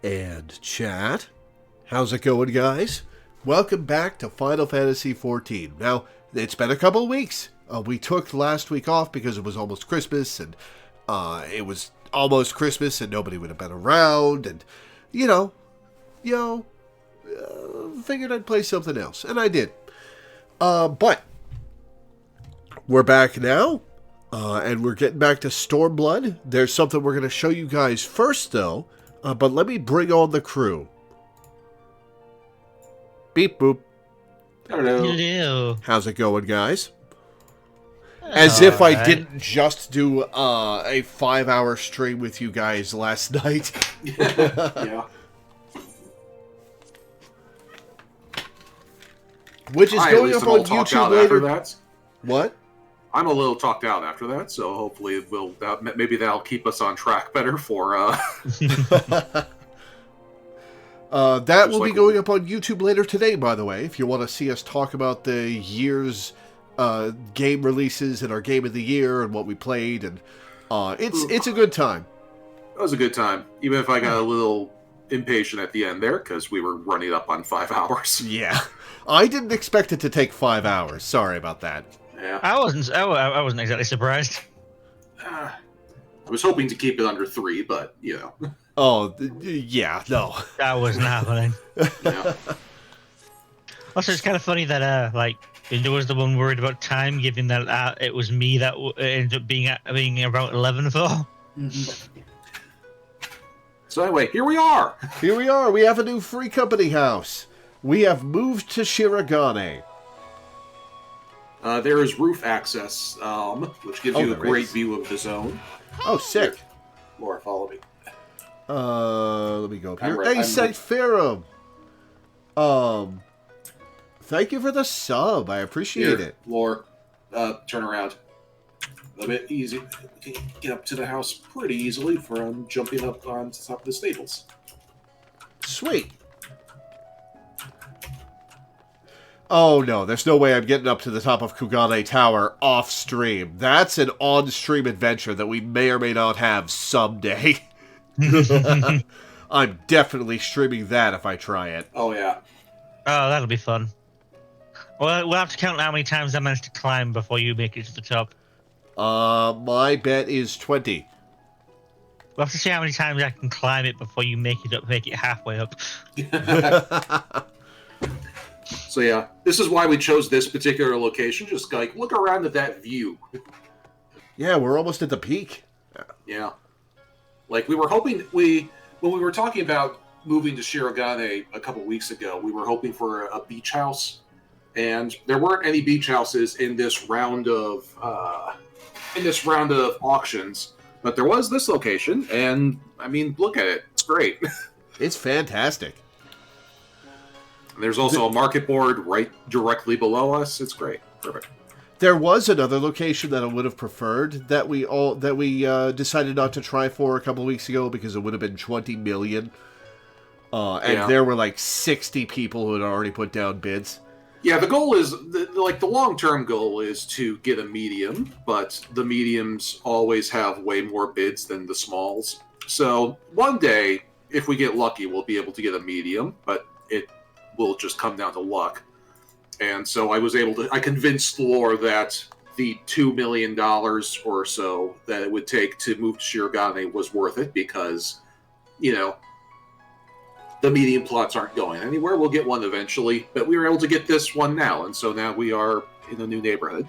And chat, how's it going, guys? Welcome back to Final Fantasy XIV. Now, it's been a couple of weeks. We took last week off because it was almost Christmas, and nobody would have been around, and, figured I'd play something else, and I did. But we're back now, and we're getting back to Stormblood. There's something we're going to show you guys first, though. But let me bring on the crew. Beep boop. Hello. Hello. How's it going, guys? As if I didn't just do a 5-hour stream with you guys last night. Yeah. Which is going up on YouTube later. That. What? I'm a little talked out after that, so hopefully maybe that'll keep us on track better for. That will be going up on YouTube later today, by the way. If you want to see us talk about the year's game releases and our game of the year and what we played, and it's a good time. It was a good time, even if I got a little impatient at the end there because we were running up on 5 hours. Yeah, I didn't expect it to take 5 hours. Sorry about that. Yeah. I wasn't exactly surprised. I was hoping to keep it under 3, but Oh, yeah, no. That wasn't happening. Yeah. Also, it's kind of funny that Linda was the one worried about time, given that it was me that ended up being about 11 for. Mm-hmm. So anyway, here we are. Here we are. We have a new free company house. We have moved to Shirogane. There is roof access, which gives you a great view of the zone. Oh, sick. Here. Laura, follow me. Let me go up here. Hey, Saint-Ferum! Thank you for the sub. I appreciate it. Laura, turn around. A bit easy. We can get up to the house pretty easily from jumping up on top of the stables. Sweet. Oh, no, there's no way I'm getting up to the top of Kugane Tower off-stream. That's an on-stream adventure that we may or may not have someday. I'm definitely streaming that if I try it. Oh, yeah. Oh, that'll be fun. Well, we'll have to count how many times I managed to climb before you make it to the top. My bet is 20. We'll have to see how many times I can climb it before you make it halfway up. So yeah, this is why we chose this particular location. Just look around at that view. Yeah, we're almost at the peak. Yeah. We were hoping when we were talking about moving to Shirogane a couple weeks ago, we were hoping for a beach house, and there weren't any beach houses in this round of auctions, but there was this location, and I mean, look at it. It's great. It's fantastic. There's also a market board right directly below us. It's great. Perfect. There was another location that I would have preferred that we decided not to try for a couple of weeks ago because it would have been 20 million. And there were 60 people who had already put down bids. Yeah, the goal is, the long-term goal is to get a medium, but the mediums always have way more bids than the smalls. So one day, if we get lucky, we'll be able to get a medium, but it will just come down to luck. And so I convinced Lore that the $2 million or so that it would take to move to Shirogane was worth it because, the medium plots aren't going anywhere. We'll get one eventually, but we were able to get this one now, and so now we are in a new neighborhood.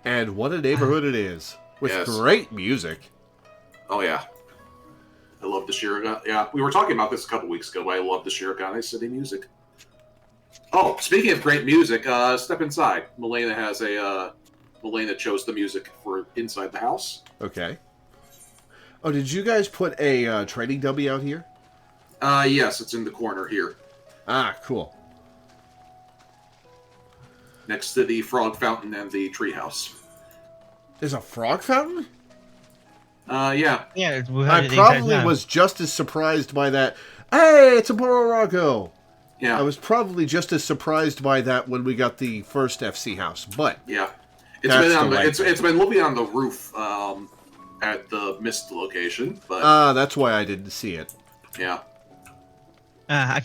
And what a neighborhood it is, with great music. Oh, yeah. I love the Shirogane. Yeah, we were talking about this a couple weeks ago, but I love the Shirogane city music. Oh, speaking of great music, step inside. Milena chose the music for inside the house. Okay. Oh, did you guys put a training dummy out here? Yes, it's in the corner here. Ah, cool. Next to the frog fountain and the treehouse. There's a frog fountain? Yeah. Yeah, I probably was just as surprised by that. Hey, it's a Bororogo! Yeah. I was probably just as surprised by that when we got the first FC house, but yeah, it's been living on the roof at the missed location, but That's why I didn't see it. yeah. I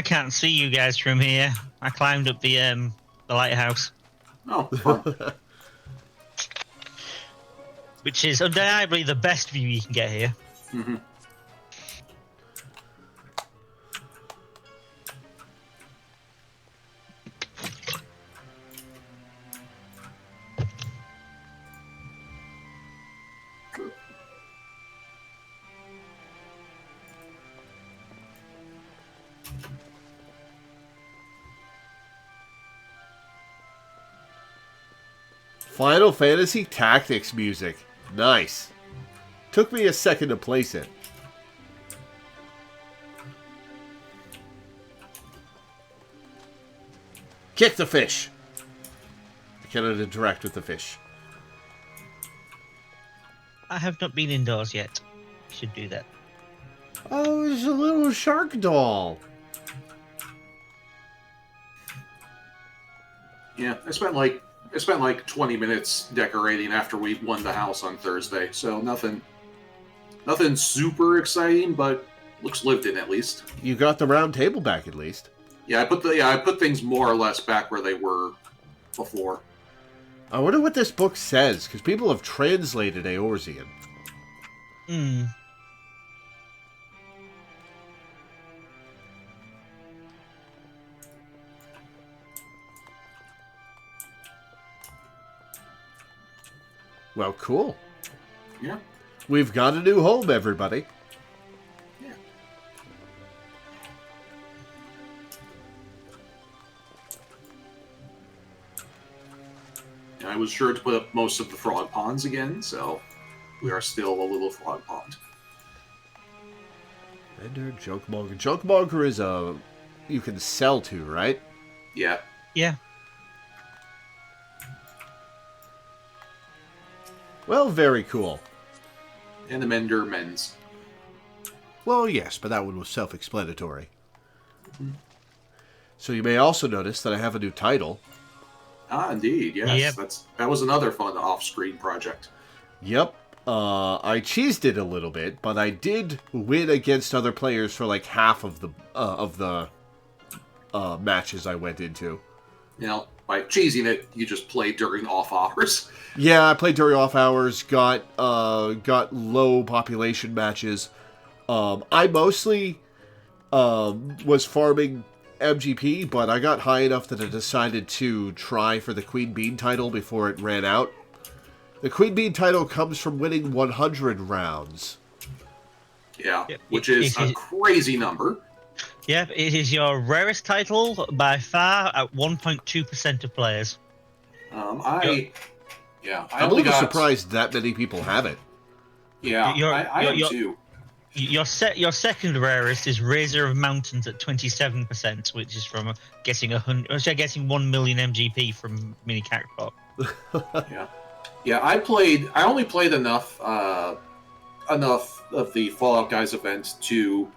can't see you guys from here. I climbed up the lighthouse, Oh, fun. which is undeniably the best view you can get here. Mm-hmm. Final Fantasy Tactics music. Nice. Took me a second to place it. Kick the fish. I cannot interact with the fish. I have not been indoors yet. Should do that. Oh, it's a little shark doll. Yeah, I spent like 20 minutes decorating after we won the house on Thursday, so nothing super exciting, but looks lived in at least. You got the round table back at least. Yeah, I put things more or less back where they were before. I wonder what this book says, because people have translated Eorzean. Hmm. Well, cool. Yeah. We've got a new home, everybody. Yeah. I was sure to put up most of the frog ponds again, so we are still a little frog pond. Vendor, Jokemonger. Jokemonger is a... you can sell to, right? Yeah. Yeah. Well, very cool. And the mender mends. Well, yes, but that one was self-explanatory. So you may also notice that I have a new title. Ah, indeed, yes. Yep. That was another fun off-screen project. Yep. I cheesed it a little bit, but I did win against other players for like half of the matches I went into. You know, by cheesing it, you just play during off hours. Yeah, I played during off hours, got low population matches. I mostly was farming MGP, but I got high enough that I decided to try for the Queen Bean title before it ran out. The Queen Bean title comes from winning 100 rounds. Yeah, Yep. which is a crazy number. Yep, it is your rarest title by far at 1.2% of players. I'm a only little got surprised that many people have it. Yeah, I am you're- too. Your second rarest is Razor of Mountains at 27%, which is from getting 1 million MGP from Mini Cactbot. Yeah. I only played enough of the Fallout Guys event to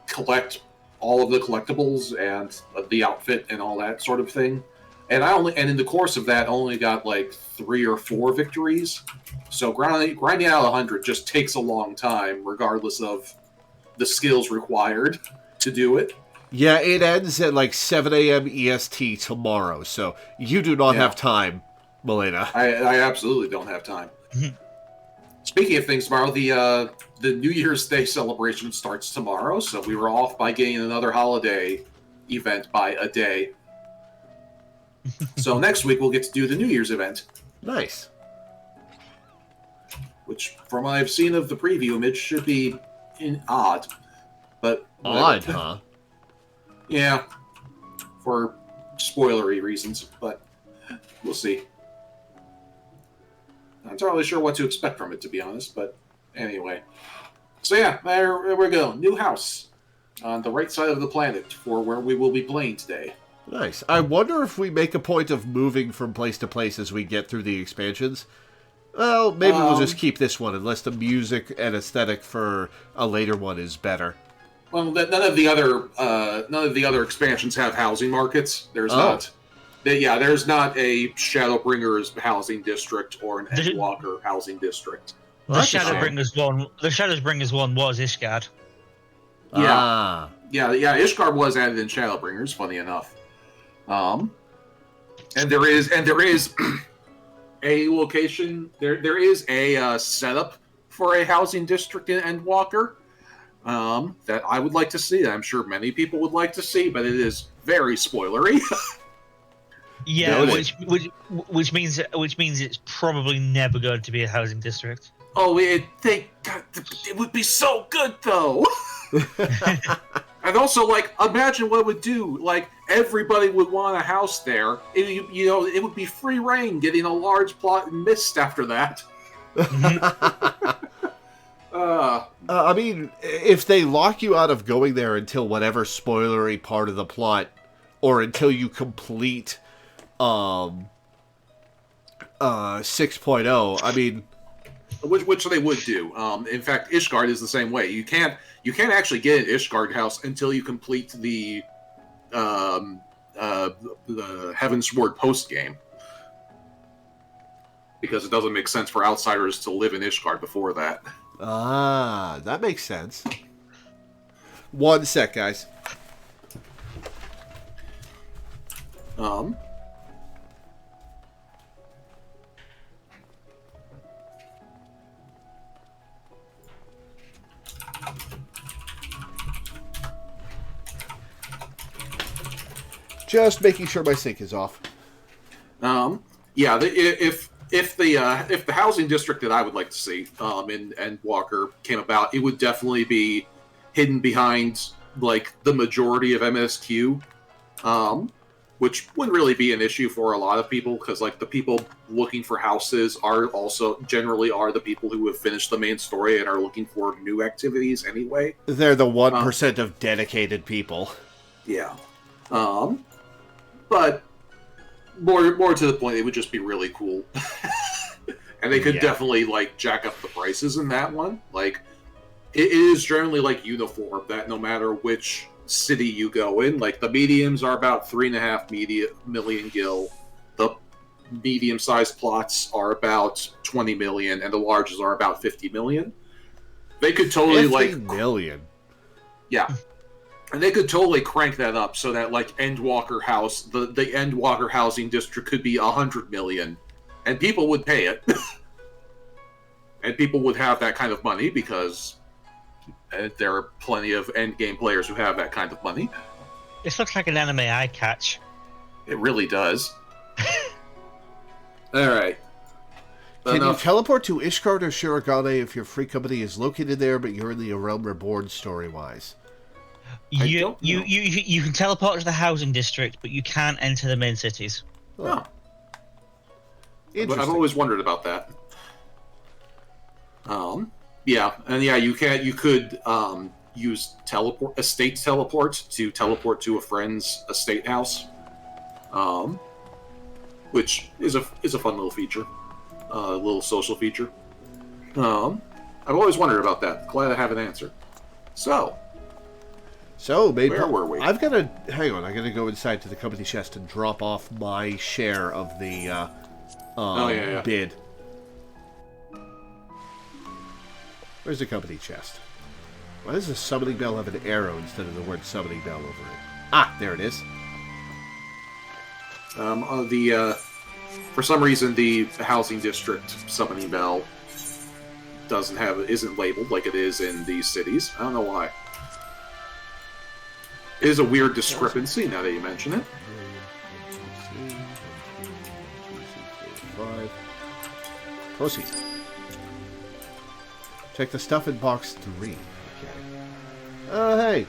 collect all of the collectibles and the outfit and all that sort of thing. And in the course of that, only got like 3 or 4 victories. So grinding out 100 just takes a long time, regardless of the skills required to do it. Yeah, it ends at like 7 a.m. EST tomorrow, so you do not have time, Milena. I absolutely don't have time. Speaking of things tomorrow, the New Year's Day celebration starts tomorrow, so we were off by getting another holiday event by a day. So next week we'll get to do the New Year's event. Nice. Which, from what I've seen of the preview image, should be odd. But Odd, huh? Yeah. For spoilery reasons, but we'll see. Not entirely sure what to expect from it, to be honest, but anyway. So yeah, there we go. New house on the right side of the planet for where we will be playing today. Nice. I wonder if we make a point of moving from place to place as we get through the expansions. Well, maybe we'll just keep this one, unless the music and aesthetic for a later one is better. Well, none of the other expansions have housing markets. There's not. There's not a Shadowbringers housing district or an Endwalker housing district. The Well, that's a shame. Shadowbringers one was Ishgard. Yeah. Ah. Yeah, Ishgard was added in Shadowbringers, funny enough. And there is a location, there is a setup for a housing district in Endwalker that I would like to see. I'm sure many people would like to see, but it is very spoilery. Yeah, Noted. which means it's probably never going to be a housing district. God, it would be so good though. And also, like, imagine what it would do. Like, everybody would want a house there. It would be free reign, getting a large plot in Mist after that. I mean, if they lock you out of going there until whatever spoilery part of the plot, or until you complete 6.0, I mean, which they would do. In fact, Ishgard is the same way. You can't actually get an Ishgard house until you complete the Heavensward post game, because it doesn't make sense for outsiders to live in Ishgard before that. Ah, that makes sense. One sec, guys. Just making sure my sink is off. Yeah, if the housing district that I would like to see in Endwalker came about, it would definitely be hidden behind like the majority of MSQ, which wouldn't really be an issue for a lot of people, because like the people looking for houses are also generally the people who have finished the main story and are looking for new activities anyway. They're the 1% of dedicated people. Yeah. But more to the point, it would just be really cool. And they could definitely like jack up the prices in that one. Like, it is generally like uniform that no matter which city you go in, like the mediums are about 3.5 million gil, the medium-sized plots are about 20 million, and the larges are about 50 million. They could totally 50 million. Yeah. And they could totally crank that up so that, like, Endwalker House, the Endwalker housing district could be 100 million, and people would pay it. And people would have that kind of money because there are plenty of endgame players who have that kind of money. This looks like an anime eye catch. It really does. Alright. Can you teleport to Ishgard or Shirogane if your free company is located there, but you're in the Realm Reborn story-wise? You can teleport to the housing district, but you can't enter the main cities. Oh. Interesting. I've always wondered about that. Yeah, and yeah, you could use estate teleport to a friend's estate house, which is a fun little feature, a little social feature. I've always wondered about that. Glad I have an answer. So maybe where were we? I gotta go inside to the company chest and drop off my share of the bid. Where's the company chest? Why does the summoning bell have an arrow instead of the word summoning bell over it? Ah, there it is. For some reason, the housing district summoning bell isn't labeled like it is in these cities. I don't know why. It is a weird discrepancy now that you mention it. 5. Proceed. Check the stuff in box 3. Okay. Hey.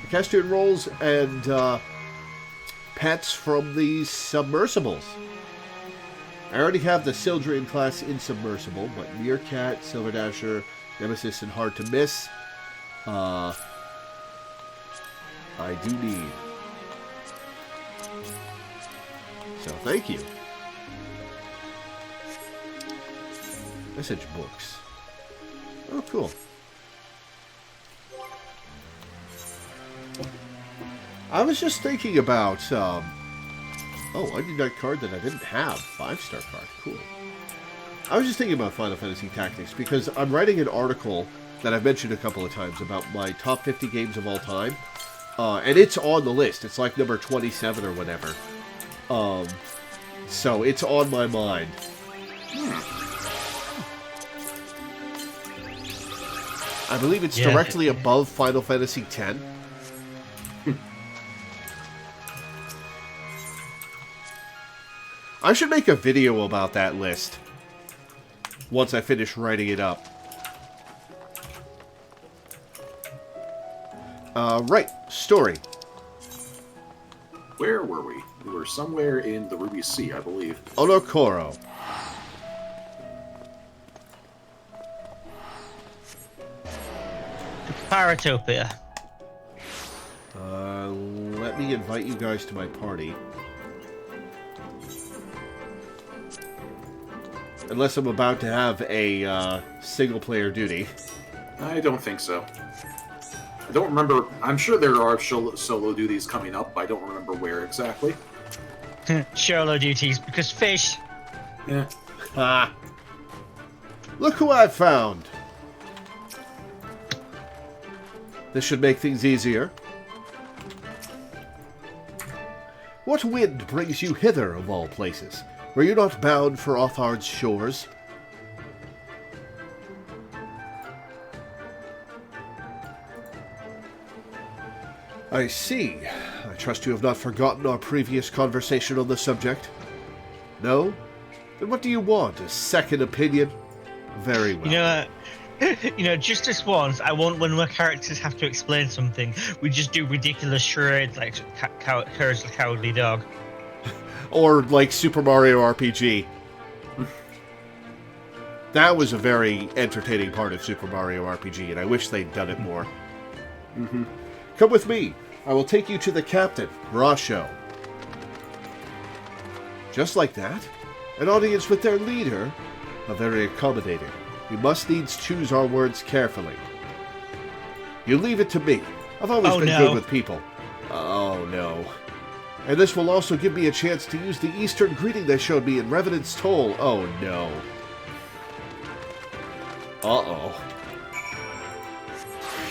The Castrian rolls and pets from the submersibles. I already have the Sildrian class in submersible, but Meerkat, Silverdasher, Nemesis, and Hard to Miss, I do need. So thank you. Message books. Oh, cool. I was just thinking about, oh, I need that card that I didn't have. 5-star card. Cool. I was just thinking about Final Fantasy Tactics because I'm writing an article that I've mentioned a couple of times about my top 50 games of all time. And it's on the list. It's like number 27 or whatever. So it's on my mind. I believe it's directly above Final Fantasy X. I should make a video about that list once I finish writing it up. Right, story. Where were we? We were somewhere in the Ruby Sea, I believe. Onokoro. Paratopia. Let me invite you guys to my party. Unless I'm about to have a single-player duty. I don't think so. I don't remember. I'm sure there are solo duties coming up, but I don't remember where exactly. Solo duties, because fish. Yeah. Ah. Look who I found. This should make things easier. What wind brings you hither, of all places? Were you not bound for Othard's shores? I see. I trust you have not forgotten our previous conversation on the subject. No? Then what do you want? A second opinion? Very well. Just this once, I want when my characters have to explain something, we just do ridiculous charades like Courage the Cowardly Dog. Or like Super Mario RPG. That was a very entertaining part of Super Mario RPG, and I wish they'd done it more. Mm-hmm. Come with me. I will take you to the captain, Rasho. Just like that, an audience with their leader, a very accommodating. We must needs choose our words carefully. You leave it to me. I've always been good with people. Oh, no. And this will also give me a chance to use the Eastern greeting they showed me in Revenant's Toll. Oh, no. Uh-oh.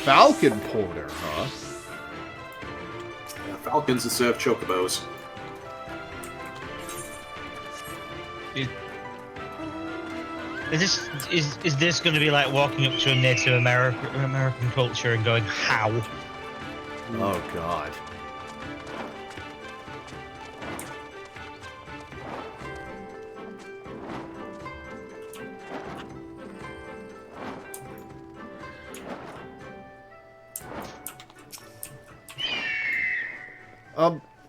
Falcon Porter, huh? Yeah, falcons instead of chocobos. Is this going to be like walking up to a Native American culture and going, how? Oh, God.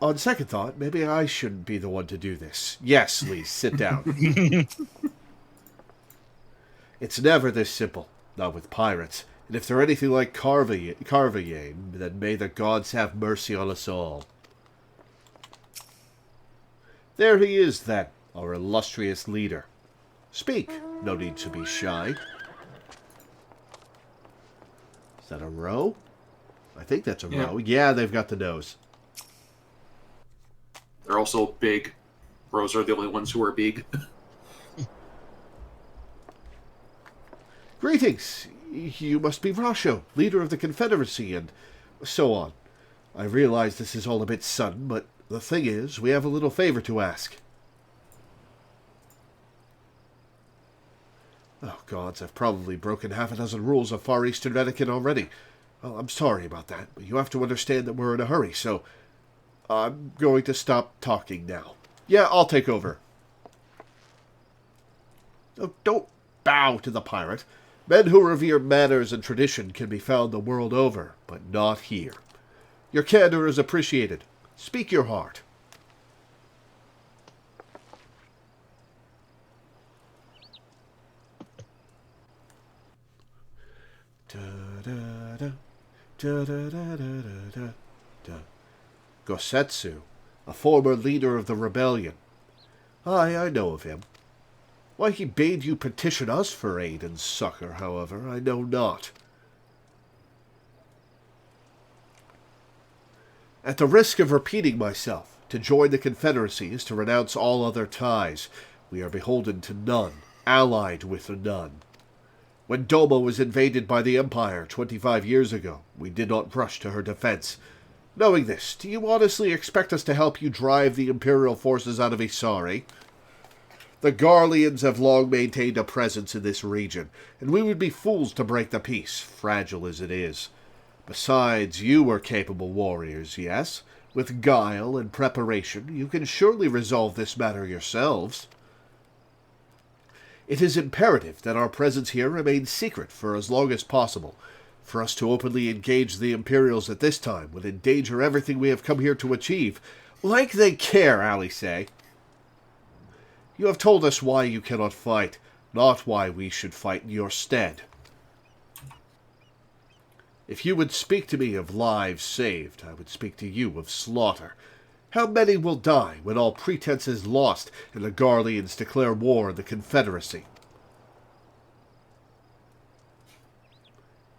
On second thought, maybe I shouldn't be the one to do this. Yes, Lee, sit down. It's never this simple, not with pirates. And if they're anything like Carvaye, then may the gods have mercy on us all. There he is, then, our illustrious leader. Speak, no need to be shy. Is that a row? I think that's a row. Yeah, they've got the nose. They're also big. Rows are the only ones who are big. Greetings! You must be Rasho, leader of the Confederacy, and so on. I realize this is all a bit sudden, but the thing is, we have a little favor to ask. Oh, gods, I've probably broken half a dozen rules of Far Eastern etiquette already. Well, I'm sorry about that, but you have to understand that we're in a hurry, so I'm going to stop talking now. Yeah, I'll take over. Oh, don't bow to the pirate. Men who revere manners and tradition can be found the world over, but not here. Your candor is appreciated. Speak your heart. Gosetsu, a former leader of the rebellion. Aye, I know of him. Why he bade you petition us for aid and succor, however, I know not. At the risk of repeating myself, to join the Confederacy is to renounce all other ties. We are beholden to none, allied with none. When Doma was invaded by the Empire 25 years ago, we did not rush to her defense. Knowing this, do you honestly expect us to help you drive the Imperial forces out of Isari? The Garleans have long maintained a presence in this region, and we would be fools to break the peace, fragile as it is. Besides, you are capable warriors, yes? With guile and preparation, you can surely resolve this matter yourselves. It is imperative that our presence here remain secret for as long as possible. For us to openly engage the Imperials at this time would endanger everything we have come here to achieve. Like they care, Alice. You have told us why you cannot fight, not why we should fight in your stead. If you would speak to me of lives saved, I would speak to you of slaughter. How many will die when all pretense is lost and the Garleans declare war on the Confederacy?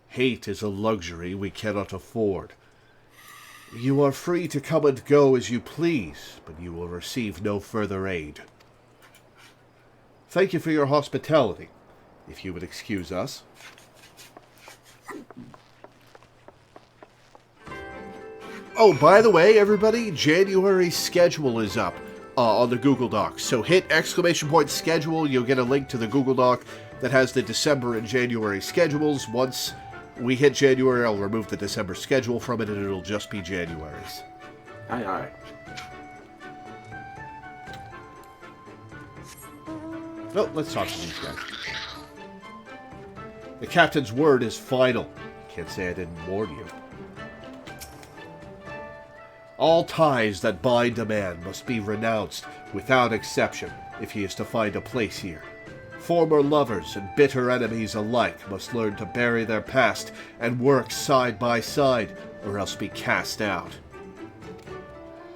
Hate is a luxury we cannot afford. You are free to come and go as you please, but you will receive no further aid. Thank you for your hospitality, if you would excuse us. Oh, by the way, everybody, January's schedule is up on the Google Docs. So hit !schedule, you'll get a link to the Google Doc that has the December and January schedules. Once we hit January, I'll remove the December schedule from it, and it'll just be January's. Aye, aye. Oh, let's talk to these guys. The captain's word is final. Can't say I didn't warn you. All ties that bind a man must be renounced without exception if he is to find a place here. Former lovers and bitter enemies alike must learn to bury their past and work side by side, or else be cast out.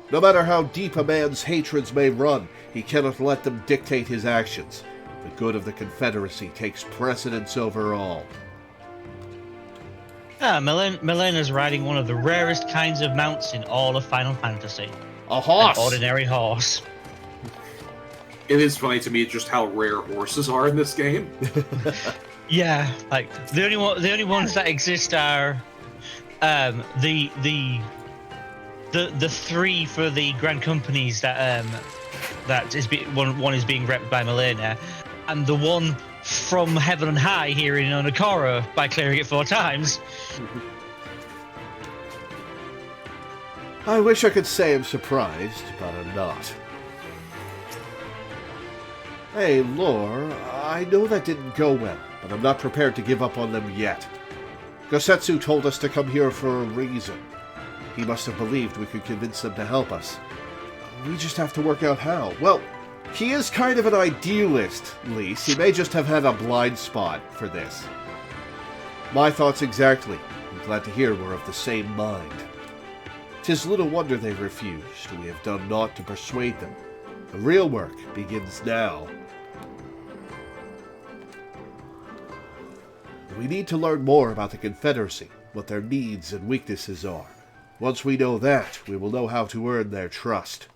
No matter how deep a man's hatreds may run, he cannot let them dictate his actions. The good of the Confederacy takes precedence over all. Milena's riding one of the rarest kinds of mounts in all of Final Fantasy. A horse! An ordinary horse. It is funny to me just how rare horses are in this game. Yeah, like the only ones that exist are the three for the Grand Companies that one is being repped by Milena, and the one from Heaven and High here in Onokoro by clearing it 4 times. I wish I could say I'm surprised, but I'm not. Hey, Lore, I know that didn't go well, but I'm not prepared to give up on them yet. Gosetsu told us to come here for a reason. He must have believed we could convince them to help us. We just have to work out how. Well, he is kind of an idealist, Lise. He may just have had a blind spot for this. My thoughts exactly. I'm glad to hear we're of the same mind. 'Tis little wonder they refused. We have done naught to persuade them. The real work begins now. We need to learn more about the Confederacy, what their needs and weaknesses are. Once we know that, we will know how to earn their trust.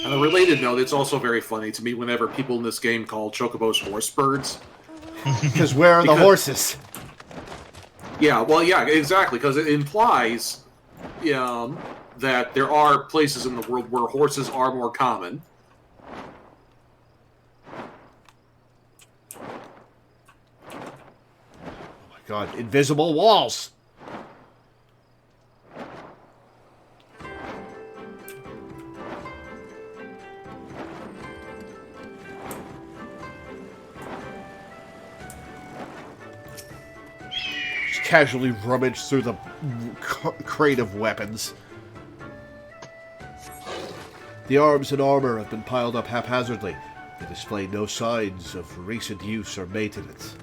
On a related note, it's also very funny to me whenever people in this game call chocobos horse birds. Because where are the horses? Yeah, well, yeah, exactly, because it implies that there are places in the world where horses are more common. Oh my god, invisible walls! Casually rummage through the crate of weapons. The arms and armor have been piled up haphazardly. They display no signs of recent use or maintenance.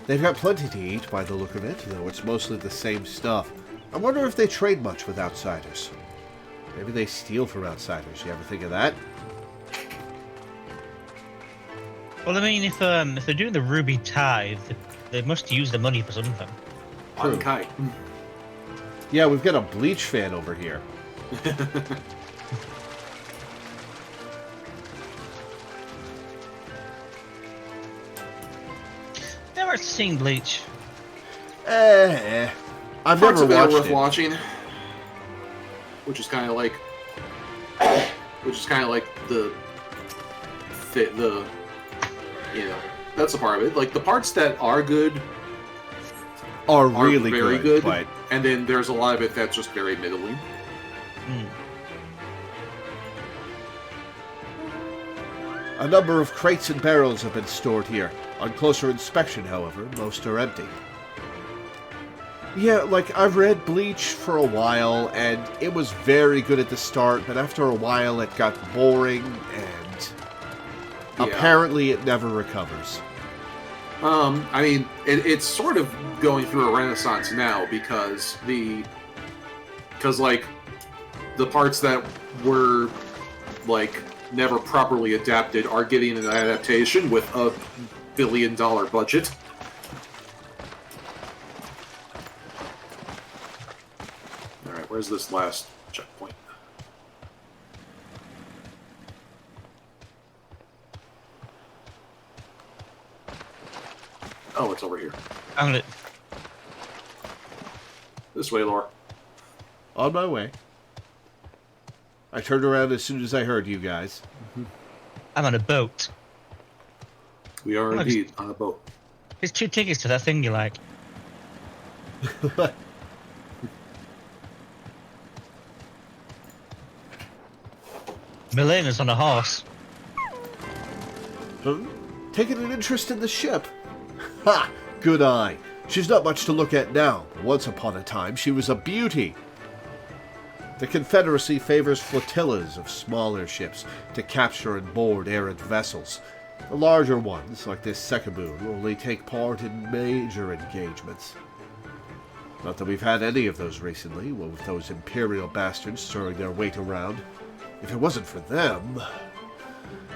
They've got plenty to eat by the look of it, though it's mostly the same stuff. I wonder if they trade much with outsiders. Maybe they steal from outsiders. You ever think of that? Well, I mean, if they're doing the Ruby Tithe, they must use the money for something. True. Kai. Yeah, we've got a bleach fan over here. Never seen Bleach. I've Parts never of it are watched worth it. watching, which is kind of like, the that's the part of it. Like the parts that are good Are really very good, but and then there's a lot of it that's just very middling. a number of crates and barrels have been stored here. On closer inspection, however, most are empty. Yeah, like, I've read Bleach for a while, and it was very good at the start, but after a while it got boring, and apparently it never recovers. I mean, it's sort of going through a renaissance now because like the parts that were like never properly adapted are getting an adaptation with a $1 billion budget. All right, where's this last checkpoint? Oh, it's over here. I'm gonna. This way, Laura. On my way. I turned around as soon as I heard you guys. I'm on a boat. We are Nice. indeed on a boat. There's 2 tickets to that thing you like. Milena's on a horse. Huh? Taking an interest in the ship. Ha! Good eye. She's not much to look at now. Once upon a time, she was a beauty. The Confederacy favors flotillas of smaller ships to capture and board errant vessels. The larger ones, like this Sekabun, only take part in major engagements. Not that we've had any of those recently, with those Imperial bastards throwing their weight around. If it wasn't for them...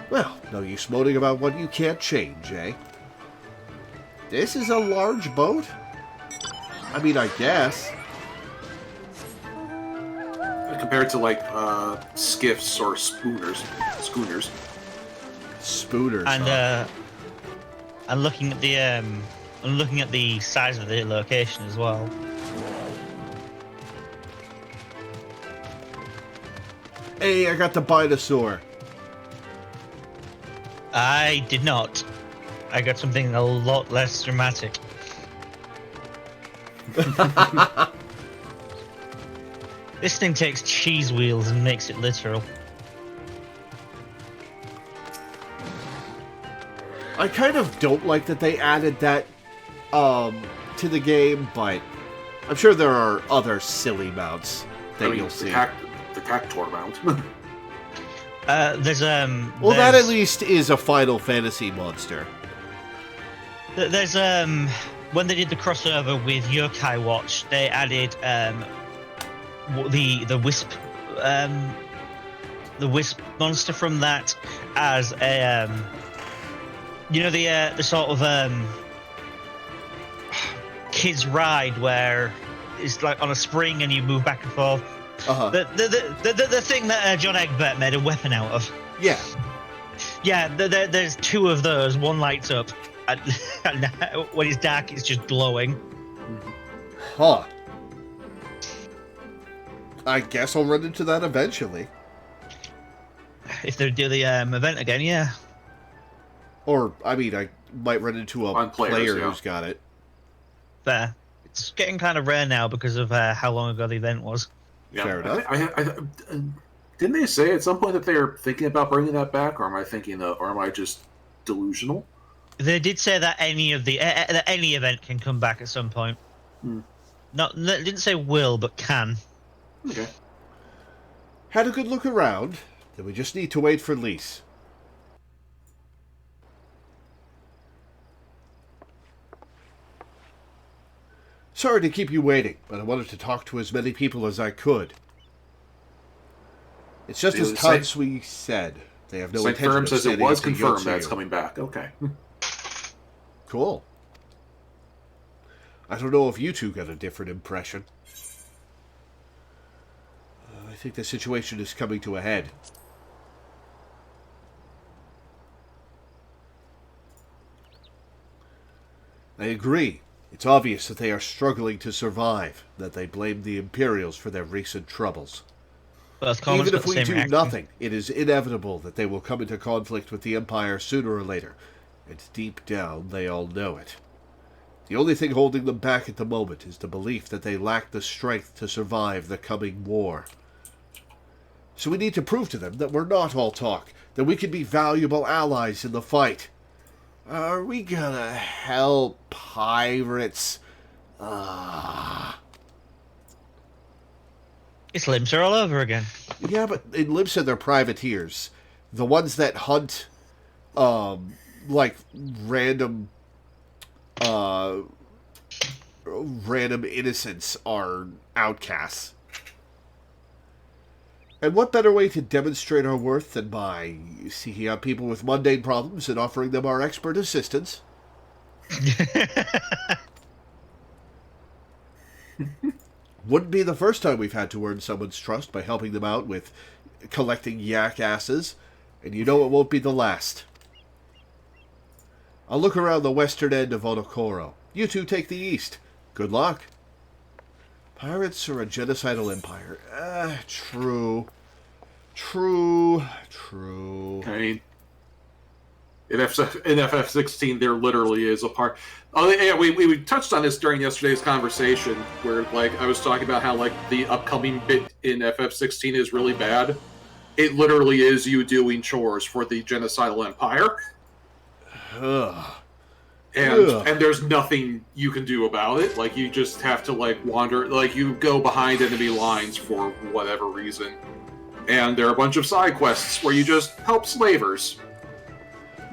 Well, no use moaning about what you can't change, eh? This is a large boat? I mean, I guess. Compared to like skiffs or schooners. Spooners. And huh? I'm looking at the size of the location as well. Hey, I got the Binosaur. I did not. I got something a lot less dramatic. This thing takes cheese wheels and makes it literal. I kind of don't like that they added that to the game, but I'm sure there are other silly mounts that you'll see. The Cactor mount. Well, that at least is a Final Fantasy monster. There's when they did the crossover with Yokai Watch, they added the wisp monster from that as a the sort of kids ride where it's like on a spring and you move back and forth. Uh-huh. The thing that John Egbert made a weapon out of. Yeah. Yeah, there's 2 of those. One lights up, and when it's dark, it's just glowing. Huh. I guess I'll run into that eventually. If they do the event again, yeah. Or, I mean, I might run into a player yeah. who's got it. Fair. It's getting kind of rare now because of how long ago the event was. Yeah. Fair enough. Didn't they say at some point that they're thinking about bringing that back, or am I just delusional? They did say that any event can come back at some point. They didn't say will, but can. Okay. Had a good look around, then we just need to wait for Lise. Sorry to keep you waiting, but I wanted to talk to as many people as I could. It's just as Tansui said. They have no intention of says it standing was up to confirmed that it's Yotsuyu. coming back. Okay. Cool. I don't know if you two got a different impression. I think the situation is coming to a head. I agree. It's obvious that they are struggling to survive, that they blame the Imperials for their recent troubles. Even if we do nothing, it is inevitable that they will come into conflict with the Empire sooner or later, and deep down they all know it. The only thing holding them back at the moment is the belief that they lack the strength to survive the coming war. So we need to prove to them that we're not all talk, that we can be valuable allies in the fight. Are we gonna help pirates? It's Limsa all over again. Yeah, but in Limsa they're privateers. The ones that hunt, like, random innocents are outcasts. And what better way to demonstrate our worth than by seeking out people with mundane problems and offering them our expert assistance? Wouldn't be the first time we've had to earn someone's trust by helping them out with collecting yak asses, and you know it won't be the last. I'll look around the western end of Onokoro. You two take the east. Good luck. Pirates are a genocidal empire. True. I mean, in FF16, there literally is a part. Oh yeah, we touched on this during yesterday's conversation, where like I was talking about how like the upcoming bit in FF16 is really bad. It literally is you doing chores for the genocidal empire. Ugh. And there's nothing you can do about it. Like, you just have to, like, wander... Like, you go behind enemy lines for whatever reason. And there are a bunch of side quests where you just help slavers.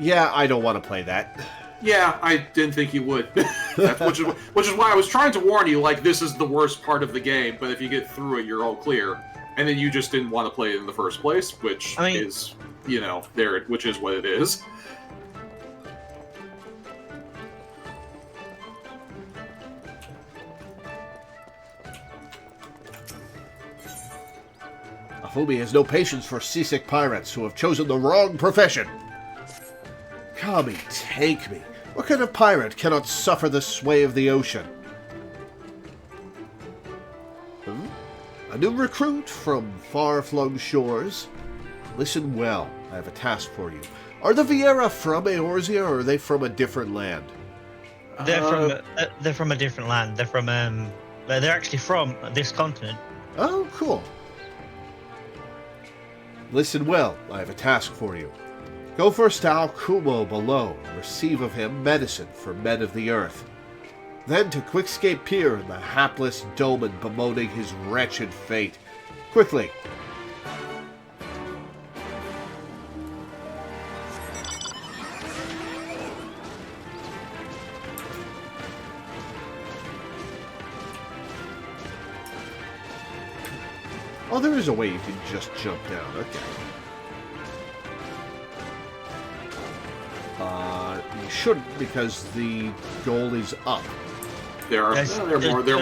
Yeah, I don't want to play that. Yeah, I didn't think you would. which is why I was trying to warn you, like, this is the worst part of the game, but if you get through it, you're all clear. And then you just didn't want to play it in the first place, which is, you know, which is what it is. Afumi has no patience for seasick pirates who have chosen the wrong profession. Kami, take me. What kind of pirate cannot suffer the sway of the ocean? A new recruit from far-flung shores? Listen well, I have a task for you. Are the Vieira from Eorzea, or are they from a different land? They're from a different land. They're actually from this continent. Oh, cool. Listen well, I have a task for you. Go first to Al Kumo below, and receive of him medicine for men of the earth. Then to Quickscape Pier and the hapless Doman bemoaning his wretched fate. Quickly! Oh, there is a way you can just jump down. Okay. You shouldn't, because the goal is up. There are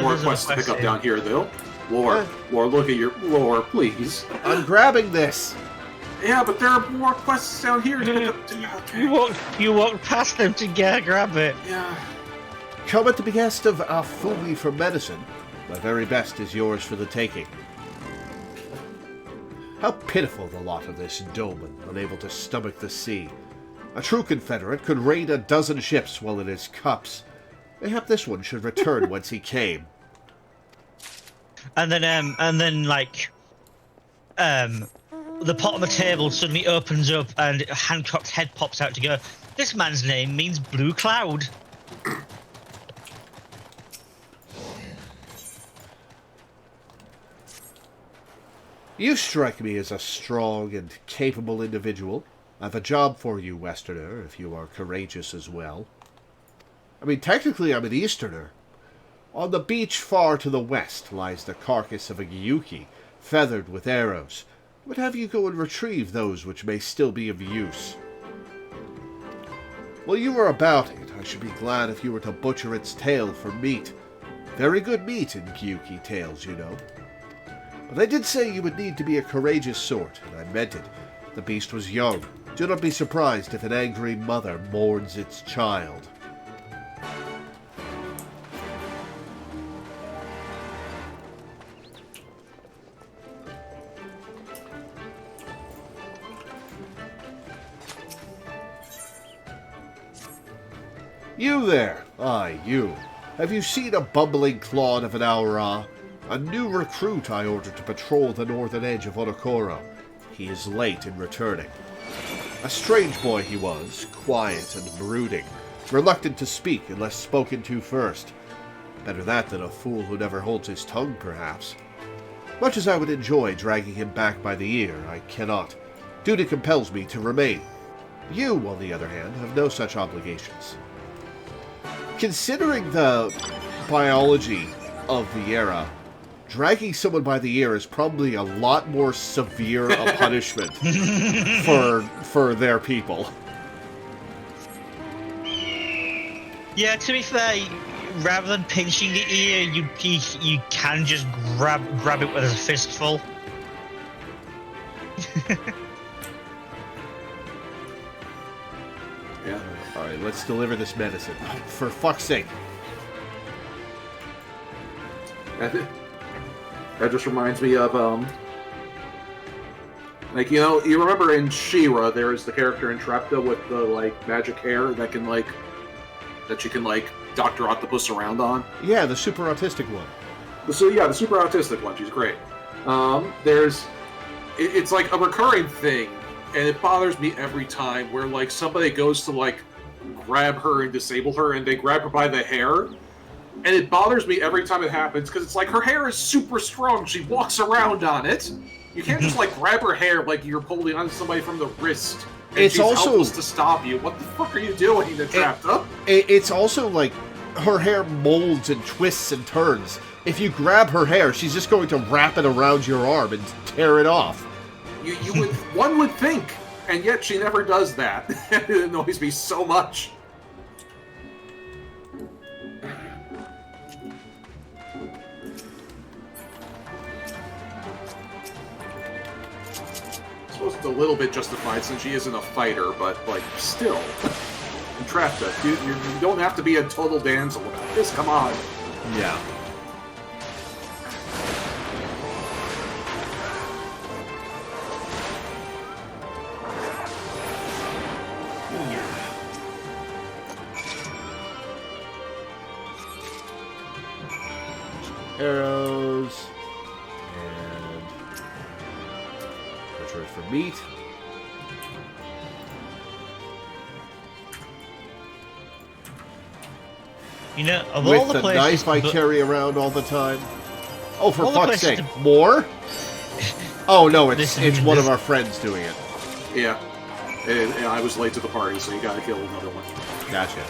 more quests to pick up down here, though. Lore, look at your lore, please. I'm grabbing this. Yeah, but there are more quests down here to pick up. You walked past them to grab it. Yeah. Come at the behest of Afumi for medicine. My very best is yours for the taking. How pitiful the lot of this Doman, unable to stomach the sea. A true Confederate could raid a dozen ships while in his cups. Mayhap this one should return whence he came. And then the pot on the table suddenly opens up and Hancock's head pops out to go, "This man's name means blue cloud." You strike me as a strong and capable individual. I've a job for you, Westerner, if you are courageous as well. I mean, technically I'm an Easterner. On the beach far to the west lies the carcass of a Gyuki, feathered with arrows. Would have you go and retrieve those which may still be of use. While you are about it, I should be glad if you were to butcher its tail for meat. Very good meat in Gyuki tails, you know. But I did say you would need to be a courageous sort, and I meant it. The beast was young. Do not be surprised if an angry mother mourns its child. You there! Aye, you. Have you seen a bumbling clod of an Aura? A new recruit I ordered to patrol the northern edge of Onokoro. He is late in returning. A strange boy he was, quiet and brooding, reluctant to speak unless spoken to first. Better that than a fool who never holds his tongue, perhaps. Much as I would enjoy dragging him back by the ear, I cannot. Duty compels me to remain. You, on the other hand, have no such obligations. Considering the biology of the era, dragging someone by the ear is probably a lot more severe a punishment for their people. Yeah, to be fair, rather than pinching the ear, you can just grab it with a fistful. Yeah. Alright, let's deliver this medicine. For fuck's sake. That just reminds me of, like, you know, you remember in She-Ra, there is the character Entrapta with the, like, magic hair that can, like, that you can, like, Dr. Octopus around on? Yeah, the super autistic one. The super autistic one. She's great. It's like a recurring thing, and it bothers me every time where, like, somebody goes to, like, grab her and disable her, and they grab her by the hair, and it bothers me every time it happens, because it's like, her hair is super strong, she walks around on it. You can't just, like, grab her hair like you're pulling on somebody from the wrist, and it's she's also helpless to stop you. What the fuck are you doing, Entrapta? It's also, like, her hair molds and twists and turns. If you grab her hair, she's just going to wrap it around your arm and tear it off. One would think, and yet she never does that. It annoys me so much. I suppose it's a little bit justified since she isn't a fighter, but, like, still. Entrapta, you don't have to be a total damsel about this, come on. Yeah. Arrows and butcher for meat. You know, of With all the the places, knife I carry around all the time. Oh, for All the fuck's places sake! More? Oh no, Listen, it's one of our friends doing it. Yeah. And I was late to the party, so you gotta kill another one. Gotcha.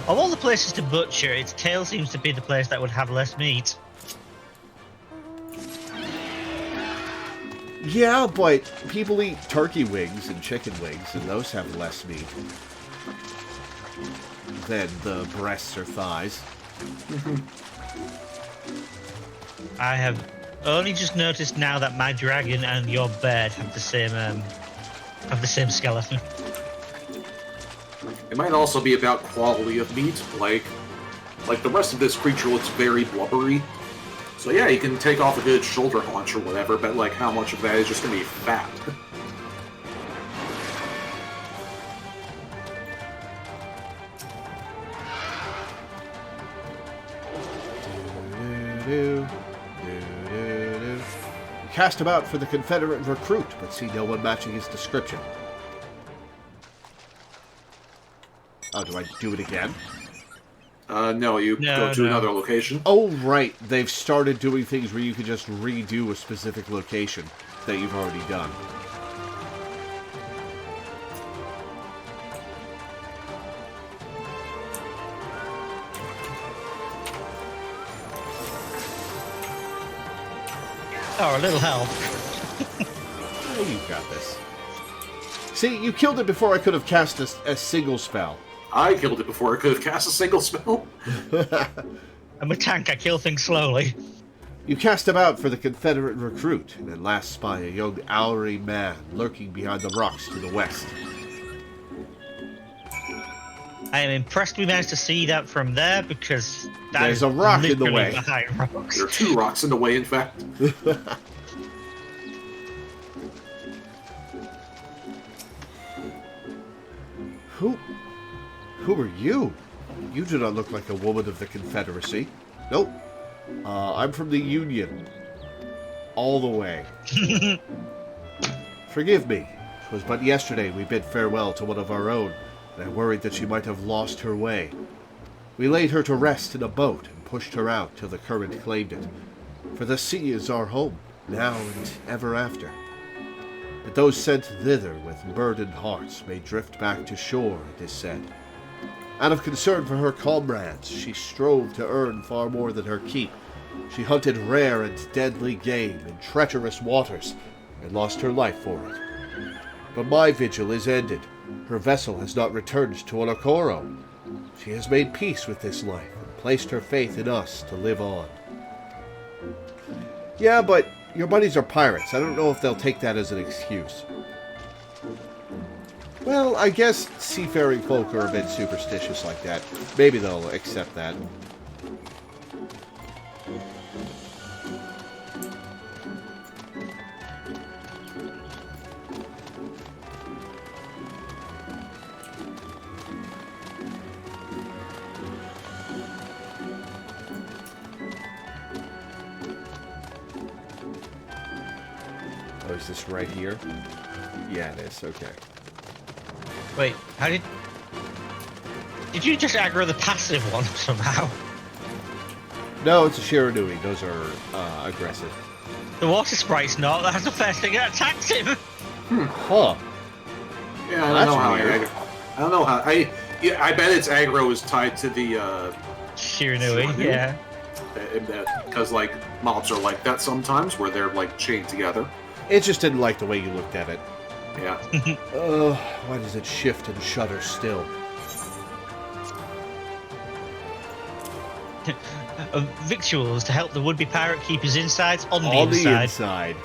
Of all the places to butcher, its tail seems to be the place that would have less meat. Yeah, but people eat turkey wings and chicken wings, and those have less meat than the breasts or thighs. I have only just noticed now that my dragon and your bird have the same skeleton. It might also be about quality of meat, like the rest of this creature looks very blubbery. So yeah, you can take off a good shoulder haunch or whatever, but like how much of that is just gonna be fat? Cast about for the Confederate recruit, but see no one matching his description. Oh, do I do it again? No, you go to another location. Oh, right. They've started doing things where you can just redo a specific location that you've already done. Oh, a little help. Oh, you got this. See, you killed it before I could have cast a single spell. I killed it before I could have cast a single spell. I'm a tank, I kill things slowly. You cast about for the Confederate recruit, and at last spy a young Owry man lurking behind the rocks to the west. I am impressed we managed to see that from there, because there's a rock in the way. Behind rocks. There are 2 rocks in the way, in fact. Who are you? You do not look like a woman of the Confederacy. Nope. I'm from the Union. All the way. Forgive me. It was but yesterday we bid farewell to one of our own, and I worried that she might have lost her way. We laid her to rest in a boat and pushed her out till the current claimed it. For the sea is our home, now and ever after. But those sent thither with burdened hearts may drift back to shore, it is said. Out of concern for her comrades, she strove to earn far more than her keep. She hunted rare and deadly game in treacherous waters, and lost her life for it. But my vigil is ended. Her vessel has not returned to Onokoro. She has made peace with this life, and placed her faith in us to live on. Yeah, but your buddies are pirates. I don't know if they'll take that as an excuse. Well, I guess seafaring folk are a bit superstitious like that. Maybe they'll accept that. Oh, is this right here? Yeah, it is. Okay. Wait, how did you just aggro the passive one somehow? No, it's a Shiranui. Those are aggressive. The water sprite's not. That's the first thing that attacks him. Huh. Yeah, I don't know how. I bet its aggro is tied to the Shiranui, yeah. Because like mobs are like that sometimes, where they're like chained together. It just didn't like the way you looked at it. Yeah. Why does it shift and shudder still? Victuals to help the would-be pirate keep his insides on the inside.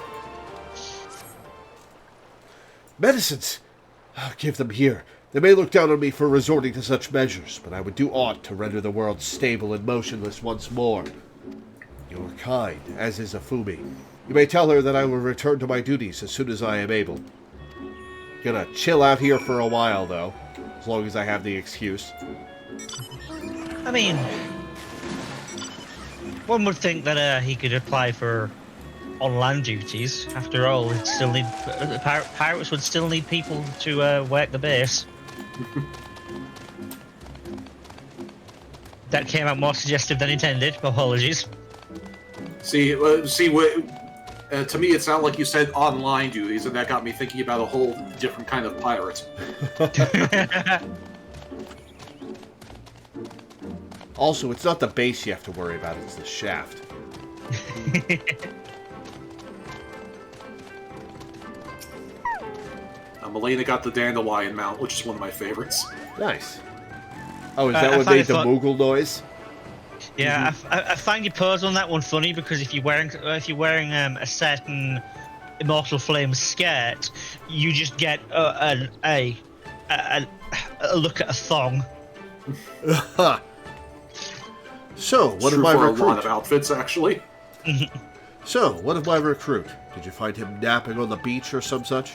Medicines! Give them here. They may look down on me for resorting to such measures, but I would do aught to render the world stable and motionless once more. You are kind, as is Afumi. You may tell her that I will return to my duties as soon as I am able. Gonna chill out here for a while, though, as long as I have the excuse. I mean, one would think that he could apply for on-land duties. After all, it still need pirates would still need people to work the base. That came out more suggestive than intended. Apologies. To me, it sounded like you said online duties, and that got me thinking about a whole different kind of pirate. Also, it's not the base you have to worry about, it's the shaft. Melina got the dandelion mount, which is one of my favorites. Nice. Oh, is that what made the Moogle noise? Yeah, I find your pose on that one funny because if you're wearing a certain Immortal Flame skirt, you just get a look at a thong. So, what of my recruit? A lot of outfits, actually. So, what of my recruit? Did you find him napping on the beach or some such?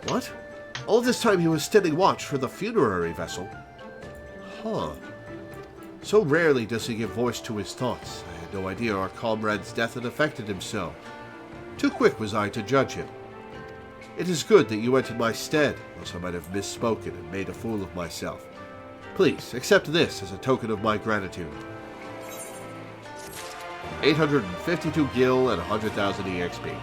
What? All this time he was standing watch for the funerary vessel. Huh. So rarely does he give voice to his thoughts. I had no idea our comrade's death had affected him so. Too quick was I to judge him. It is good that you went in my stead, else I might have misspoken and made a fool of myself. Please, accept this as a token of my gratitude. 852 gil and 100,000 EXP.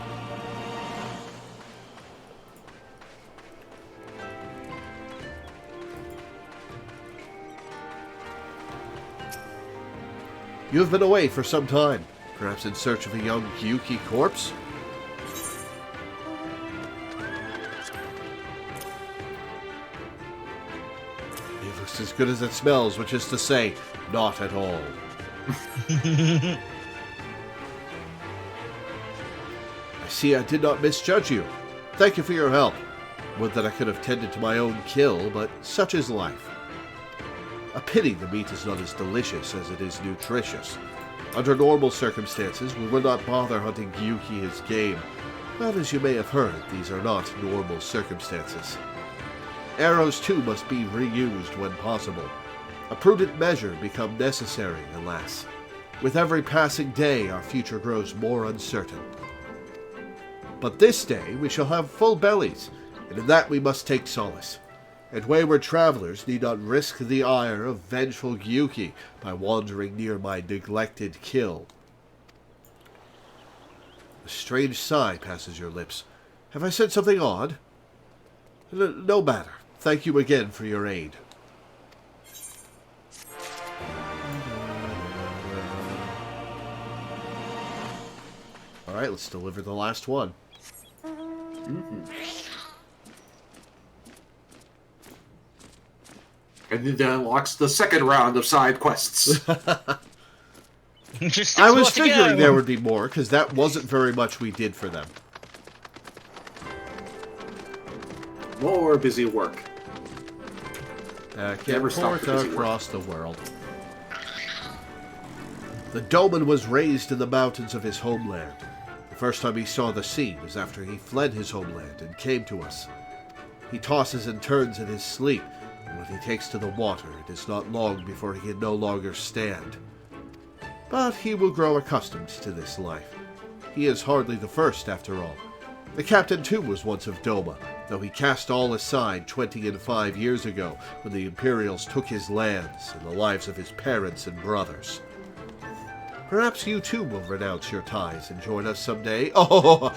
You have been away for some time, perhaps in search of a young Gyuki corpse? It looks as good as it smells, which is to say, not at all. I see I did not misjudge you. Thank you for your help. Would that I could have tended to my own kill, but such is life. A pity the meat is not as delicious as it is nutritious. Under normal circumstances, we would not bother hunting Gyuki as game, but as you may have heard, these are not normal circumstances. Arrows too must be reused when possible. A prudent measure become necessary, alas. With every passing day, our future grows more uncertain. But this day we shall have full bellies, and in that we must take solace. And wayward travelers need not risk the ire of vengeful Gyuki by wandering near my neglected kill. A strange sigh passes your lips. Have I said something odd? No matter. Thank you again for your aid. Alright, let's deliver the last one. Mm-hmm. And then that unlocks the second round of side quests. Just I was figuring there would be more, because that wasn't very much we did for them. More busy work. Back Never and stop forth the busy across the world. The Doman was raised in the mountains of his homeland. The first time he saw the sea was after he fled his homeland and came to us. He tosses and turns in his sleep, and when he takes to the water, it is not long before he can no longer stand. But he will grow accustomed to this life. He is hardly the first, after all. The captain, too, was once of Doma, though he cast all aside 25 years ago when the Imperials took his lands and the lives of his parents and brothers. Perhaps you, too, will renounce your ties and join us someday. Oh!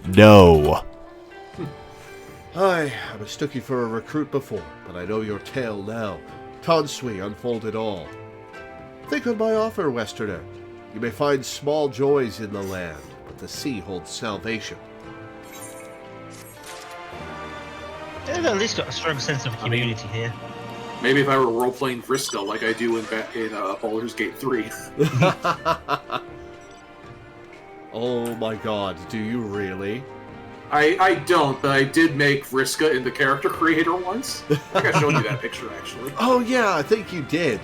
No. I mistook you for a recruit before, but I know your tale now. Tansui unfolded all. Think on my offer, Westerner. You may find small joys in the land, but the sea holds salvation. They've at least got a strong sense of community here. Maybe if I were role-playing Vriska like I do in Baldur's Gate 3. Oh my god, do you really? I don't, but I did make Vriska in the character creator once. I think I showed you that picture, actually. Oh yeah, I think you did.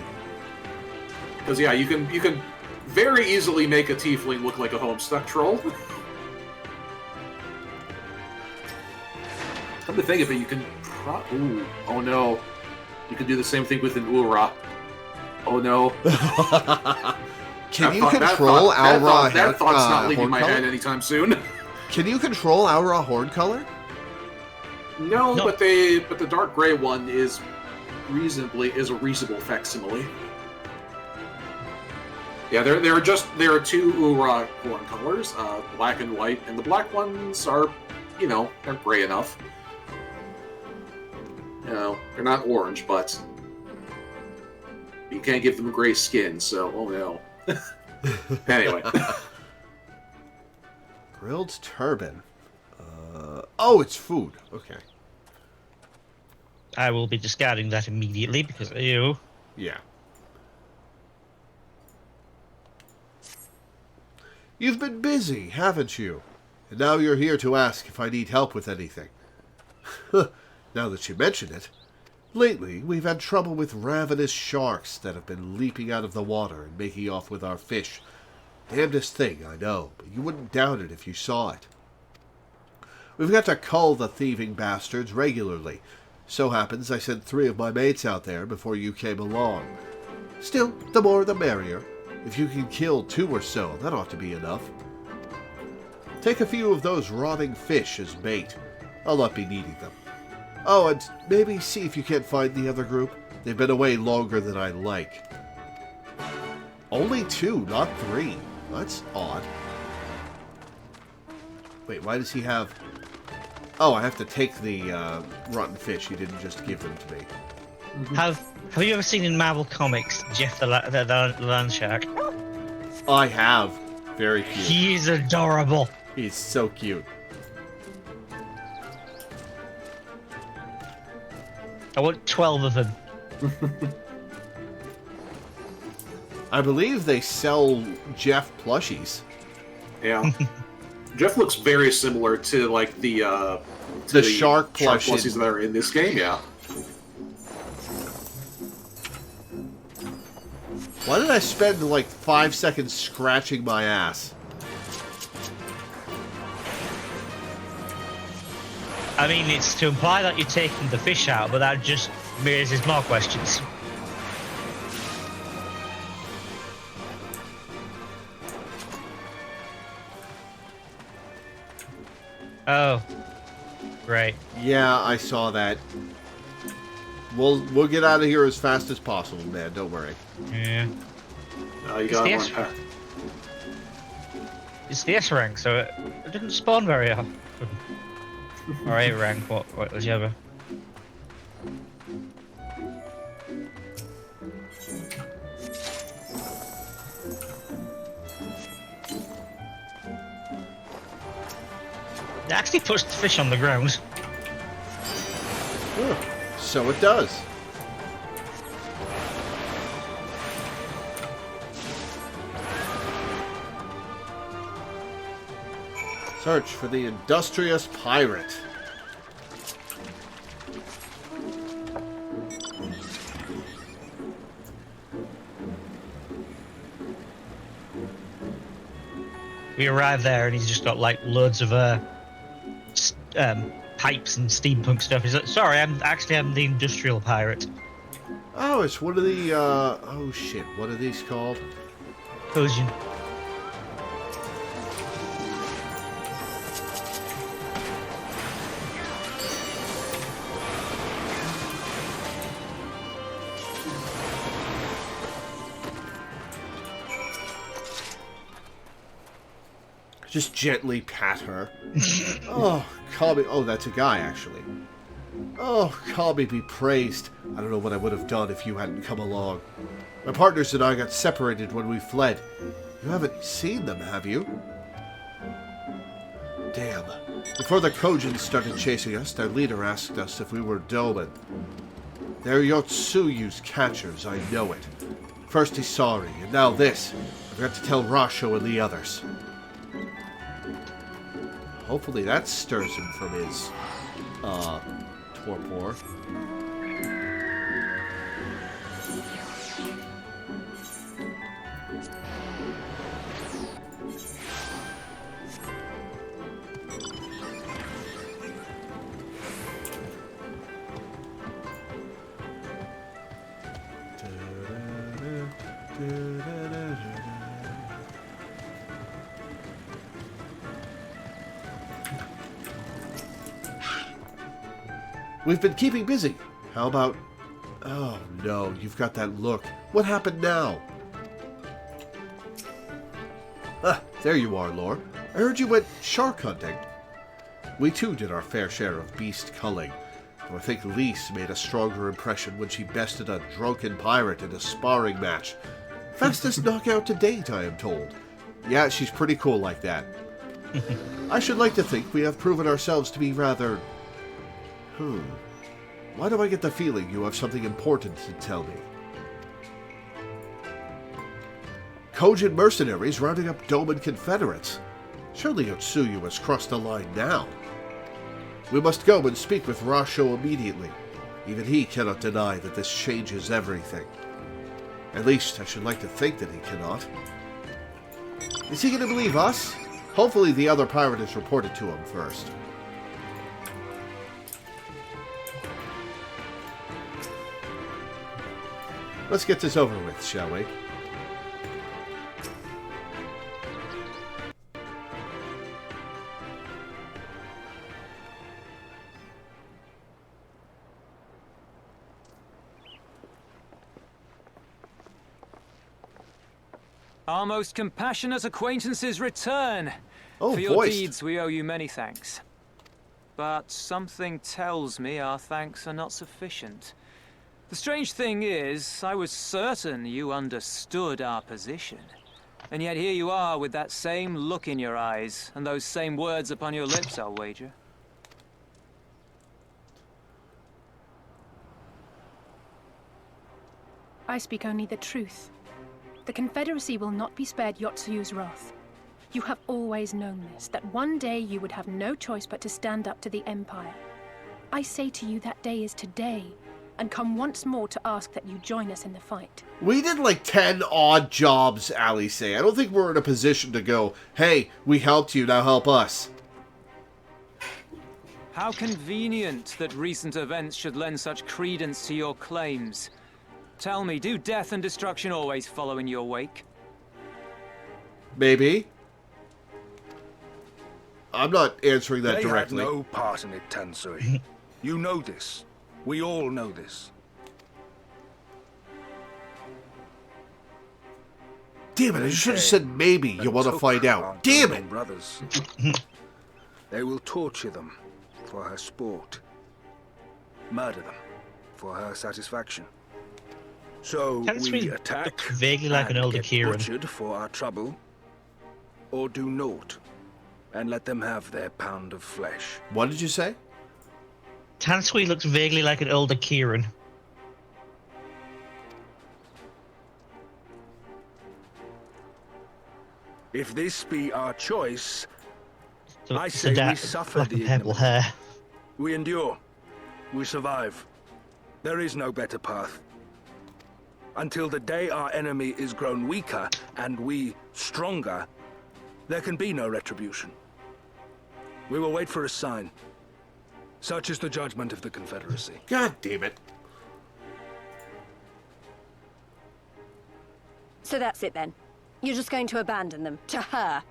Because, yeah, you can very easily make a tiefling look like a Homestuck troll. Come to think of it, you can... Ooh, oh no. You can do the same thing with an Ura. Oh no. Can you control Aura? That thought's not leaving my color? head anytime soon. Can you control Aura horn color? No, but the dark gray one is a reasonable facsimile. Yeah, there are two Ura horn colors, black and white, and the black ones are, they're gray enough. They're not orange, but you can't give them gray skin, so, oh no. Anyway. Grilled turban. Oh, it's food. Okay. I will be discarding that immediately because of you. Yeah. You've been busy, haven't you? And now you're here to ask if I need help with anything. Now that you mention it, lately we've had trouble with ravenous sharks that have been leaping out of the water and making off with our fish. Damnedest thing, I know, but you wouldn't doubt it if you saw it. We've got to cull the thieving bastards regularly. So happens I sent 3 of my mates out there before you came along. Still, the more the merrier. If you can kill 2 or so, that ought to be enough. Take a few of those rotting fish as bait. I'll not be needing them. Oh, and maybe see if you can't find the other group. They've been away longer than I'd like. Only 2, not 3. That's odd. Wait, why does he have... Oh, I have to take the rotten fish. He didn't just give them to me. Have you ever seen in Marvel Comics Jeff the Land Shark? I have. Very cute. He's adorable. He's so cute. I want 12 of them. I believe they sell Jeff plushies. Yeah. Jeff looks very similar to like the shark plushies that are in this game. Yeah. Why did I spend like 5 seconds scratching my ass? I mean, it's to imply that you're taking the fish out, but that just raises more questions. Oh, right. Yeah, I saw that. We'll get out of here as fast as possible, man. Don't worry. Yeah. You got it's one. It's the S rank, so it didn't spawn very often. Or A rank, what was the other? It actually puts the fish on the ground. Oh, so it does. Search for the industrious pirate. We arrive there and he's just got like loads of pipes and steampunk stuff. He's like, sorry, I'm the industrial pirate. Oh, it's one of the, oh shit, what are these called? Fusion. Just gently pat her. Oh, call me. Oh, that's a guy, actually. Oh, call me be praised. I don't know what I would have done if you hadn't come along. My partners and I got separated when we fled. You haven't seen them, have you? Damn. Before the Kojins started chasing us, their leader asked us if we were Doman. They're Yotsuyu's catchers, I know it. First he's sorry, and now this. I've got to tell Rasho and the others. Hopefully that stirs him from his, torpor. We've been keeping busy. How about... Oh, no, you've got that look. What happened now? Ah, there you are, Lore. I heard you went shark hunting. We too did our fair share of beast culling, though I think Lise made a stronger impression when she bested a drunken pirate in a sparring match. Fastest knockout to date, I am told. Yeah, she's pretty cool like that. I should like to think we have proven ourselves to be rather... Why do I get the feeling you have something important to tell me? Kojin mercenaries rounding up Doman Confederates. Surely Yotsuyu has crossed the line now. We must go and speak with Rasho immediately. Even he cannot deny that this changes everything. At least I should like to think that he cannot. Is he going to believe us? Hopefully the other pirate is reported to him first. Let's get this over with, shall we? Our most compassionate acquaintances return. Oh, For your voiced. deeds, we owe you many thanks. But something tells me our thanks are not sufficient. The strange thing is, I was certain you understood our position. And yet here you are with that same look in your eyes, and those same words upon your lips, I'll wager. I speak only the truth. The Confederacy will not be spared Yotsuyu's wrath. You have always known this, that one day you would have no choice but to stand up to the Empire. I say to you that day is today, and come once more to ask that you join us in the fight. We did like 10 odd jobs, Alice. I don't think we're in a position to go, hey, we helped you, now help us. How convenient that recent events should lend such credence to your claims. Tell me, do death and destruction always follow in your wake? Maybe. I'm not answering that directly. They had no part in it, Tansui. You know this. We all know this. Damn it, I should have said maybe you want to find out. Damn it! Brothers. They will torture them for her sport. Murder them for her satisfaction. So we attack vaguely like an and older get Kieran. butchered for our trouble, or do naught and let them have their pound of flesh. What did you say? Tansui looks vaguely like an older Kieran. If this be our choice, So, I so say we that suffer black the and purple ignominy. hair. We endure. We survive. There is no better path. Until the day our enemy is grown weaker and we stronger, there can be no retribution. We will wait for a sign. Such is the judgment of the Confederacy. God damn it. So that's it then. You're just going to abandon them to her.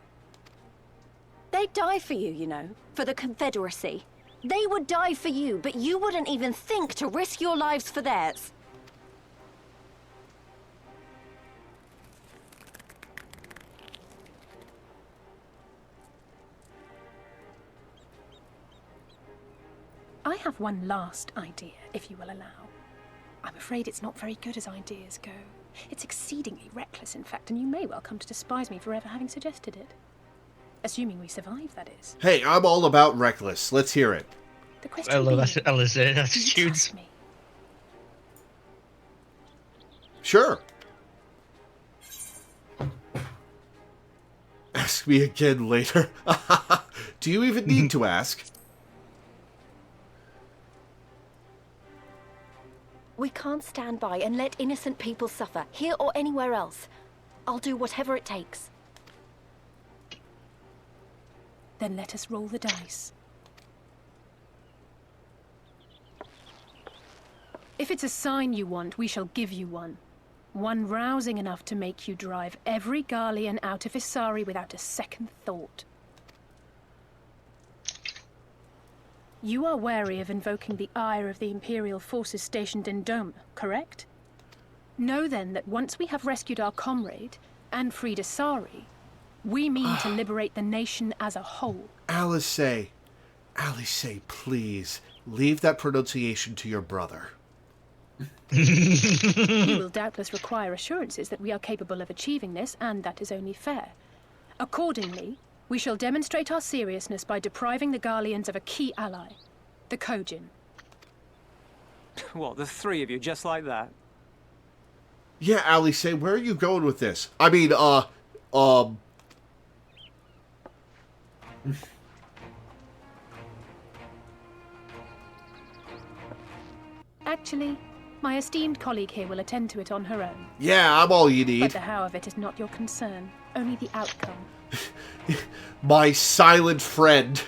They'd die for you, you know, for the Confederacy. They would die for you, but you wouldn't even think to risk your lives for theirs. I have one last idea, if you will allow. I'm afraid it's not very good as ideas go. It's exceedingly reckless, in fact, and you may well come to despise me for ever having suggested it. Assuming we survive, that is. Hey, I'm all about reckless. Let's hear it. The question I love being, that Alice do you attitudes. trust me? Sure. Ask me again later. Do you even need to ask? We can't stand by and let innocent people suffer, here or anywhere else. I'll do whatever it takes. Then let us roll the dice. If it's a sign you want, we shall give you one. One rousing enough to make you drive every Garlean out of Isari without a second thought. You are wary of invoking the ire of the Imperial forces stationed in Dome, correct? Know then that once we have rescued our comrade and freed Isari, we mean to liberate the nation as a whole. Alice, please, leave that pronunciation to your brother. He will doubtless require assurances that we are capable of achieving this, and that is only fair. Accordingly, we shall demonstrate our seriousness by depriving the Garleans of a key ally, the Kojin. What, the three of you, just like that? Yeah, Alice, where are you going with this? I mean, Actually, my esteemed colleague here will attend to it on her own. Yeah, I'm all you But need. the how of it is not your concern, only the outcome. My silent friend.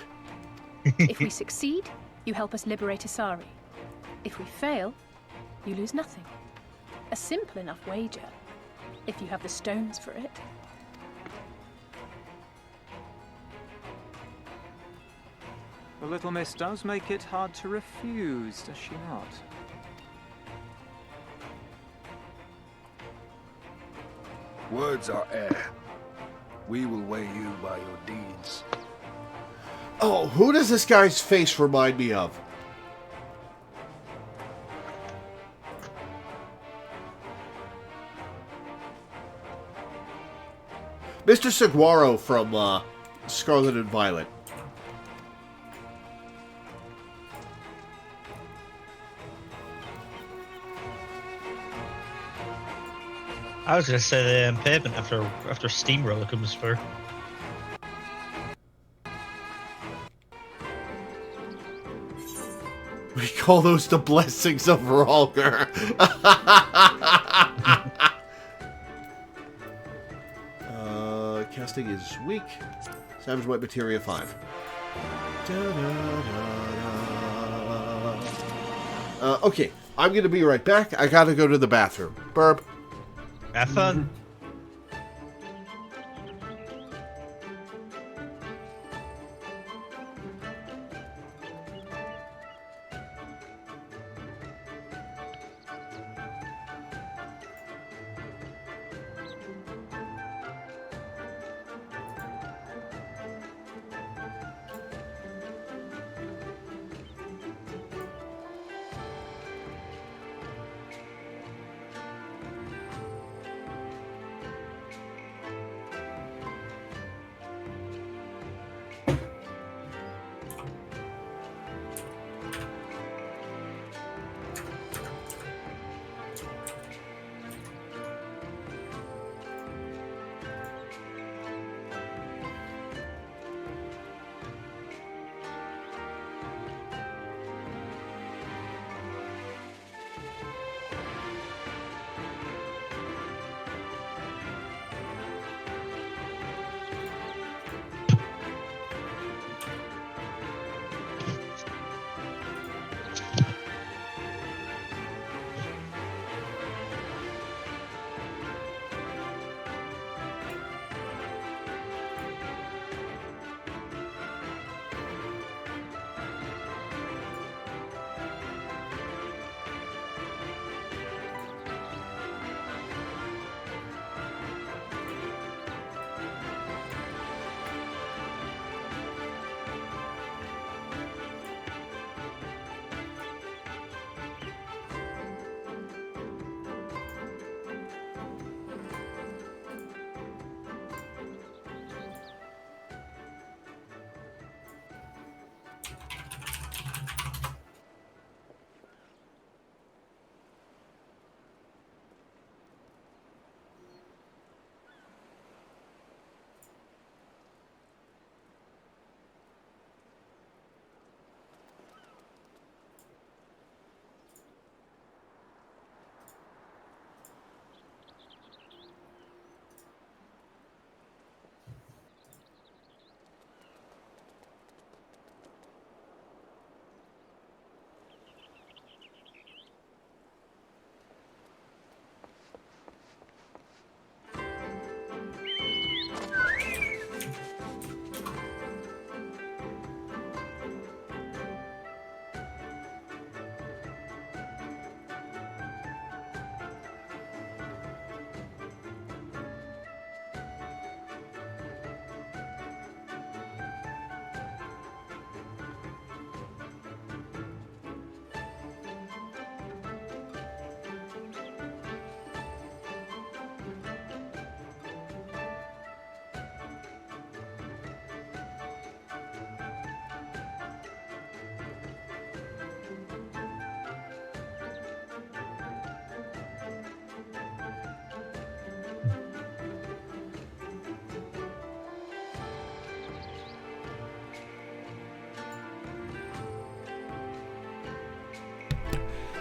If we succeed, you help us liberate Isari. If we fail, you lose nothing. A simple enough wager, if you have the stones for it. The little miss does make it hard to refuse, does she not? Words are air. We will weigh you by your deeds. Oh, who does this guy's face remind me of? Mr. Saguaro from Scarlet and Violet. I was going to say the pavement after Steamroller comes through. We call those the blessings of Rhalgr. Casting is weak. Savage White Materia 5. Okay, I'm going to be right back. I got to go to the bathroom. Burp. Have fun.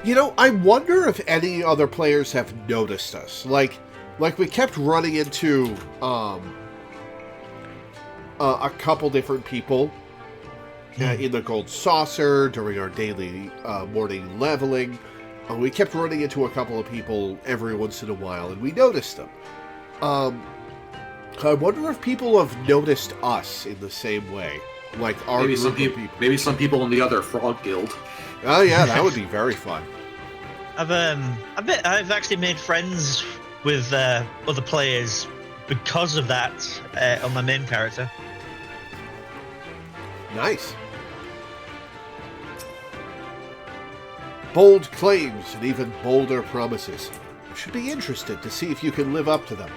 You know, I wonder if any other players have noticed us. Like we kept running into a couple different people in the Gold Saucer during our daily morning leveling. We kept running into a couple of people every once in a while, and we noticed them. I wonder if people have noticed us in the same way. Like our maybe group some of people, people. maybe some people in the other Frog Guild. Oh yeah, that would be very fun. I've actually made friends with other players because of that on my main character. Nice. Bold claims and even bolder promises. You should be interested to see if you can live up to them.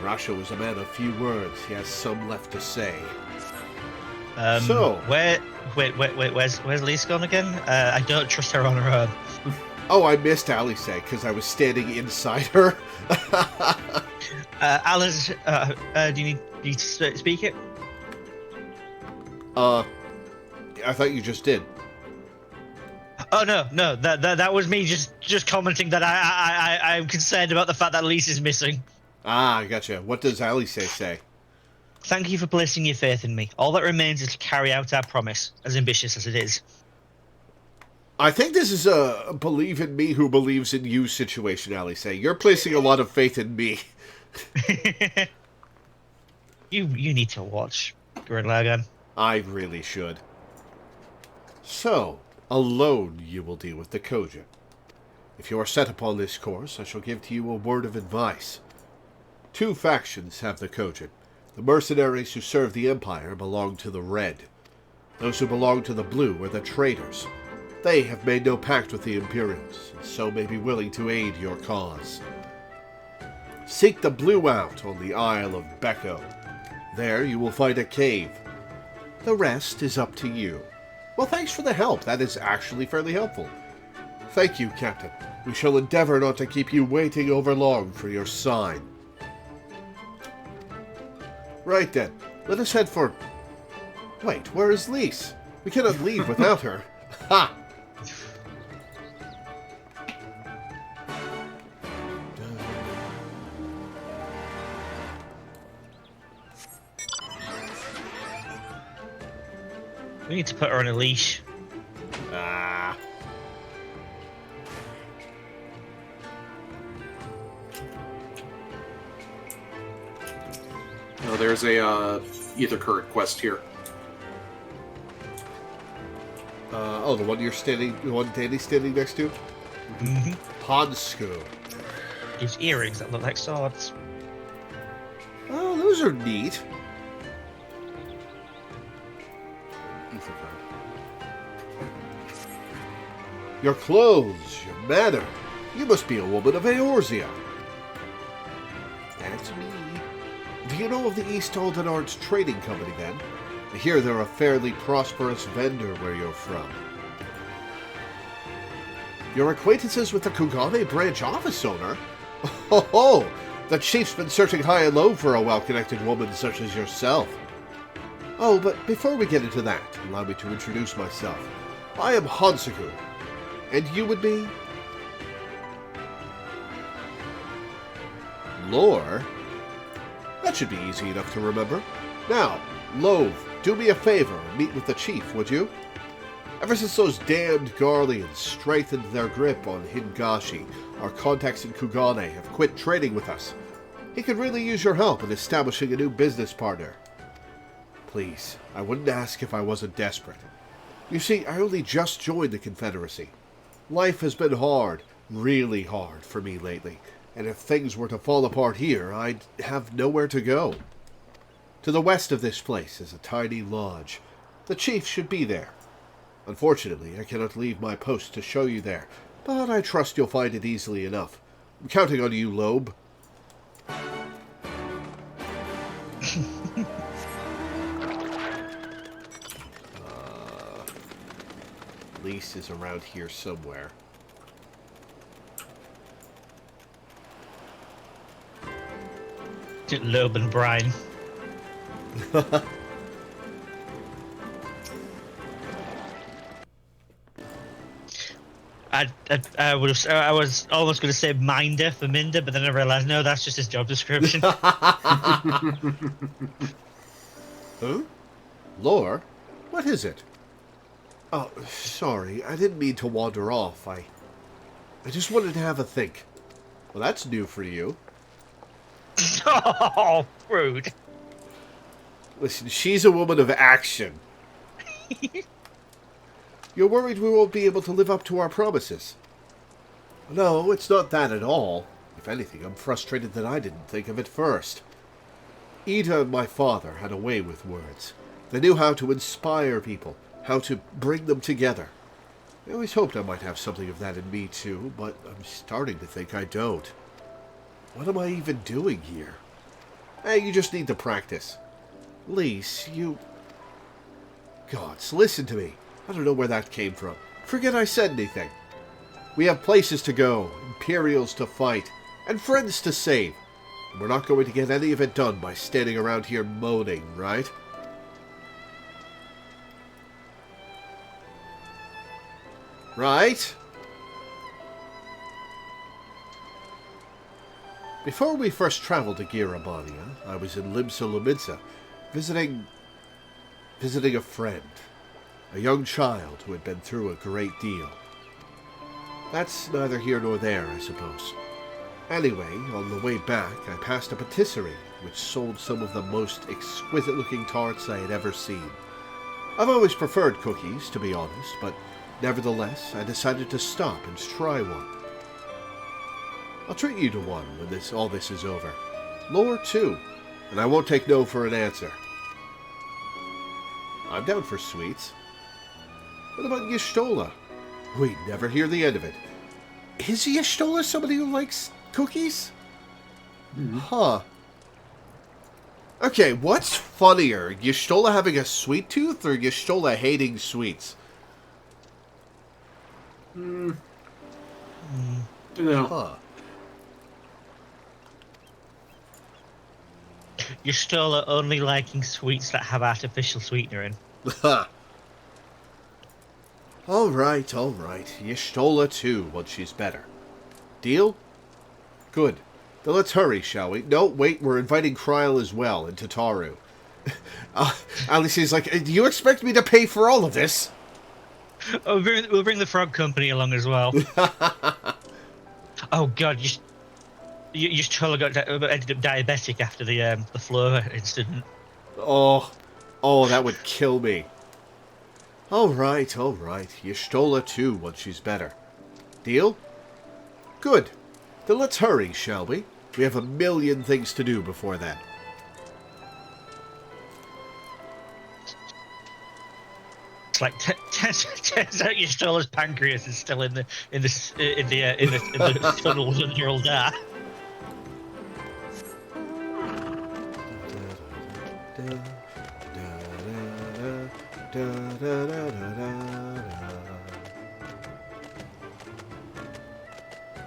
Rasha was a man of few words. He has some left to say. Where's Lise gone again? I don't trust her on her own. Oh, I missed Alice because I was standing inside her. Alice, do you need to speak it? I thought you just did. Oh no, that was me just commenting that I'm concerned about the fact that Lise is missing. Ah, I gotcha. What does Alice say? Thank you for placing your faith in me. All that remains is to carry out our promise, as ambitious as it is. I think this is a believe in me who believes in you situation, Alice. You're placing a lot of faith in me. You need to watch Gurren Lagann. I really should. So, alone you will deal with the Kojin. If you are set upon this course, I shall give to you a word of advice. 2 factions have the Kojin. The mercenaries who serve the Empire belong to the Red. Those who belong to the Blue are the traitors. They have made no pact with the Imperials, and so may be willing to aid your cause. Seek the Blue out on the Isle of Becco. There you will find a cave. The rest is up to you. Well, thanks for the help. That is actually fairly helpful. Thank you, Captain. We shall endeavor not to keep you waiting over long for your sign. Right then, let us head for... Wait, where is Lise? We cannot leave without her. Ha! We need to put her on a leash. Ah. No, there's a Ether Current quest here. The one the one Danny's standing next to? Mm-hmm. Ponsko. Gives earrings that look like swords. Oh, those are neat. Your clothes, your manner. You must be a woman of Eorzea. That's me. Do you know of the East Aldenard's trading company, then? I hear they're a fairly prosperous vendor where you're from. Your acquaintances with the Kugane branch office owner? Oh, the chief's been searching high and low for a well-connected woman such as yourself. Oh, but before we get into that, allow me to introduce myself. I am Hansaku. And you would be? Lore? That should be easy enough to remember. Now, Love, do me a favor and meet with the chief, would you? Ever since those damned Garleans strengthened their grip on Hingashi, our contacts in Kugane have quit trading with us. He could really use your help in establishing a new business partner. Please, I wouldn't ask if I wasn't desperate. You see, I only just joined the Confederacy. Life has been hard, really hard for me lately, and if things were to fall apart here, I'd have nowhere to go. To the west of this place is a tiny lodge. The chief should be there. Unfortunately, I cannot leave my post to show you there, but I trust you'll find it easily enough. I'm counting on you, Loeb. Lise is around here somewhere. Loeb and Brian. I was almost going to say Minder for Minder, but then I realised no, that's just his job description. Who? Lore? What is it? Oh, sorry, I didn't mean to wander off. I just wanted to have a think. Well, that's new for you. Oh, rude. Listen, she's a woman of action. You're worried we won't be able to live up to our promises. No, it's not that at all. If anything, I'm frustrated that I didn't think of it first. Ida and my father had a way with words. They knew how to inspire people, how to bring them together. I always hoped I might have something of that in me too, but I'm starting to think I don't. What am I even doing here? Hey, you just need to practice. Lise, you... Gods, listen to me. I don't know where that came from. Forget I said anything. We have places to go, Imperials to fight, and friends to save. And we're not going to get any of it done by standing around here moaning, right? Right? Before we first traveled to Girabania, I was in Limsa Lominsa, visiting a friend. A young child who had been through a great deal. That's neither here nor there, I suppose. Anyway, on the way back, I passed a patisserie, which sold some of the most exquisite-looking tarts I had ever seen. I've always preferred cookies, to be honest, but nevertheless, I decided to stop and try one. I'll treat you to one when all this is over. Lore, too, and I won't take no for an answer. I'm down for sweets. What about Y'shtola? We never hear the end of it. Is Y'shtola somebody who likes cookies? Huh. Okay, what's funnier? Y'shtola having a sweet tooth or Y'shtola hating sweets? No. Huh. You're still only liking sweets that have artificial sweetener in. Ha. Alright. Y'shtola too, once she's better. Deal? Good. Then let's hurry, shall we? No, wait, we're inviting Kryl as well, and Tataru. Alice's like, do you expect me to pay for all of this? Oh, we'll bring the Frog Company along as well. Oh god, you totally ended up diabetic after the floor incident. Oh, that would kill me. Alright. Y'shtola too, once she's better. Deal? Good. Then let's hurry, shall we? We have a million things to do before then. It's like turns out Y'shtola's pancreas is still in the tunnels under Uldar.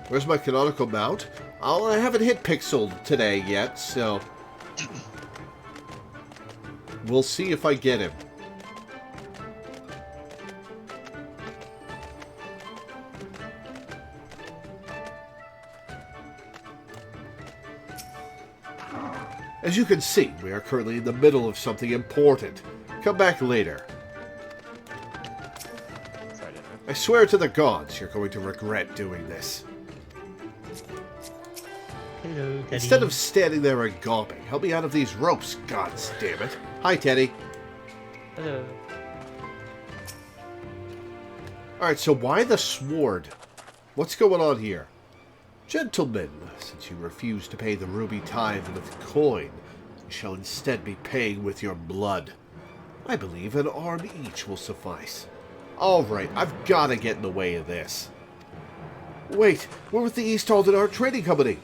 Where's my canonical mount? I haven't hit Pixel today yet, so... We'll see if I get him. As you can see, we are currently in the middle of something important. Come back later. I swear to the gods, you're going to regret doing this. Hello, Teddy. Instead of standing there and gawping, help me out of these ropes, gods damn it. Hi, Teddy. Hello. Alright, so why the sword? What's going on here? Gentlemen, since you refuse to pay the ruby tithe with coin, you shall instead be paying with your blood. I believe an arm each will suffice. Alright, I've got to get in the way of this. Wait, we're with the East Alden Art Trading Company.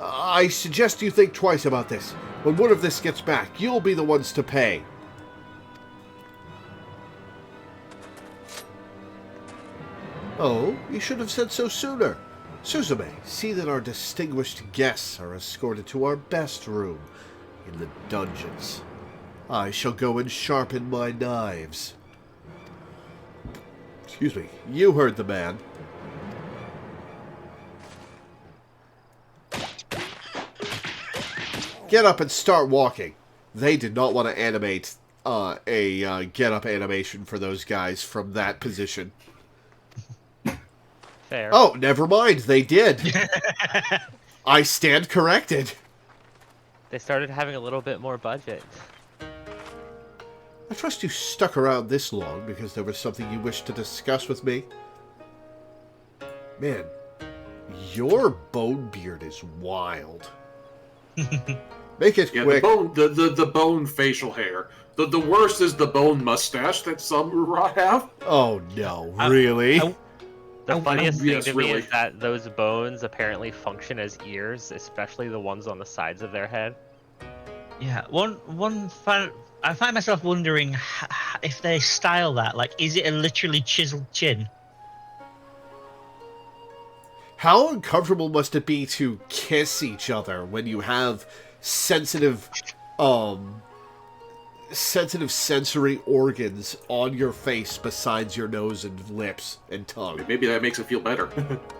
I suggest you think twice about this. When one of this gets back, you'll be the ones to pay. Oh, you should have said so sooner. Suzume, see that our distinguished guests are escorted to our best room in the dungeons. I shall go and sharpen my knives. Excuse me, you heard the man. Get up and start walking. They did not want to animate a get-up animation for those guys from that position. Fair. Oh, never mind. They did. I stand corrected. They started having a little bit more budget. I trust you stuck around this long because there was something you wished to discuss with me. Man, your bone beard is wild. Make it quick. The bone facial hair. The worst is the bone mustache that some Urah have. Oh no, really? The funniest thing yes, to me really. is that those bones apparently function as ears, especially the ones on the sides of their head. Yeah, I find myself wondering if they style that. Like, is it a literally chiseled chin? How uncomfortable must it be to kiss each other when you have sensitive sensory organs on your face besides your nose and lips and tongue? Maybe that makes it feel better.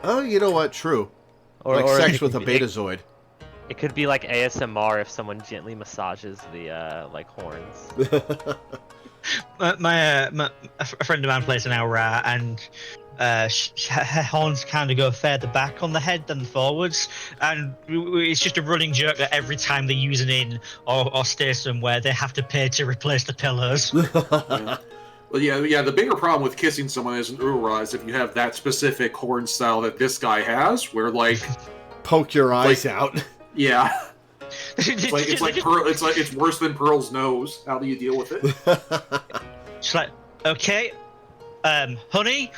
Oh, you know what? True. Or sex with a betazoid. It could be like ASMR if someone gently massages the like horns. A friend of mine plays an Aura, and her horns kind of go further back on the head than forwards, and it's just a running joke that every time they use an inn or stay somewhere, they have to pay to replace the pillows. Yeah. Well, yeah. The bigger problem with kissing someone as an Ura is if you have that specific horn style that this guy has, where like poke your eyes out. Yeah. It's worse than Pearl's nose. How do you deal with it? She's like, okay, honey,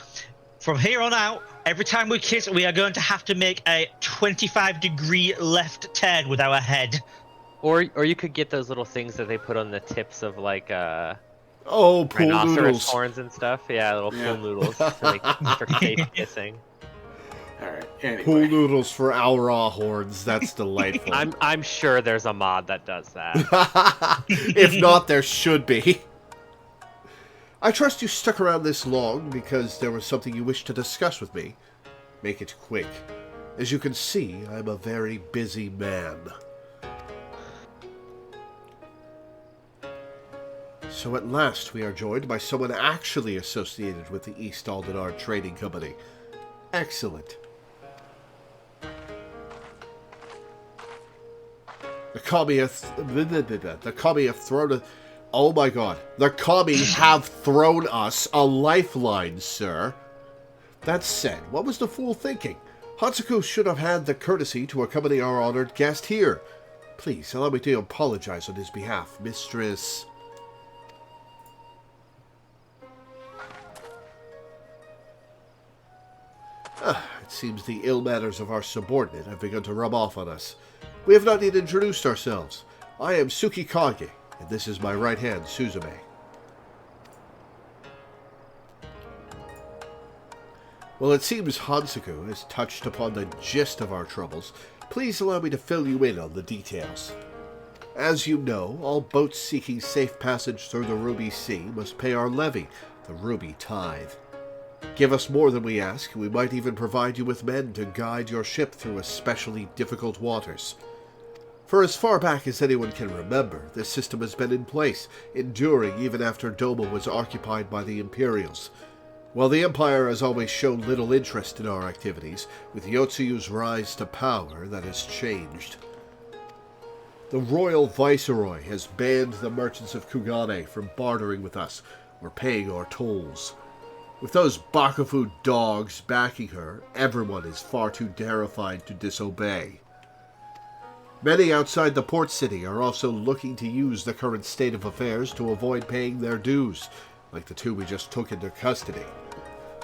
from here on out, every time we kiss, we are going to have to make a 25-degree left turn with our head. Or you could get those little things that they put on the tips of like pool rhinoceros noodles. horns and stuff. Yeah, little pool noodles for safe kissing. All right. Anyway. Pool noodles for Aura horns. That's delightful. I'm sure there's a mod that does that. If not, there should be. I trust you stuck around this long because there was something you wished to discuss with me. Make it quick. As you can see, I'm a very busy man. So at last we are joined by someone actually associated with the East Aldenard Trading Company. Excellent. The commie have thrown a... Oh my god. The commie have thrown us a lifeline, sir. That said, what was the fool thinking? Hatsuko should have had the courtesy to accompany our honored guest here. Please, allow me to apologize on his behalf, Mistress... It seems the ill manners of our subordinate have begun to rub off on us. We have not yet introduced ourselves. I am Suki Kage, and this is my right hand, Suzume. Well, it seems Hansaku has touched upon the gist of our troubles. Please allow me to fill you in on the details. As you know, all boats seeking safe passage through the Ruby Sea must pay our levy, the Ruby Tithe. Give us more than we ask, and we might even provide you with men to guide your ship through especially difficult waters. For as far back as anyone can remember, this system has been in place, enduring even after Doma was occupied by the Imperials. While the Empire has always shown little interest in our activities, with Yotsuyu's rise to power, that has changed. The Royal Viceroy has banned the merchants of Kugane from bartering with us or paying our tolls. With those Bakufu dogs backing her, everyone is far too terrified to disobey. Many outside the port city are also looking to use the current state of affairs to avoid paying their dues, like the two we just took into custody.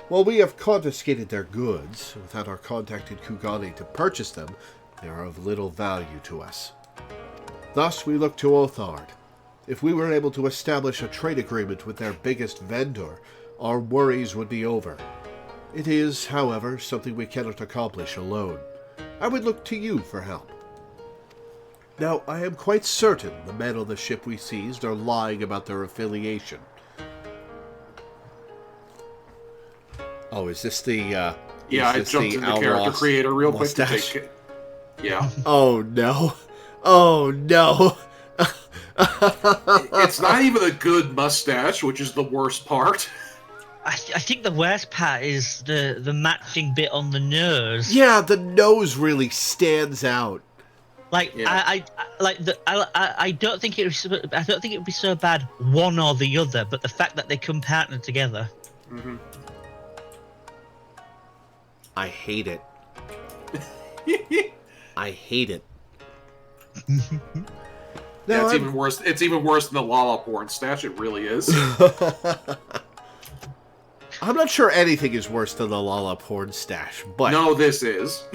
While we have confiscated their goods, without our contact in Kugane to purchase them, they are of little value to us. Thus we look to Othard. If we were able to establish a trade agreement with their biggest vendor, our worries would be over. It is, however, something we cannot accomplish alone. I would look to you for help. Now, I am quite certain the men on the ship we seized are lying about their affiliation. Oh, is this the, Yeah, I jumped into character creator real quick to take it. Yeah. Oh, no. Oh, no. It's not even a good mustache, which is the worst part. I think the worst part is the matching bit on the nose. Yeah, the nose really stands out. Like Yeah. I don't think it would be so bad one or the other, but the fact that they come partnered together. Mm-hmm. I hate it. I hate it. Yeah, it's even worse. It's even worse than the Lala porn stash. It really is. I'm not sure anything is worse than the Lala porn stash, but... No, this is.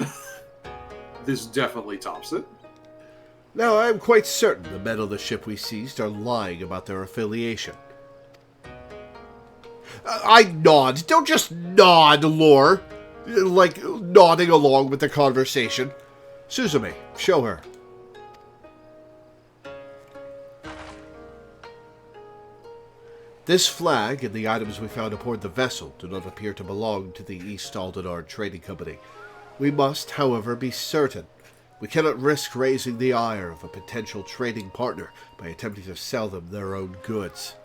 This definitely tops it. Now, I am quite certain the men on the ship we seized are lying about their affiliation. I nod. Don't just nod, Lore. Like, nodding along with the conversation. Suzume, show her. This flag and the items we found aboard the vessel do not appear to belong to the East Aldenard Trading Company. We must, however, be certain. We cannot risk raising the ire of a potential trading partner by attempting to sell them their own goods.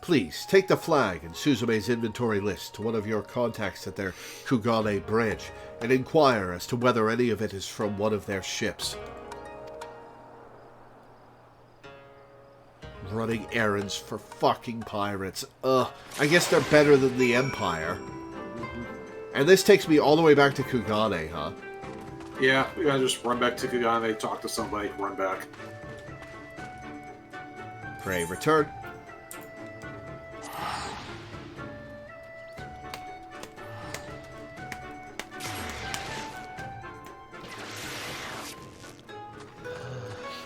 Please, take the flag and Suzume's inventory list to one of your contacts at their Kugane branch and inquire as to whether any of it is from one of their ships. Running errands for fucking pirates. I guess they're better than the Empire. And this takes me all the way back to Kugane, huh? Yeah, we gotta just run back to Kugane, talk to somebody, run back. Pray return.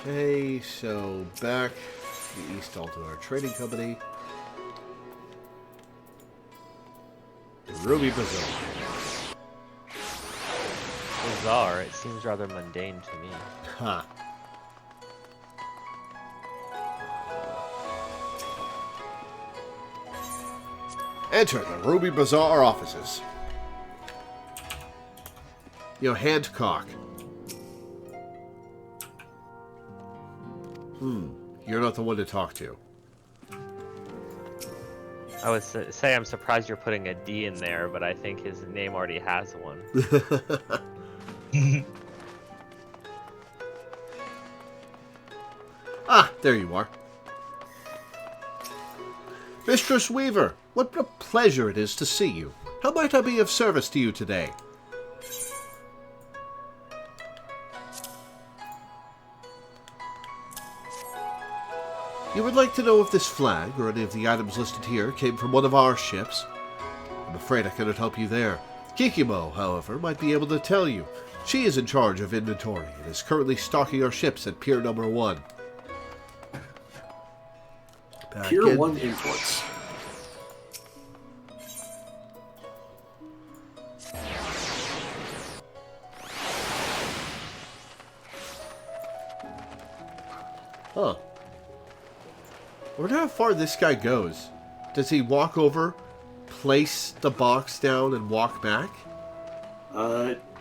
Okay, so back to the East Aldenard Trading Company. Ruby Bazaar. Bizarre. It seems rather mundane to me. Huh. Enter the Ruby Bazaar offices. Handcock. You're not the one to talk to. I would say I'm surprised you're putting a D in there, but I think his name already has one. Ah, there you are. Mistress Weaver, what a pleasure it is to see you. How might I be of service to you today? You would like to know if this flag, or any of the items listed here, came from one of our ships? I'm afraid I cannot help you there. Kikimo, however, might be able to tell you. She is in charge of inventory, and is currently stocking our ships at Pier Number 1. Pier 1 imports. Huh. I wonder how far this guy goes. Does he walk over, place the box down, and walk back?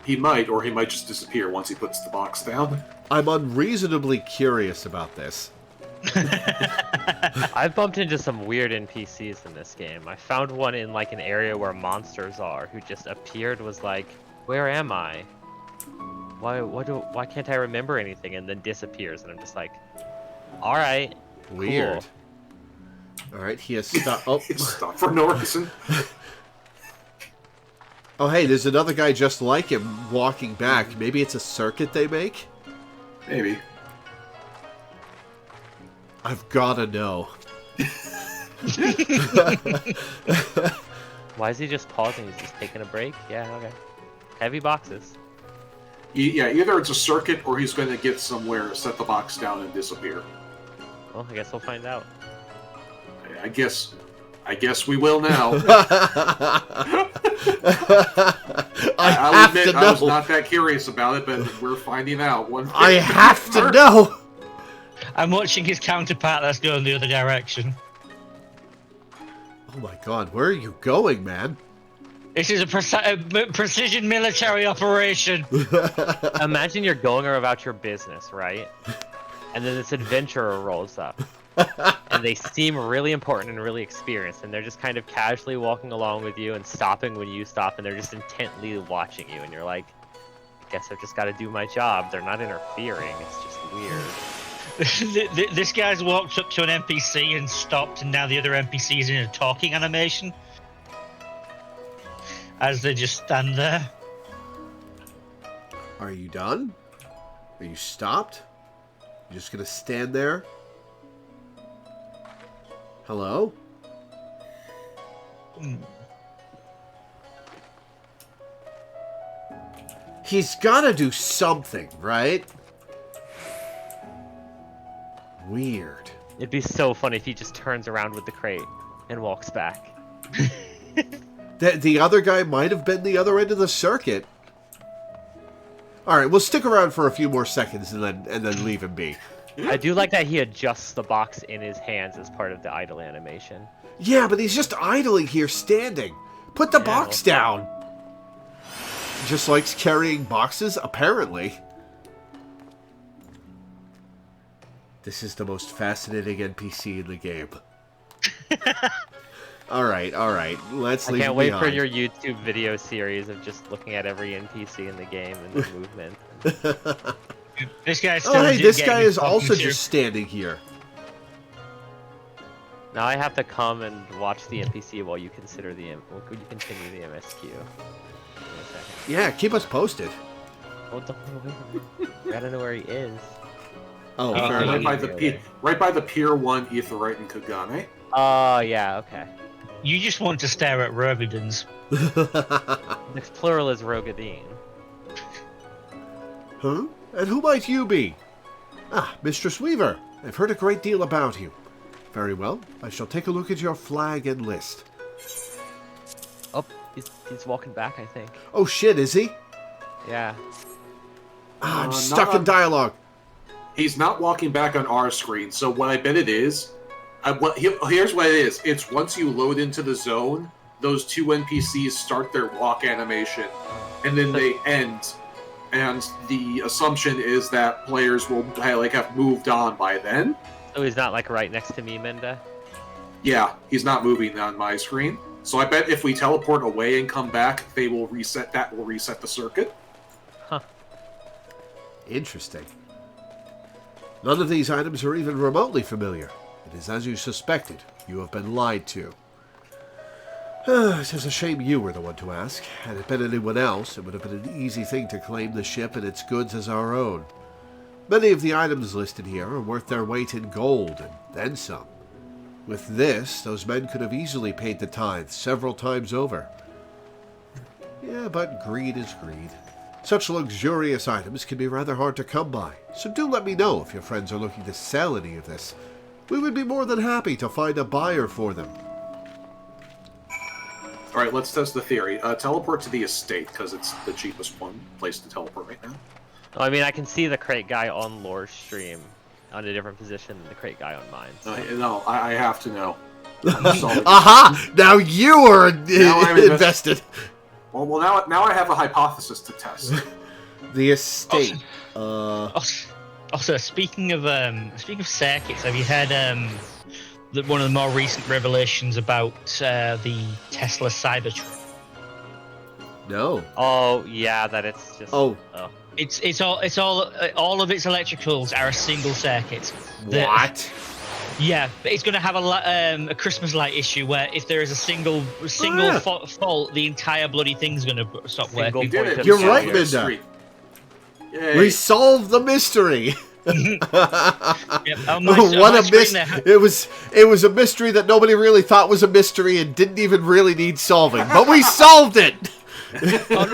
He might, or he might just disappear once he puts the box down. I'm unreasonably curious about this. I've bumped into some weird NPCs in this game. I found one in like an area where monsters are, who just appeared, was like, "Where am I? Why can't I remember anything?" and then disappears, and I'm just like, all right, Weird. cool. All right, he has stopped. Oh. Stop for no reason. Oh, hey, there's another guy just like him walking back. Maybe it's a circuit they make? Maybe. I've gotta know. Why is he just pausing? He's just taking a break? Yeah, okay. Heavy boxes. Yeah, either it's a circuit or he's going to get somewhere, set the box down, and disappear. Well, I guess we'll find out. I guess we will now. I admit, I was not that curious about it, but we're finding out. I have to know. I'm watching his counterpart that's going the other direction. Oh my god, where are you going, man? This is a precision military operation. Imagine you're going about your business, right? And then this adventurer rolls up. And they seem really important and really experienced, and they're just kind of casually walking along with you and stopping when you stop, and they're just intently watching you, and you're like, I guess I've just got to do my job. They're not interfering. It's just weird. This guy's walked up to an NPC and stopped, and now the other NPC is in a talking animation as they just stand there. Are you done? Are you stopped? You're just gonna stand there? Hello? He's gotta do something, right? Weird. It'd be so funny if he just turns around with the crate and walks back. The other guy might have been the other end of the circuit. Alright, we'll stick around for a few more seconds and then leave him be. I do like that he adjusts the box in his hands as part of the idle animation. Yeah, but he's just idling here, standing. Put the box down. Just likes carrying boxes, apparently. This is the most fascinating NPC in the game. Alright. Let's leave I can't him wait behind. for your YouTube video series of just looking at every NPC in the game and the movement. This guy's still Oh, hey, this getting guy his is also fucking just standing here. Now I have to come and watch the NPC while you consider the you continue the MSQ. Give me a second. Yeah, keep us posted. Oh, don't wait a minute. I gotta know where he is. Oh, fair right enough. by the Pier 1 Aetheryte and Kagane. Oh, yeah, okay. You just want to stare at Rovidans. The plural is Rogadine. Huh? And who might you be? Ah, Mistress Weaver. I've heard a great deal about you. Very well. I shall take a look at your flag and list. Oh, he's walking back, I think. Oh shit, is he? Yeah. Ah, I'm Not stuck in on- dialogue. He's not walking back on our screen, so what I bet it is... here's what it is. It's once you load into the zone, those two NPCs start their walk animation, and then they end. And the assumption is that players will have moved on by then. So he's not like right next to me, Minda? Yeah, he's not moving on my screen. So I bet if we teleport away and come back, they will reset. That will reset the circuit. Huh. Interesting. None of these items are even remotely familiar. It is as you suspected. You have been lied to. It is a shame you were the one to ask. Had it been anyone else, it would have been an easy thing to claim the ship and its goods as our own. Many of the items listed here are worth their weight in gold, and then some. With this, those men could have easily paid the tithe several times over. Yeah, but greed is greed. Such luxurious items can be rather hard to come by, so do let me know if your friends are looking to sell any of this. We would be more than happy to find a buyer for them. All right, let's test the theory. Teleport to the estate because it's the cheapest place to teleport right now. Oh, I mean, I can see the crate guy on Lore's stream on a different position than the crate guy on mine. So. No, I have to know. Aha! Aha! Now you are invested. Well, now I have a hypothesis to test. The estate. Also, speaking of circuits, have you heard one of the more recent revelations about the Tesla Cybertruck? No. Oh yeah, that it's just. Oh. It's all of its electricals are a single circuit. What? Yeah, but it's going to have a Christmas light issue where if there is a single fault, the entire bloody thing's going to stop working. You're right, Minda. We solved the mystery. Yep, what a mystery! It was a mystery that nobody really thought was a mystery and didn't even really need solving, but we solved it. On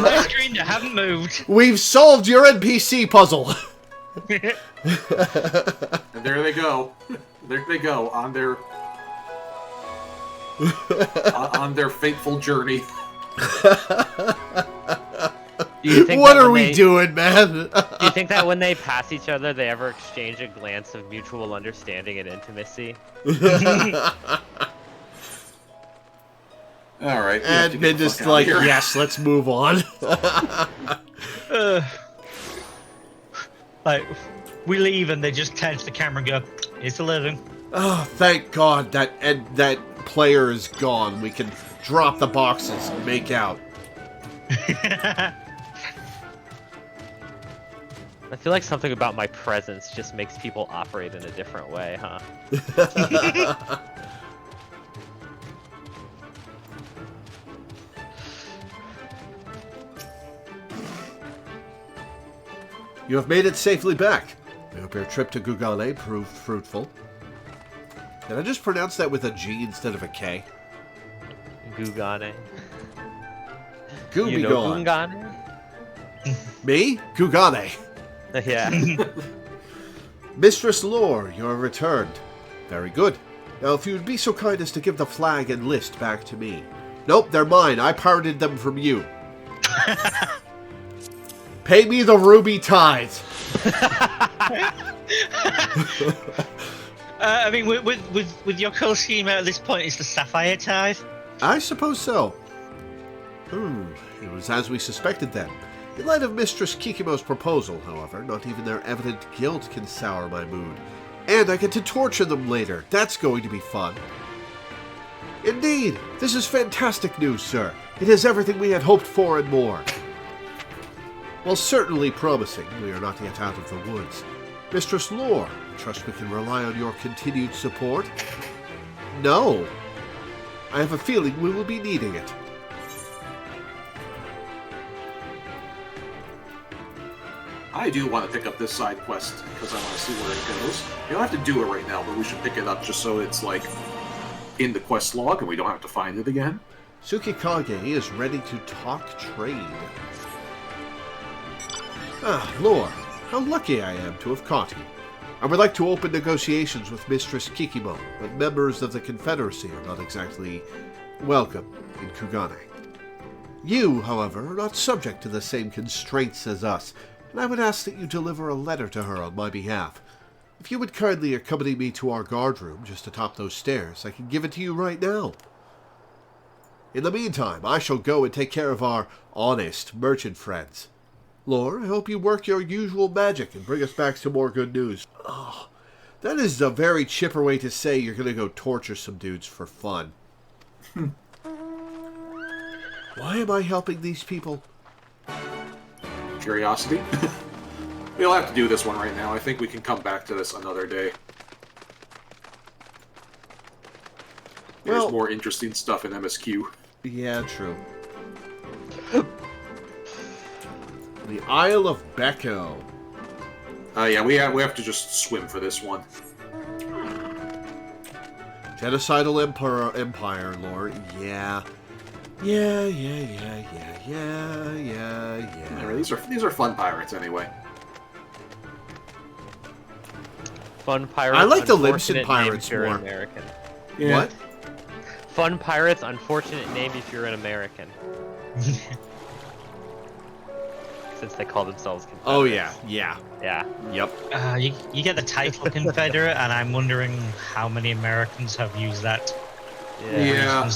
my screen, I haven't moved. We've solved your NPC puzzle. And there they go. There they go on their on their fateful journey. What are we doing, man? Do you think that when they pass each other, they ever exchange a glance of mutual understanding and intimacy? All right. And then just like, yes, let's move on. Like, we leave and they just turn to the camera and go, "It's a living." Oh, thank God that player is gone. We can drop the boxes and make out. I feel like something about my presence just makes people operate in a different way, huh? You have made it safely back. I hope your trip to Gugale proved fruitful. Did I just pronounce that with a G instead of a K? Gugane. Goo You be know gone. Gungane? Me? Gugane. Yeah. Mistress Lore, you have returned. Very good. Now, if you would be so kind as to give the flag and list back to me. Nope, they're mine. I pirated them from you. Pay me the ruby tithe. I mean, with your colour scheme at this point, it's the sapphire tithe. I suppose so. It was as we suspected then. In light of Mistress Kikimo's proposal, however, not even their evident guilt can sour my mood. And I get to torture them later. That's going to be fun. Indeed, this is fantastic news, sir. It is everything we had hoped for and more. While certainly promising, we are not yet out of the woods. Mistress Lore, I trust we can rely on your continued support? No. I have a feeling we will be needing it. I do want to pick up this side quest because I want to see where it goes. You don't have to do it right now, but we should pick it up just so it's like in the quest log and we don't have to find it again. Tsukikage is ready to talk trade. Ah, Lore, how lucky I am to have caught you. I would like to open negotiations with Mistress Kikimo, but members of the Confederacy are not exactly welcome in Kugane. You, however, are not subject to the same constraints as us, and I would ask that you deliver a letter to her on my behalf. If you would kindly accompany me to our guard room just atop those stairs, I can give it to you right now. In the meantime, I shall go and take care of our honest merchant friends. Lore, I hope you work your usual magic and bring us back some more good news. Oh, that is a very chipper way to say you're going to go torture some dudes for fun. Why am I helping these people? Curiosity. We don't have to do this one right now. I think we can come back to this another day. There's Well, more interesting stuff in MSQ. yeah, true. The Isle of Becco. Yeah, we have to just swim for this one. Genocidal Empire, Lore. Yeah. Yeah. Anyway, these are fun pirates anyway. Fun pirates. I like the unfortunate Limson name pirates if you're more. an American. Yeah. What? Fun pirates, unfortunate name if you're an American. Since they call themselves Confederates. Oh, yeah. Yeah. Yep. You get the title Confederate, and I'm wondering how many Americans have used that. Yeah.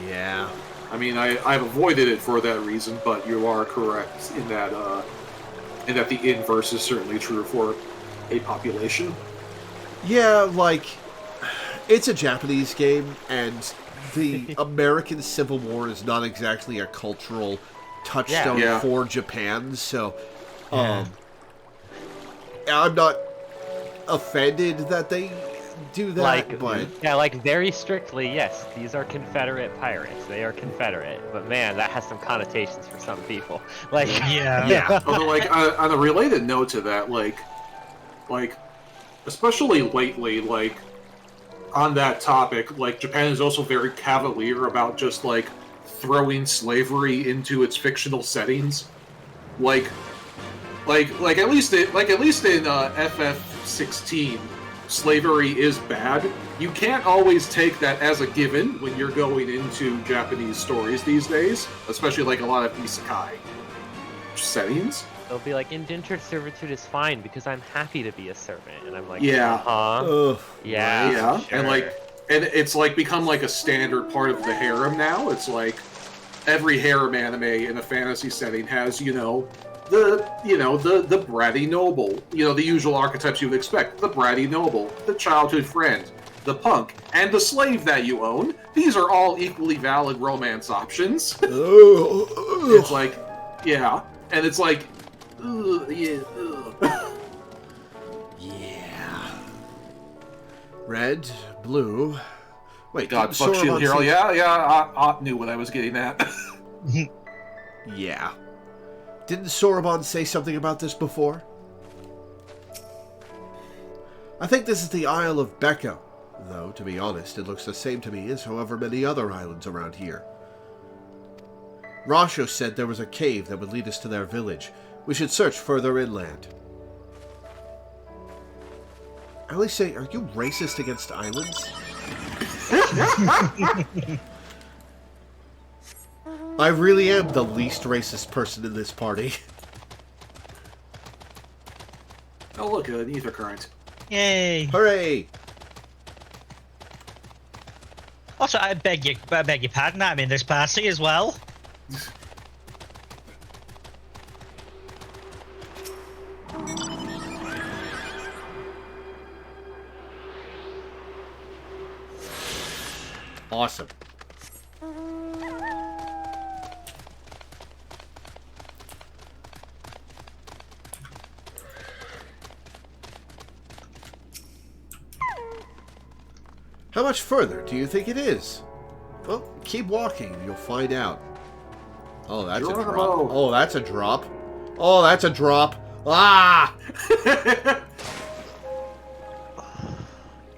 Yeah. I mean, I've avoided it for that reason, but you are correct in that the inverse is certainly true for a population. Yeah, like, it's a Japanese game, and the American Civil War is not exactly a cultural touchstone Yeah. for Japan, so I'm not offended that they do that, but very strictly, yes, these are Confederate pirates. They are Confederate, but man, that has some connotations for some people. Like, yeah. Although, like, on a related note to that, like, especially lately, like, on that topic, like, Japan is also very cavalier about just, like, throwing slavery into its fictional settings. Like at least in FF16, slavery is bad. You can't always take that as a given when you're going into Japanese stories these days, especially like a lot of isekai settings. they'll be like, indentured servitude is fine because I'm happy to be a servant, and I'm like, Yeah. Ugh. Yeah, sure. and it's like become like a standard part of the harem now. It's like every harem anime in a fantasy setting has, the bratty noble, the usual archetypes you would expect. The bratty noble, the childhood friend, the punk, and the slave that you own. These are all equally valid romance options. It's like, yeah, and it's like, yeah. Yeah. Red, blue. Wait, God, didn't fuck Sora Shield Hero. say- I knew what I was getting at. Yeah. Didn't Sorabon say something about this before? I think this is the Isle of Becco. Though, to be honest, it looks the same to me as however many other islands around here. Rasho said there was a cave that would lead us to their village. We should search further inland. I always say, are you racist against islands? I really am the least racist person in this party. Oh, look, an ether current. Yay! Hooray! Also, I beg your pardon, I'm in this party as well. Awesome. How much further do you think it is? Well, keep walking and you'll find out. Oh, that's a drop. Oh, that's a drop. Oh, that's a drop. Ah!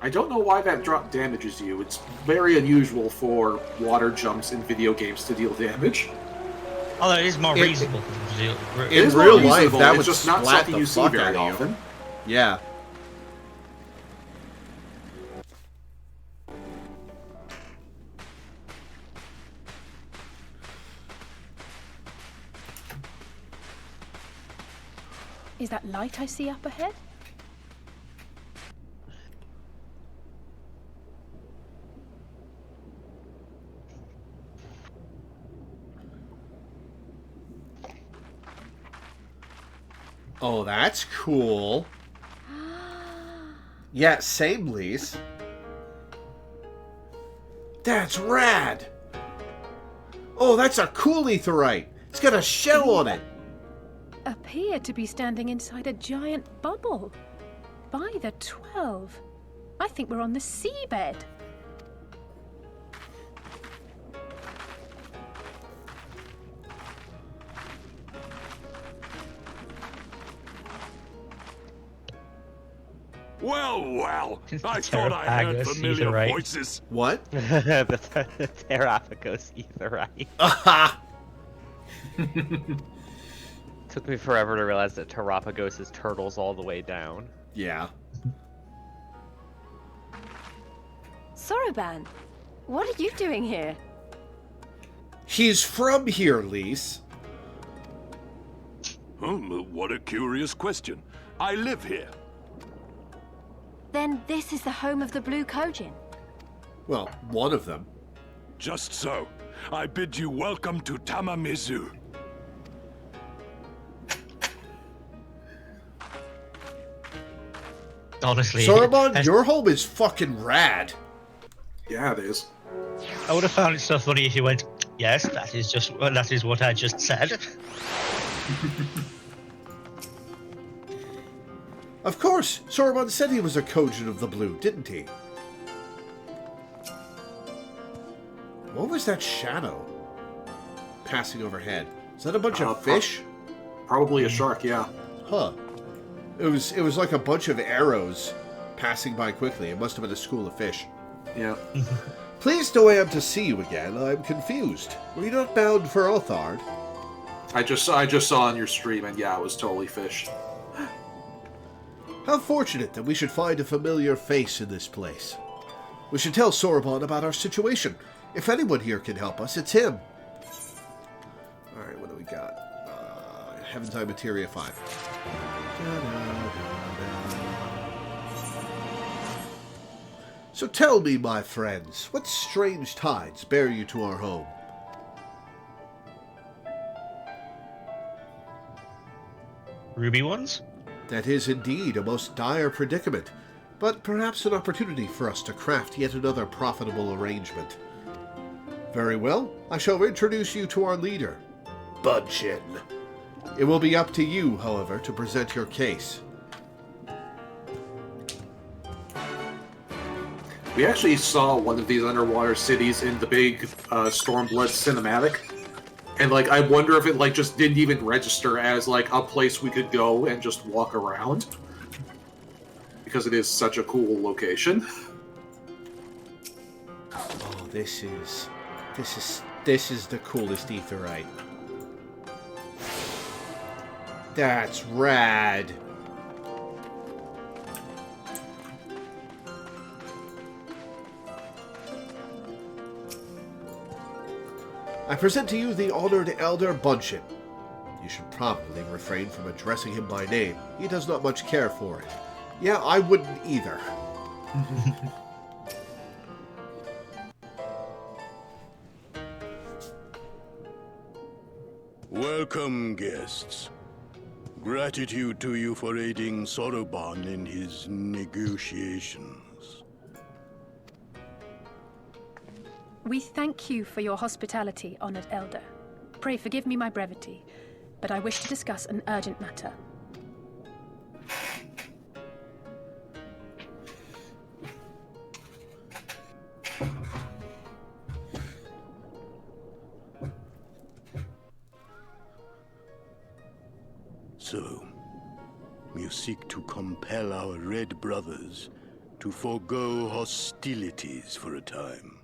I don't know why that drop damages you. It's very unusual for water jumps in video games to deal damage. Although it is more reasonable to do. In real life, that it's would just not splat something the you see fuck very out of you. often. Yeah. Is that light I see up ahead? Oh, that's cool. Yeah, same, Lise. That's rad. Oh, that's a cool aetherite. It's got a shell on it. Appear to be standing inside a giant bubble. By the 12. I think we're on the seabed. Well, I thought I heard familiar voices. What? the Terraphagos Etherite. Aha! Took me forever to realize that Terraphagos is turtles all the way down. Yeah. Soroban, what are you doing here? He's from here, Lise. What a curious question. I live here. Then this is the home of the Blue Kojin. Well, one of them. Just so. I bid you welcome to Tamamizu. Honestly, Soroban, your home is fucking rad. Yeah, it is. I would have found it so funny if you went, yes, that is what I just said. Of course, Soroban said he was a Kojin of the Blue, didn't he? What was that shadow passing overhead? Is that a bunch of fish? Probably a shark, yeah. Huh. It was like a bunch of arrows passing by quickly. It must have been a school of fish. Yeah. Pleased no am to see you again. I'm confused. Were you not bound for Othard? I just saw on your stream, and yeah, it was totally fish. How fortunate that we should find a familiar face in this place. We should tell Soroban about our situation. If anyone here can help us, it's him. Alright, what do we got? Heaven's Eye Materia 5. So tell me, my friends, what strange tides bear you to our home? Ruby ones? That is indeed a most dire predicament, but perhaps an opportunity for us to craft yet another profitable arrangement. Very well, I shall introduce you to our leader, Budchin. It will be up to you, however, to present your case. We actually saw one of these underwater cities in the big Stormblood cinematic. And, like, I wonder if it, like, just didn't even register as, like, a place we could go and just walk around. Because it is such a cool location. Oh, this is This is the coolest aetheryte. That's rad. I present to you the honored Elder Bunship. You should probably refrain from addressing him by name. He does not much care for it. Yeah, I wouldn't either. Welcome, guests. Gratitude to you for aiding Soroban in his negotiations. We thank you for your hospitality, honored elder. Pray forgive me my brevity, but I wish to discuss an urgent matter. So, you seek to compel our Red Brothers to forego hostilities for a time.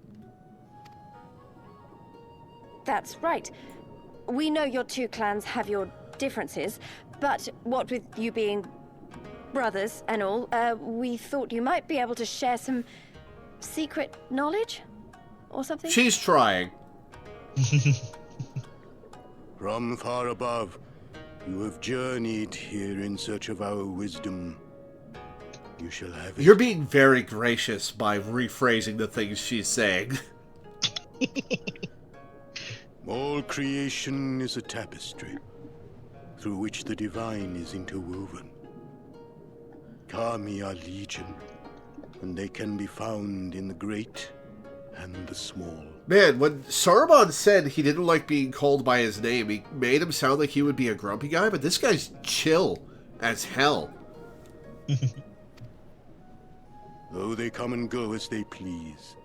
That's right. We know your two clans have your differences, but what with you being brothers and all, we thought you might be able to share some secret knowledge or something? She's trying. From far above, you have journeyed here in search of our wisdom. You shall have it. You're being very gracious by rephrasing the things she's saying. All creation is a tapestry, through which the divine is interwoven. Kami are legion, and they can be found in the great and the small. Man, when Saruman said he didn't like being called by his name, he made him sound like he would be a grumpy guy, but this guy's chill as hell. Though they come and go as they please,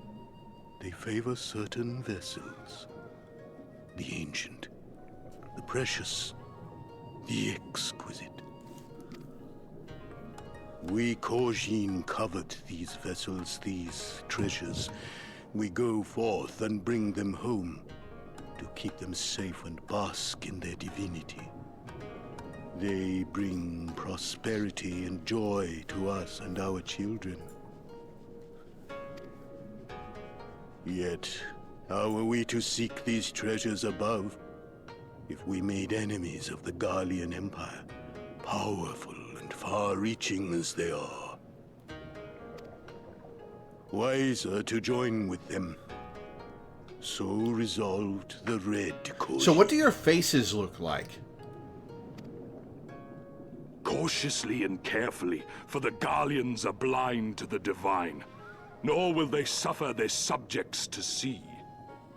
they favor certain vessels. The ancient, the precious, the exquisite. We Kojin covet these vessels, these treasures. We go forth and bring them home to keep them safe and bask in their divinity. They bring prosperity and joy to us and our children. Yet, how are we to seek these treasures above if we made enemies of the Garlean Empire, powerful and far-reaching as they are? Wiser to join with them. So resolved the Red Kojin. So what do your faces look like? Cautiously and carefully, for the Garleans are blind to the divine, nor will they suffer their subjects to see.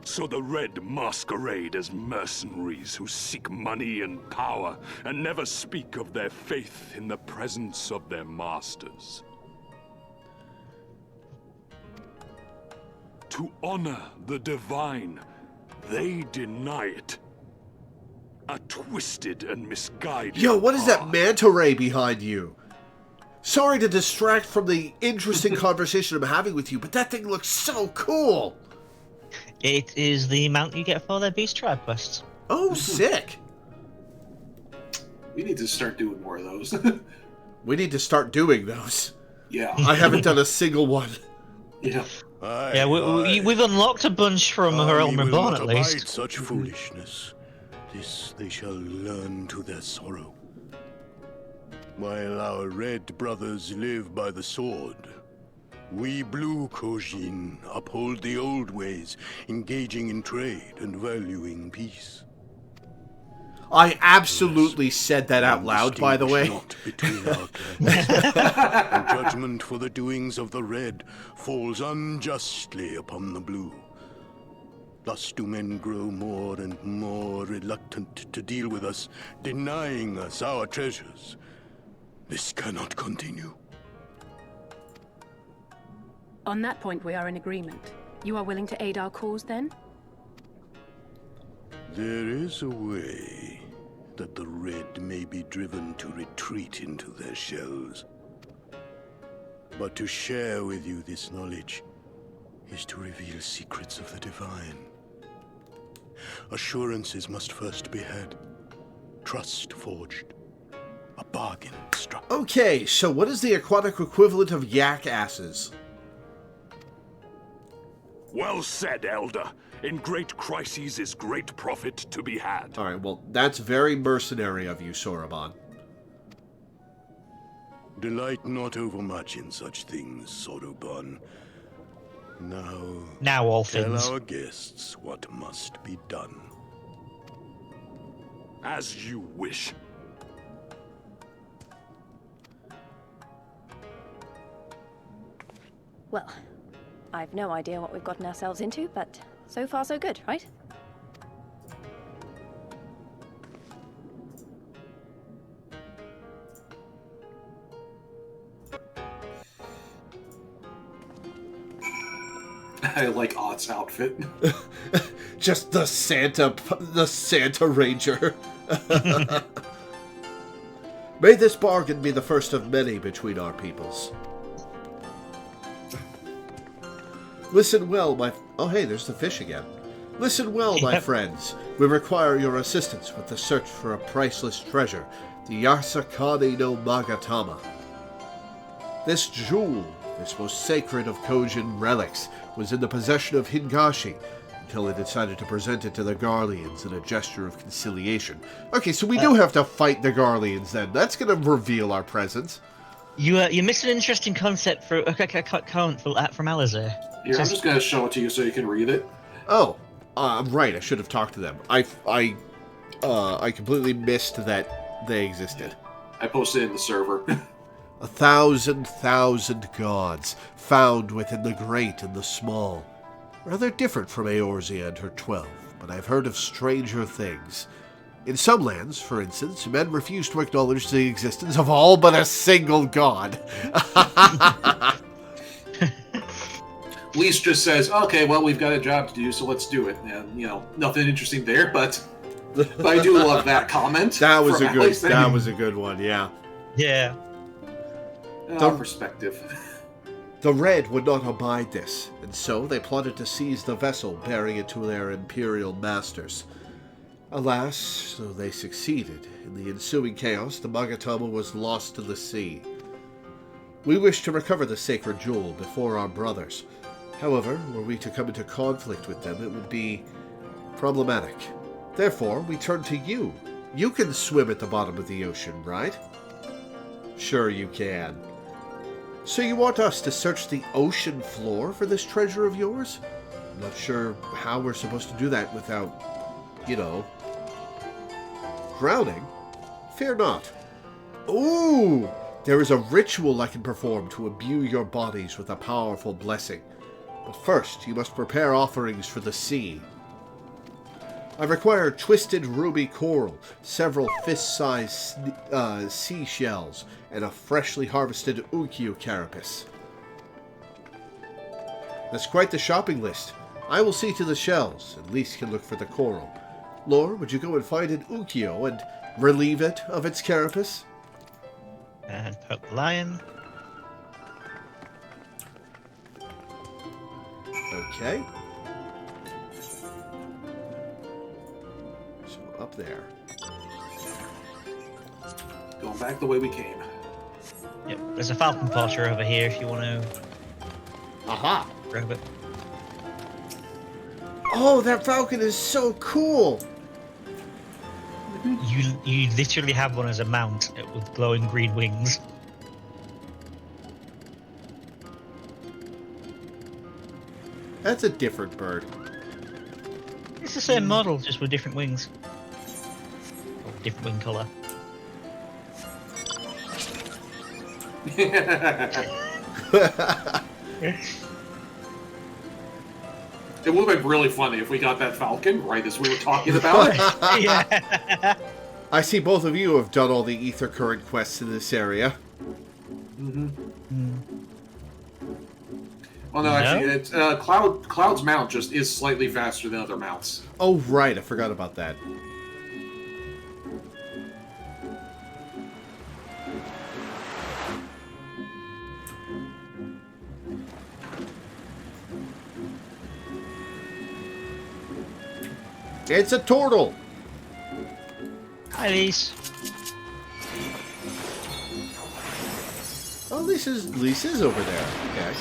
So the Red masquerade as mercenaries who seek money and power, and never speak of their faith in the presence of their masters. To honor the divine, they deny it. A twisted and misguided Yo, what is that path. manta ray behind you? Sorry to distract from the interesting conversation I'm having with you, but that thing looks so cool! It is the mount you get for their Beast Tribe quests. Oh, sick! We need to start doing more of those. We need to start doing those. Yeah. I haven't done a single one. Yeah. Yeah, we've unlocked a bunch from her Realm Reborn, at least. Such foolishness. This they shall learn to their sorrow. While our Red Brothers live by the sword, we Blue Kojin uphold the old ways, engaging in trade and valuing peace. I absolutely said that out loud, by the way. Not between our clans. And judgment for the doings of the Red falls unjustly upon the Blue. Thus do men grow more and more reluctant to deal with us, denying us our treasures. This cannot continue. On that point, we are in agreement. You are willing to aid our cause, then? There is a way that the Red may be driven to retreat into their shells. But to share with you this knowledge is to reveal secrets of the divine. Assurances must first be had. Trust forged. A bargain struck. Okay, so what is the aquatic equivalent of yak asses? Well said, Elder. In great crises is great profit to be had. Alright, well, that's very mercenary of you, Soraban. Delight not overmuch in such things, Soruban. Now all tell things. our guests what must be done. As you wish. Well, I've no idea what we've gotten ourselves into, but so far so good, right? I like Ott's outfit. Just the Santa Ranger. May this bargain be the first of many between our peoples. Listen well, my... Oh, hey, there's the fish again. Listen well, my friends. We require your assistance with the search for a priceless treasure, the Yasakani no Magatama. This jewel, this most sacred of Kojin relics, was in the possession of Hingashi until they decided to present it to the Garleans in a gesture of conciliation. Okay, so we do have to fight the Garleans then. That's going to reveal our presence. You missed an interesting concept from Alizé. Here, I'm just going to show it to you so you can read it. Oh, right. I should have talked to them. I completely missed that they existed. I posted it in the server. 1,000 gods found within the great and the small. Rather different from Eorzea and her 12, but I've heard of stranger things. In some lands, for instance, men refuse to acknowledge the existence of all but a single god. Lise just says, okay, well, we've got a job to do, so let's do it. And, you know, nothing interesting there, but I do love that comment. That was a good one, yeah. Yeah. Perspective. The Red would not abide this, and so they plotted to seize the vessel, bearing it to their imperial masters. Alas, though they succeeded, in the ensuing chaos, the Magatama was lost to the sea. We wish to recover the sacred jewel before our brothers. However, were we to come into conflict with them, it would be problematic. Therefore, we turn to you. You can swim at the bottom of the ocean, right? Sure you can. So you want us to search the ocean floor for this treasure of yours? I'm not sure how we're supposed to do that without, you know, drowning. Fear not. Ooh! There is a ritual I can perform to imbue your bodies with a powerful blessing. But first, you must prepare offerings for the sea. I require twisted ruby coral, several fist-sized seashells, and a freshly harvested ukiyo carapace. That's quite the shopping list. I will see to the shells, and Lise can look for the coral. Lore, would you go and find an ukiyo and relieve it of its carapace? And poke the lion. Okay. So up there. Going back the way we came. Yep. There's a falcon porter over here if you want to Aha! grab it. Oh, that falcon is so cool! You literally have one as a mount with glowing green wings. That's a different bird. It's the same model, just with different wings. Or different wing colour. It would have been really funny if we got that falcon right as we were talking about it. Yeah. I see both of you have done all the ether current quests in this area. Mm-hmm. Well, no, actually, it's, Cloud's mount just is slightly faster than other mounts. Oh, right, I forgot about that. It's a turtle. Hi, Lise. Oh, Lisa's over there. Okay.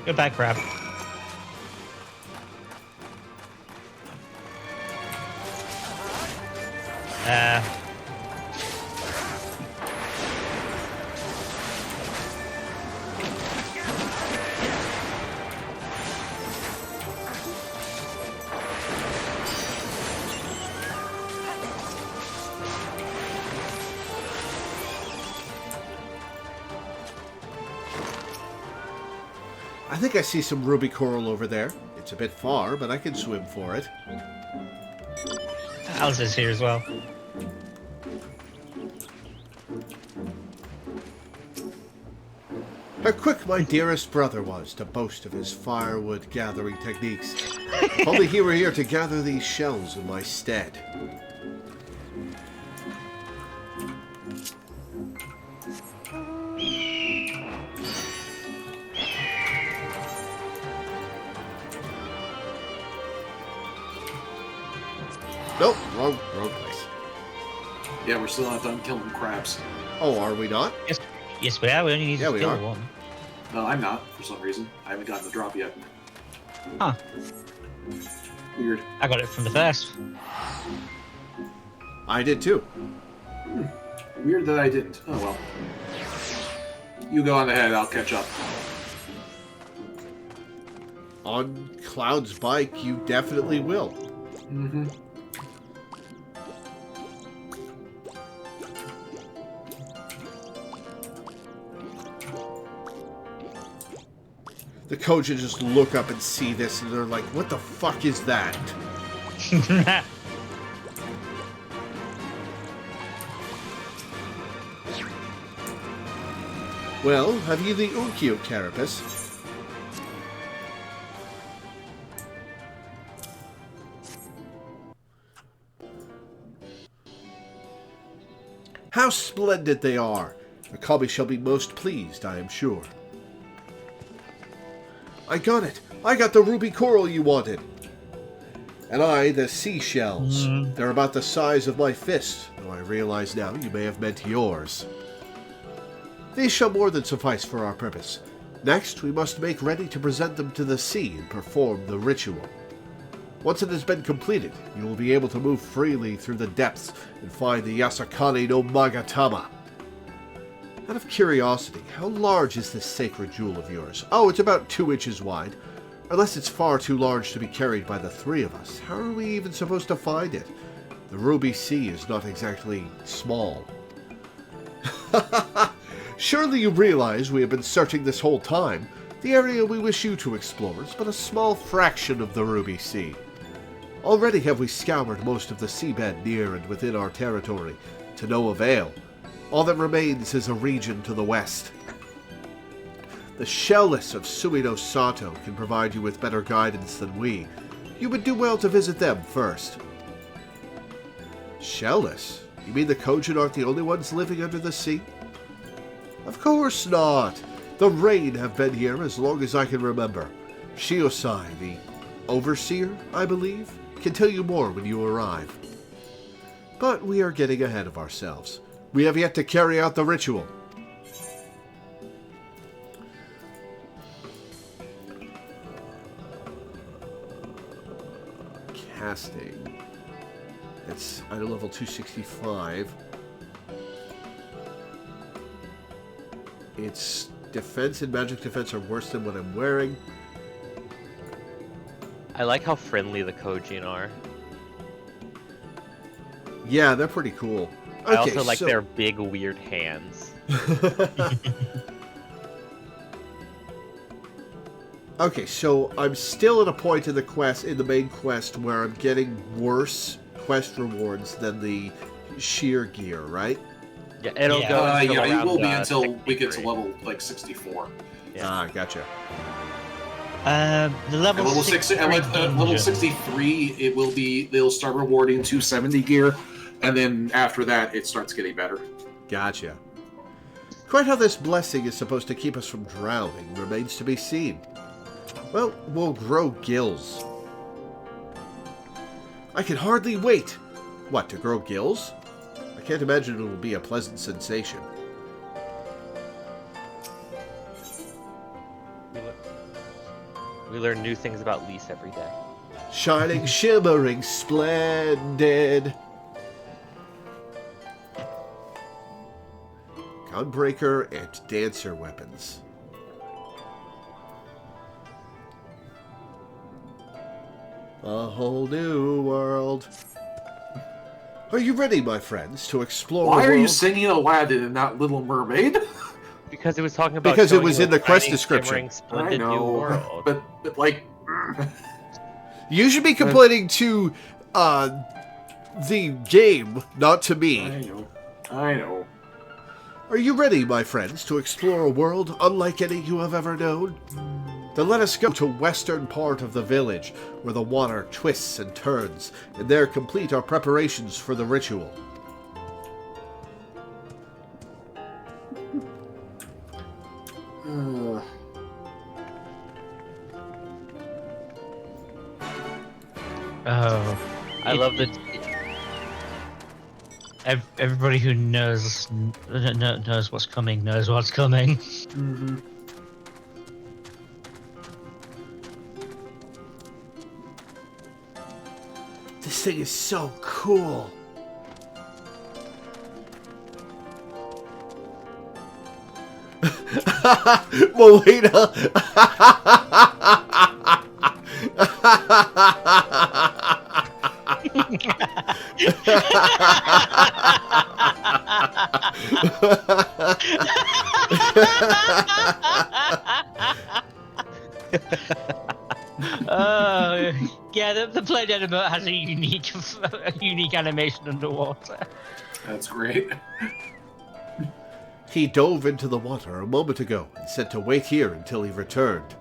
Goodbye, crab. I think I see some ruby coral over there. It's a bit far, but I can swim for it. Alice here as well. How quick my dearest brother was to boast of his firewood gathering techniques. If only he were here to gather these shells in my stead. Nope, wrong place. Yeah, we're still not done killing crabs. Oh, are we not? Yes, we are. We only need to kill are. one. No, I'm not, for some reason. I haven't gotten the drop yet. Huh. Weird. I got it from the first. I did too. Weird that I didn't. Oh well. You go on ahead, I'll catch up. On Cloud's bike, you definitely will. Mm-hmm. The Koja just look up and see this, and they're like, what the fuck is that? Well, have you the Unkyo carapace? How splendid they are! The Kami shall be most pleased, I am sure. I got it! I got the ruby coral you wanted! And I, the seashells. They're about the size of my fist, though I realize now you may have meant yours. These shall more than suffice for our purpose. Next, we must make ready to present them to the sea and perform the ritual. Once it has been completed, you will be able to move freely through the depths and find the Yasakane no Magatama. Out of curiosity, how large is this sacred jewel of yours? Oh, it's about 2 inches wide. Unless it's far too large to be carried by the 3 of us, how are we even supposed to find it? The Ruby Sea is not exactly small. Surely you realize we have been searching this whole time. The area we wish you to explore is but a small fraction of the Ruby Sea. Already have we scoured most of the seabed near and within our territory, to no avail. All that remains is a region to the west. The Shellless of Suino Sato can provide you with better guidance than we. You would do well to visit them first. Shellless? You mean the Kojin aren't the only ones living under the sea? Of course not. The Rain have been here as long as I can remember. Shiosai, the Overseer, I believe, can tell you more when you arrive. But we are getting ahead of ourselves. We have yet to carry out the ritual. Casting. It's item level 265. Its defense and magic defense are worse than what I'm wearing. I like how friendly the Kojin are. Yeah, they're pretty cool. I also like their big, weird hands. Okay, so I'm still at a point in the quest, in the main quest, where I'm getting worse quest rewards than the sheer gear, right? Yeah, it'll go. Yeah, you will be around, until we get to level like 64. Yeah. Ah, gotcha. The level, Level 63, it will be. They'll start rewarding 270 gear, and then after that, it starts getting better. Gotcha. Quite how this blessing is supposed to keep us from drowning remains to be seen. Well, we'll grow gills. I can hardly wait. What, to grow gills? I can't imagine it will be a pleasant sensation. We learn new things about Lise every day. Shining, shimmering, splendid. Gunbreaker and dancer weapons. A whole new world. Are you ready, my friends, to explore Why the are you world? singing Aladdin and not Little Mermaid? Because it was talking about Because it showing was you in the a quest shining, description. shimmering, splendid I new know, world. but like, You should be complaining to the game, not to me. I know. Are you ready, my friends, to explore a world unlike any you have ever known? Then let us go to western part of the village, where the water twists and turns, and there complete our preparations for the ritual. Oh, I love the. everybody who knows what's coming knows what's coming. Mm-hmm. This thing is so cool. Molina. Yeah, the plane animal has a unique animation underwater. That's great. He dove into the water a moment ago and said to wait here until he returned.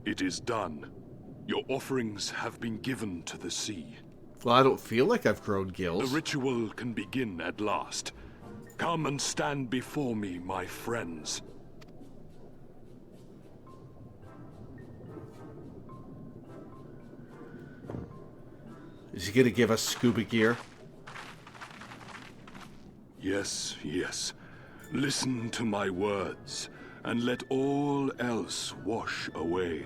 It is done. Your offerings have been given to the sea. Well, I don't feel like I've grown The gills. ritual can begin at last. Come and stand before me, my friends. Is he going to give us scuba gear? Yes, yes. Listen to my words, and let all else wash away.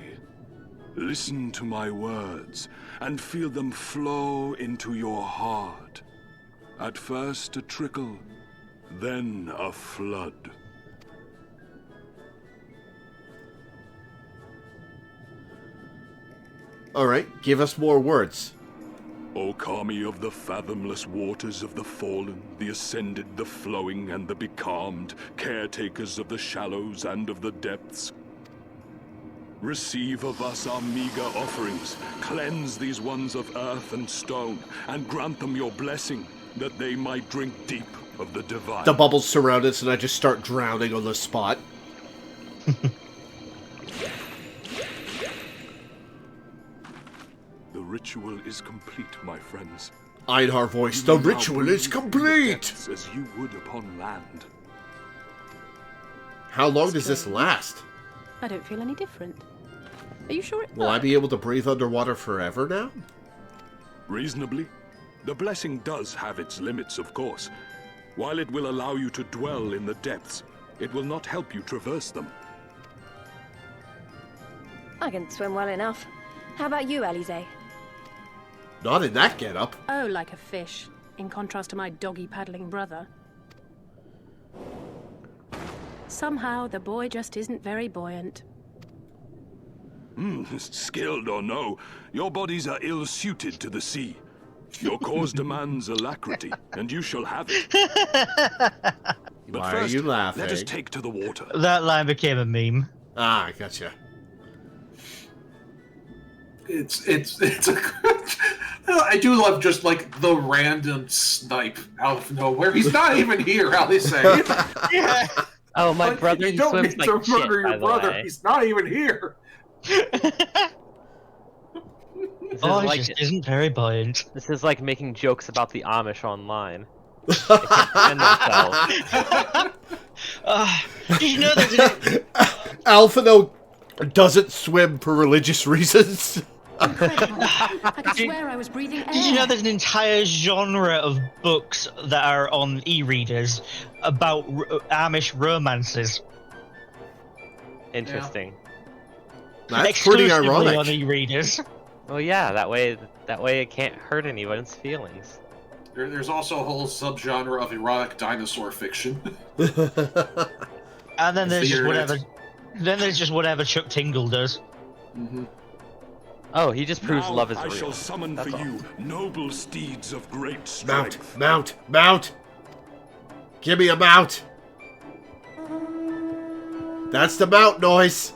Listen to my words, and feel them flow into your heart. At first a trickle, then a flood. Alright, give us more words. O Kami of the fathomless waters of the fallen, the ascended, the flowing, and the becalmed, caretakers of the shallows and of the depths. Receive of us our meager offerings, cleanse these ones of earth and stone, and grant them your blessing, that they might drink deep of the divine. The bubbles surround us and I just start drowning on the spot. The ritual is complete, my friends. Einhar voice, You the may now ritual is breathe in the complete! depths as you would upon land. How long does this last? I don't feel any different. Are you sure it Will I be able to breathe underwater forever now? Reasonably. The blessing does have its limits, of course. While it will allow you to dwell in the depths, it will not help you traverse them. I can swim well enough. How about you, Alize? Not in that getup. Oh, like a fish, in contrast to my doggy-paddling brother. Somehow, the boy just isn't very buoyant. Skilled or no, your bodies are ill-suited to the sea. Your cause demands alacrity, and you shall have it. But Why first, are you laughing? let us take to the water. That line became a meme. Ah, I gotcha. It's a I do love just like the random snipe out of nowhere. He's not even here, how they say. Yeah. Oh, my Like, brother, you he don't swims need like to shit, murder by your the brother. way. He's not even here. This Oh, is it like just isn't very buoyant. this is like making jokes about the Amish online. They can't defend themselves. Did you know there's Alphino doesn't swim for religious reasons. Incredible. I could swear I was breathing air. Did you know there's an entire genre of books that are on e-readers about Amish romances? Interesting. That's pretty Exclusively ironic. on e-readers. Well, yeah, that way it can't hurt anyone's feelings. There's also a whole subgenre of erotic dinosaur fiction. And then there's the just internet. whatever. Then there's just whatever Chuck Tingle does. Mm-hmm. Oh, he just proves Now love is I real. shall summon That's for all. you noble steeds of great Mount, strength. mount, mount! Give me a mount! That's the mount noise!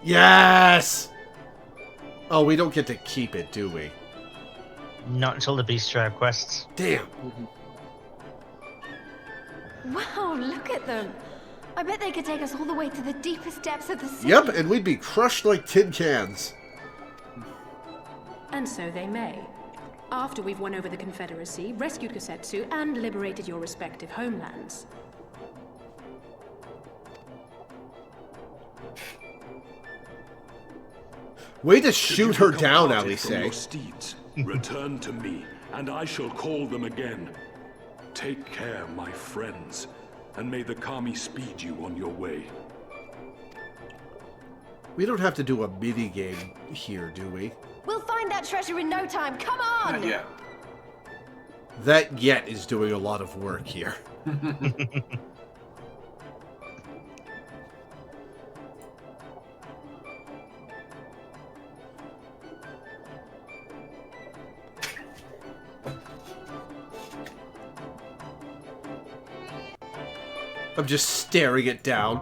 Yes! Oh, we don't get to keep it, do we? Not until the Beast Tribe quests. Damn. Wow, look at them. I bet they could take us all the way to the deepest depths of the sea. Yep, and we'd be crushed like tin cans. And so they may. After we've won over the Confederacy, rescued Kosetsu, and liberated your respective homelands. Way to Should you shoot her become down, parted Ali from say. your steeds, return to me, and I shall call them again. Take care, my friends, and may the Kami speed you on your way. We don't have to do a mini game here, do we? We'll find that treasure in no time. Come on! Yeah. That yet is doing a lot of work here. I'm just staring it down.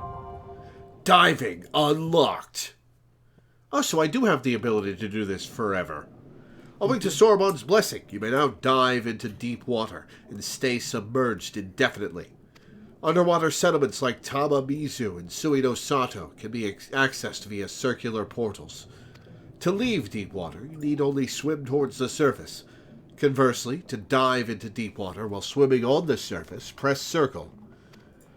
Diving unlocked. Oh, so I do have the ability to do this forever. Owing to Sorbonne's blessing, you may now dive into deep water and stay submerged indefinitely. Underwater settlements like Tamamizu and Suino Sato can be accessed via circular portals. To leave deep water, you need only swim towards the surface. Conversely, to dive into deep water while swimming on the surface, press circle.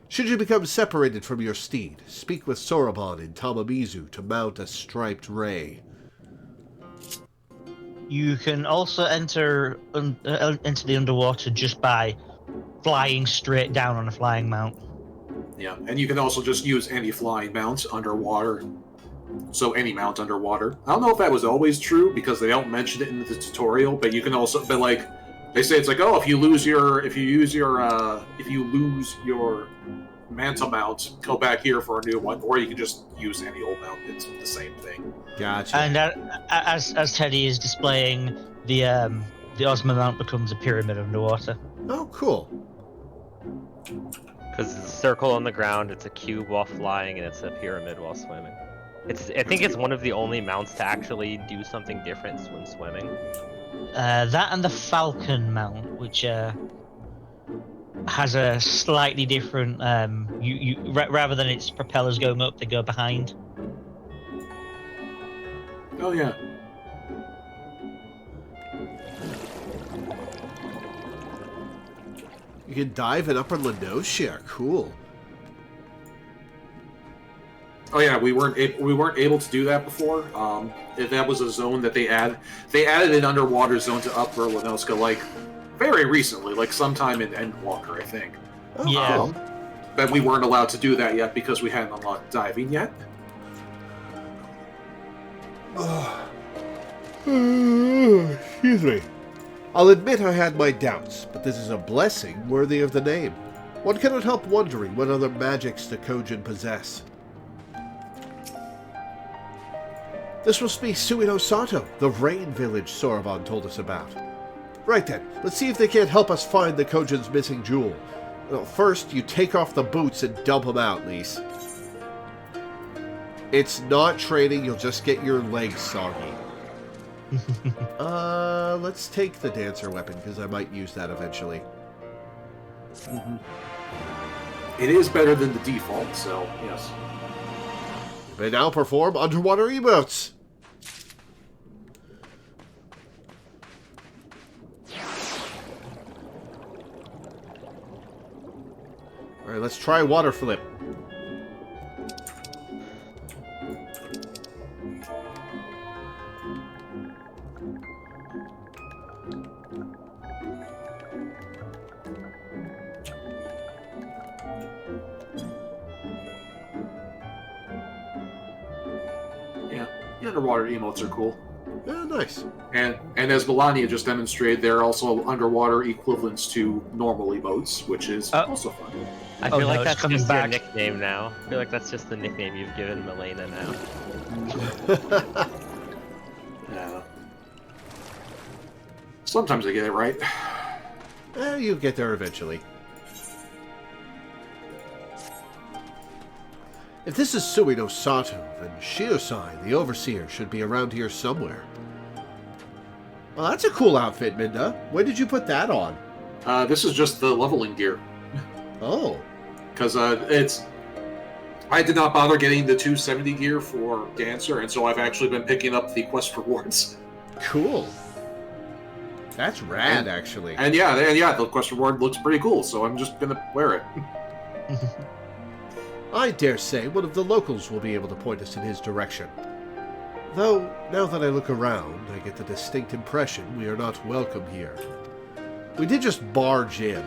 Should you become separated from your steed, speak with Sorobon in Tamamizu to mount a striped ray. You can also enter into the underwater just by flying straight down on a flying mount. Yeah, and you can also just use any flying mounts underwater. So any mount underwater. I don't know if that was always true because they don't mention it in the tutorial, but you can also, but like, they say it's like, oh, if you lose your mantle mount, go back here for a new one, or you can just use any old mount. It's the same thing. Gotcha. And as Teddy is displaying, the Ozma mount becomes a pyramid underwater. Oh, cool. Because it's a circle on the ground, it's a cube while flying, and it's a pyramid while swimming. I think it's one of the only mounts to actually do something different when swimming. That and the Falcon mount, which has a slightly different. Rather than its propellers going up, they go behind. Oh yeah. You can dive in Upper Lenosia. Cool. Oh yeah, we weren't able to do that before. If that was a zone that they added an underwater zone to Upper Lenosia like very recently, like sometime in Endwalker, I think. Oh, Yeah. cool. But we weren't allowed to do that yet because we hadn't unlocked diving yet. Excuse me. I'll admit I had my doubts, but this is a blessing worthy of the name. One cannot help wondering what other magics the Kojin possess. This must be Suino Sato, the rain village Sorobon told us about. Right then, let's see if they can't help us find the Kojin's missing jewel. Well, first, you take off the boots and dump them out, Lise. It's not training, you'll just get your legs soggy. Let's take the dancer weapon, because I might use that eventually. It is better than the default, so yes. You may now perform underwater emotes. Alright, let's try water flip. Yeah, the underwater emotes are cool. Yeah, nice. And as Melania just demonstrated, there are also underwater equivalents to normal emotes, which is also fun. I Oh, feel no, like it's that's coming just back. your nickname now. I feel like that's just the nickname you've given Milena now. Yeah. Sometimes I get it right. You get there eventually. If this is Suino Sato, then Shiosai, the Overseer, should be around here somewhere. Well, that's a cool outfit, Minda. When did you put that on? This is just the leveling gear. Oh. Because I did not bother getting the 270 gear for Dancer, and so I've actually been picking up the quest rewards. Cool. That's rad, actually. And yeah, the quest reward looks pretty cool, so I'm just gonna wear it. I dare say one of the locals will be able to point us in his direction. Though, now that I look around, I get the distinct impression we are not welcome here. We did just barge in.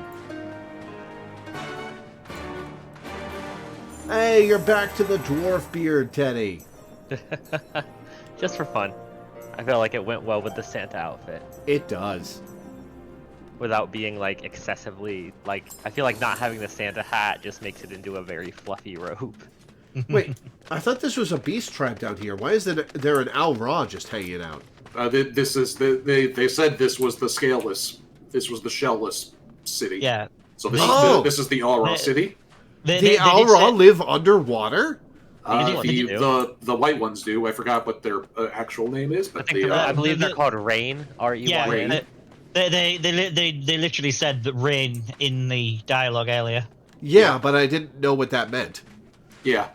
Hey, you're back to the dwarf beard, Teddy. Just for fun. I feel like it went well with the Santa outfit. It does. Without being, like, excessively, like, I feel like not having the Santa hat just makes it into a very fluffy robe. Wait, I thought this was a beast tribe down here. Why is there an Al Ra just hanging out? This is they said this was the scaleless, this was the shellless city. Yeah. So this is the Al Ra city. The Al Ra live underwater? The white ones do. I forgot what their actual name is, but I believe they're called Rain. R-E-Y-N. Yeah, they literally said that rain in the dialogue earlier. Yeah, but I didn't know what that meant. Yeah.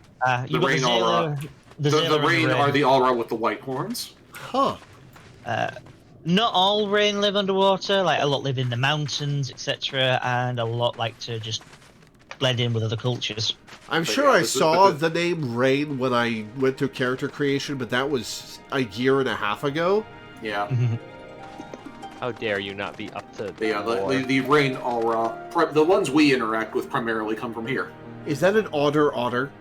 The Rain Al Ra. The Rain are the Al Ra with the white horns. Huh. Not all rain live underwater. Like a lot live in the mountains, etc., and a lot like to just blend in with other cultures. I'm sure I saw the name Rain when I went through character creation, but that was a year and a half ago. Yeah. How dare you not be up to the Rain Al Ra. The ones we interact with primarily come from here. Is that an otter?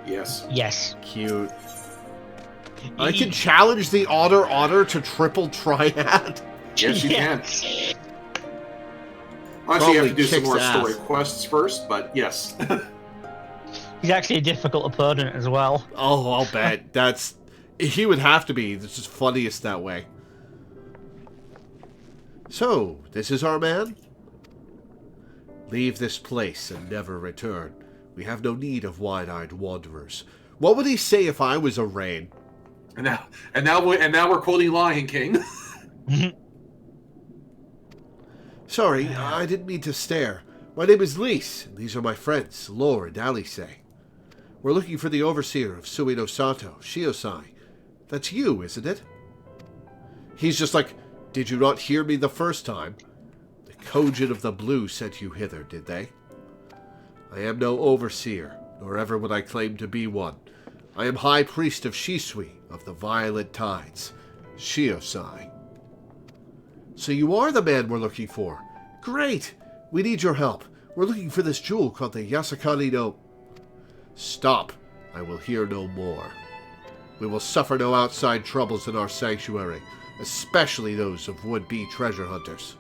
Yes. Yes. Cute. I can challenge the otter to triple triad. Yes, you can. Obviously, you have to do some more story quests first, but yes. He's actually a difficult opponent as well. Oh, I'll bet. He would have to be. This is funniest that way. So, this is our man? Leave this place and never return. We have no need of wide-eyed wanderers. What would he say if I was a Rain? And now we're quoting Lion King. Sorry, I didn't mean to stare. My name is Lise, and these are my friends, Lore and Alice. We're looking for the Overseer of Suino Sato, Shiosai. That's you, isn't it? He's just like, did you not hear me the first time? The Kojin of the Blue sent you hither, did they? I am no Overseer, nor ever would I claim to be one. I am High Priest of Shisui, of the Violet Tides, Shiosai. So you are the man we're looking for. Great! We need your help. We're looking for this jewel called the Yasakani no... Stop. I will hear no more. We will suffer no outside troubles in our sanctuary, especially those of would-be treasure hunters.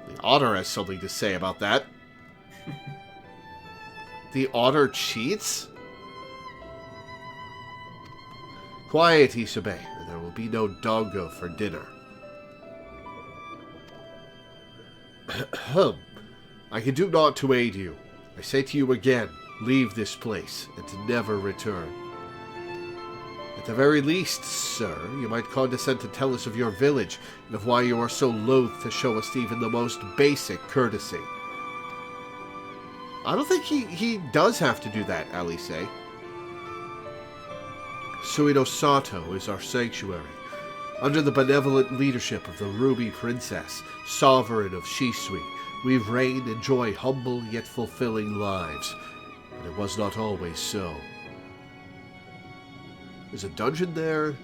The otter has something to say about that. The otter cheats? Quiet, Isabe, or there will be no dongo for dinner. I can do naught to aid you. I say to you again, leave this place, and to never return. At the very least, sir, you might condescend to tell us of your village, and of why you are so loath to show us even the most basic courtesy. I don't think he does have to do that, Alice. Suino Sato is our sanctuary. Under the benevolent leadership of the Ruby Princess, sovereign of Shisui, we've reigned and enjoy humble yet fulfilling lives. But it was not always so. There's a dungeon there,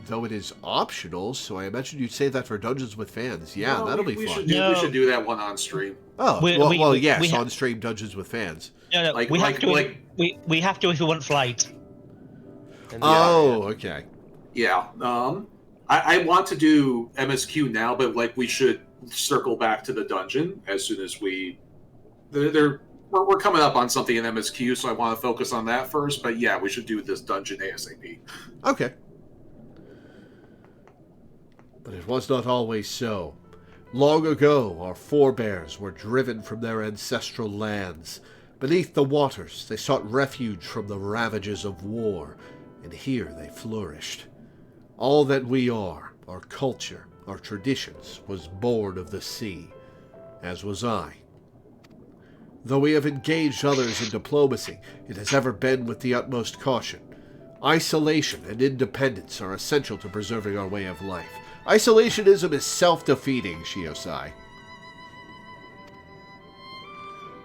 though it is optional, so I imagine you'd say that for Dungeons with Fans. Yeah, that'll be fun. We should do that one on stream. Oh, yes, on stream Dungeons with Fans. No, we have to if we want flight. Oh, okay. Yeah. I want to do MSQ now, but like we should circle back to the dungeon as soon as we're coming up on something in MSQ, so I want to focus on that first. But yeah, we should do this dungeon ASAP. Okay. But it was not always so. Long ago, our forebears were driven from their ancestral lands. Beneath the waters, they sought refuge from the ravages of war, and here they flourished. All that we are, our culture, our traditions, was born of the sea, as was I. Though we have engaged others in diplomacy, it has ever been with the utmost caution. Isolation and independence are essential to preserving our way of life. Isolationism is self-defeating, Shiosai.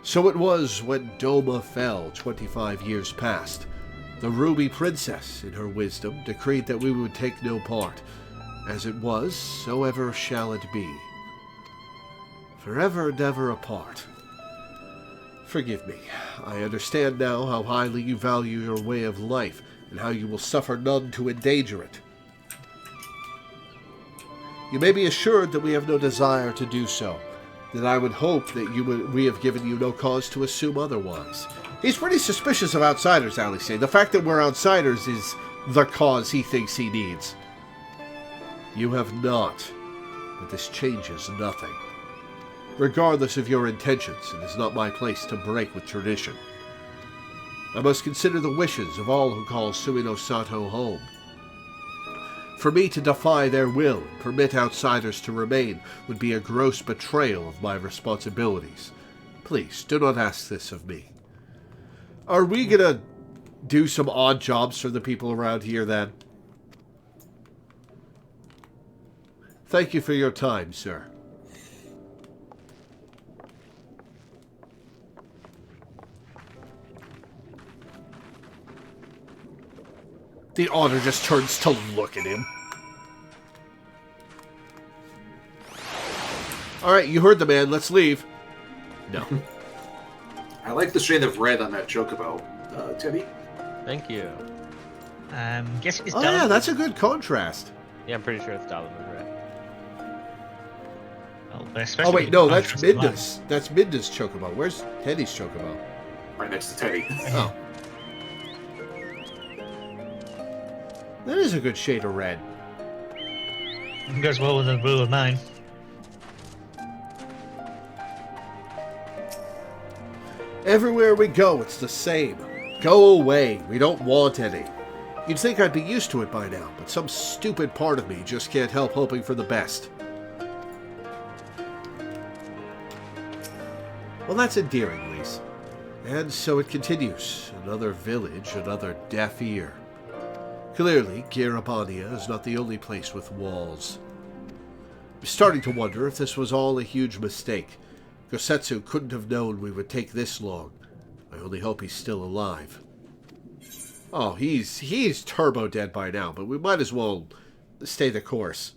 So it was when Doma fell 25 years past. The Ruby Princess, in her wisdom, decreed that we would take no part. As it was, so ever shall it be. Forever and ever apart. Forgive me. I understand now how highly you value your way of life, and how you will suffer none to endanger it. You may be assured that we have no desire to do so, that I would hope that we have given you no cause to assume otherwise. He's pretty suspicious of outsiders, Alice. The fact that we're outsiders is the cause he thinks he needs. You have not, but this changes nothing. Regardless of your intentions, it is not my place to break with tradition. I must consider the wishes of all who call Suino Sato home. For me to defy their will and permit outsiders to remain would be a gross betrayal of my responsibilities. Please, do not ask this of me. Are we gonna do some odd jobs for the people around here, then? Thank you for your time, sir. The otter just turns to look at him. Alright, you heard the man. Let's leave. No. I like the shade of red on that chocobo, Teddy. Thank you. Guess it's Oh, done. yeah, that's a good contrast. Yeah, I'm pretty sure it's Dollar Red. Well, Oh, wait, no, that's Minda's. Minda's. That's Minda's chocobo. Where's Teddy's chocobo? Right next to Teddy. Oh. That is a good shade of red. Goes well with the blue of mine. Everywhere we go, it's the same. Go away. We don't want any. You'd think I'd be used to it by now, but some stupid part of me just can't help hoping for the best. Well, that's endearing, Lise. And so it continues. Another village, another deaf ear. Clearly, Garabania is not the only place with walls. I'm starting to wonder if this was all a huge mistake. Gosetsu couldn't have known we would take this long. I only hope he's still alive. Oh, he's turbo dead by now, but we might as well stay the course.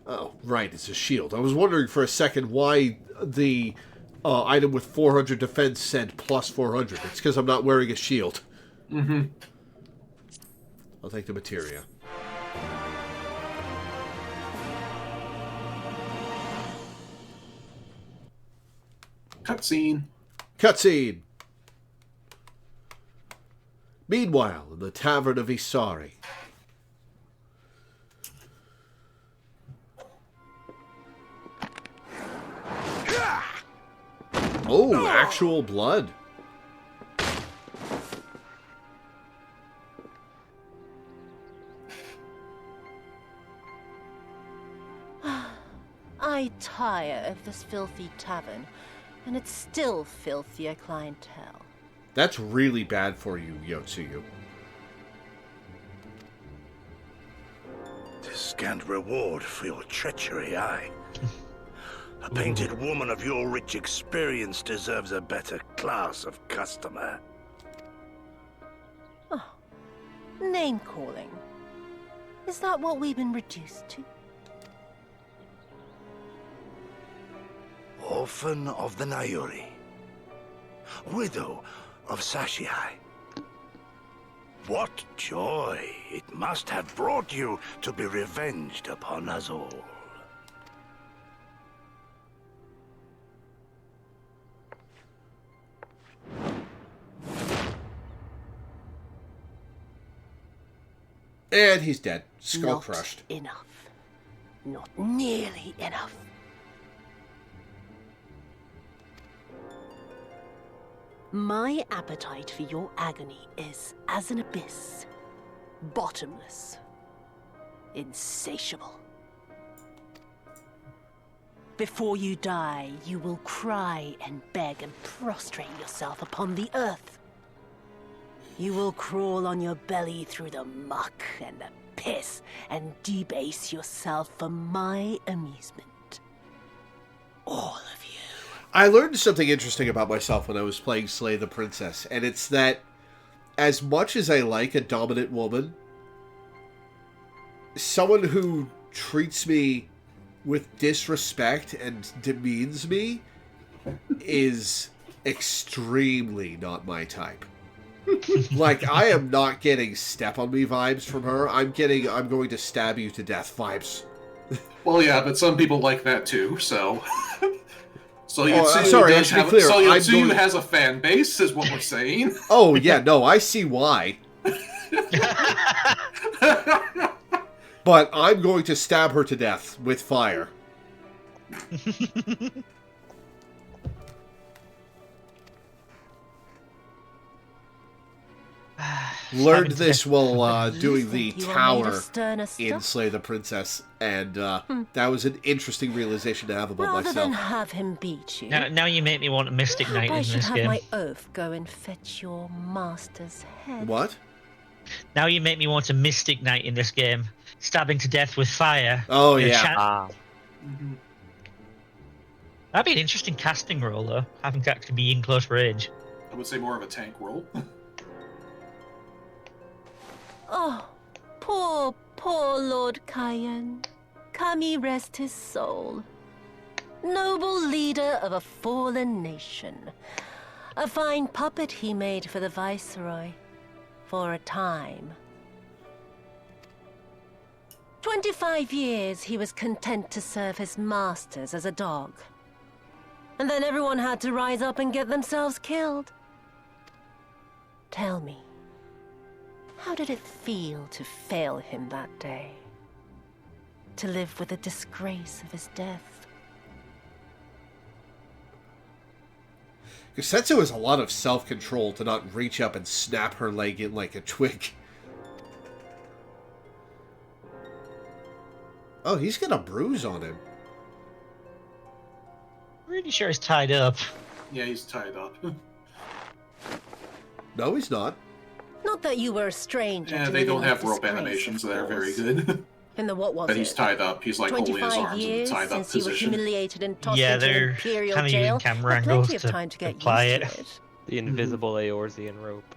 Oh, right, it's a shield. I was wondering for a second why the item with 400 defense said plus 400. It's because I'm not wearing a shield. Mm-hmm. I'll take the materia. Cutscene. Cutscene. Meanwhile, in the Tavern of Isari. Oh, actual blood. I I tire of this filthy tavern, and its still filthier clientele. That's really bad for you, Yotsuyu. This scant reward for your treachery, aye. A painted woman of your rich experience deserves a better class of customer. Oh, name-calling. Is that what we've been reduced to? Orphan of the Nayuri. Widow of Sashihai. What joy it must have brought you to be revenged upon us all. And he's dead. Skull Not crushed. enough. Not nearly enough. My appetite for your agony is as an abyss. Bottomless. Insatiable. Before you die, you will cry and beg and prostrate yourself upon the earth. You will crawl on your belly through the muck and the piss and debase yourself for my amusement. All of you. I learned something interesting about myself when I was playing Slay the Princess, and it's that as much as I like a dominant woman, someone who treats me with disrespect and demeans me is extremely not my type. Like, I am not getting step on me vibes from her. I'm getting I'm going to stab you to death vibes. Well, yeah, but some people like that too, so... So sorry, let's be clear. Yotsuyu has a fan base, is what we're saying. Oh, yeah, no, I see why. But I'm going to stab her to death with fire. Learned this while doing the tower in Slay the Princess, and that was an interesting realization to have about Rather myself. than have him beat you, Now you make me want a Mystic Knight I in should this have game. my oath go and fetch your master's head. What? Now you make me want a Mystic Knight in this game. Stabbing to death with fire. Oh, yeah. That'd be an interesting casting role, though, having to actually be in close range. I would say more of a tank role. Oh, poor Lord Cayenne. Kami rest his soul. Noble leader of a fallen nation. A fine puppet he made for the Viceroy. For a time. 25 years he was content to serve his masters as a dog. And then everyone had to rise up and get themselves killed. Tell me, how did it feel to fail him that day? To live with the disgrace of his death? Setsu has a lot of self-control to not reach up and snap her leg in like a twig. Oh, he's got a bruise on him. Pretty sure he's tied up. Yeah, he's tied up. No, he's not. Not that you were a stranger. Yeah, to they don't living have with rope disgrace, animations of that are very course. good. In the what was But it? he's tied up. He's like holding his 25 arms in a years tied up since you were position. humiliated and tossed Yeah, into they're imperial kind of jail. using camera Had angles plenty of to time to get apply used it. to it. The invisible Eorzean rope.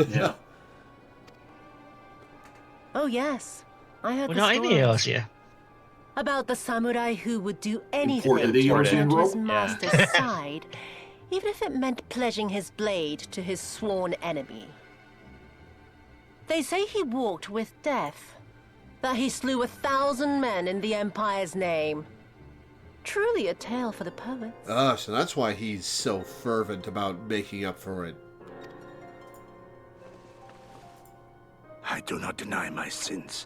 Yeah. Oh yes, I heard We're the not in stories. Eorzea. About the samurai who would do anything Imported to Eorzean return to his rope? master's side, even if it meant pledging his blade to his sworn enemy. They say he walked with death, that he slew 1,000 men in the Empire's name. Truly a tale for the poets. Ah, so that's why he's so fervent about making up for it. I do not deny my sins,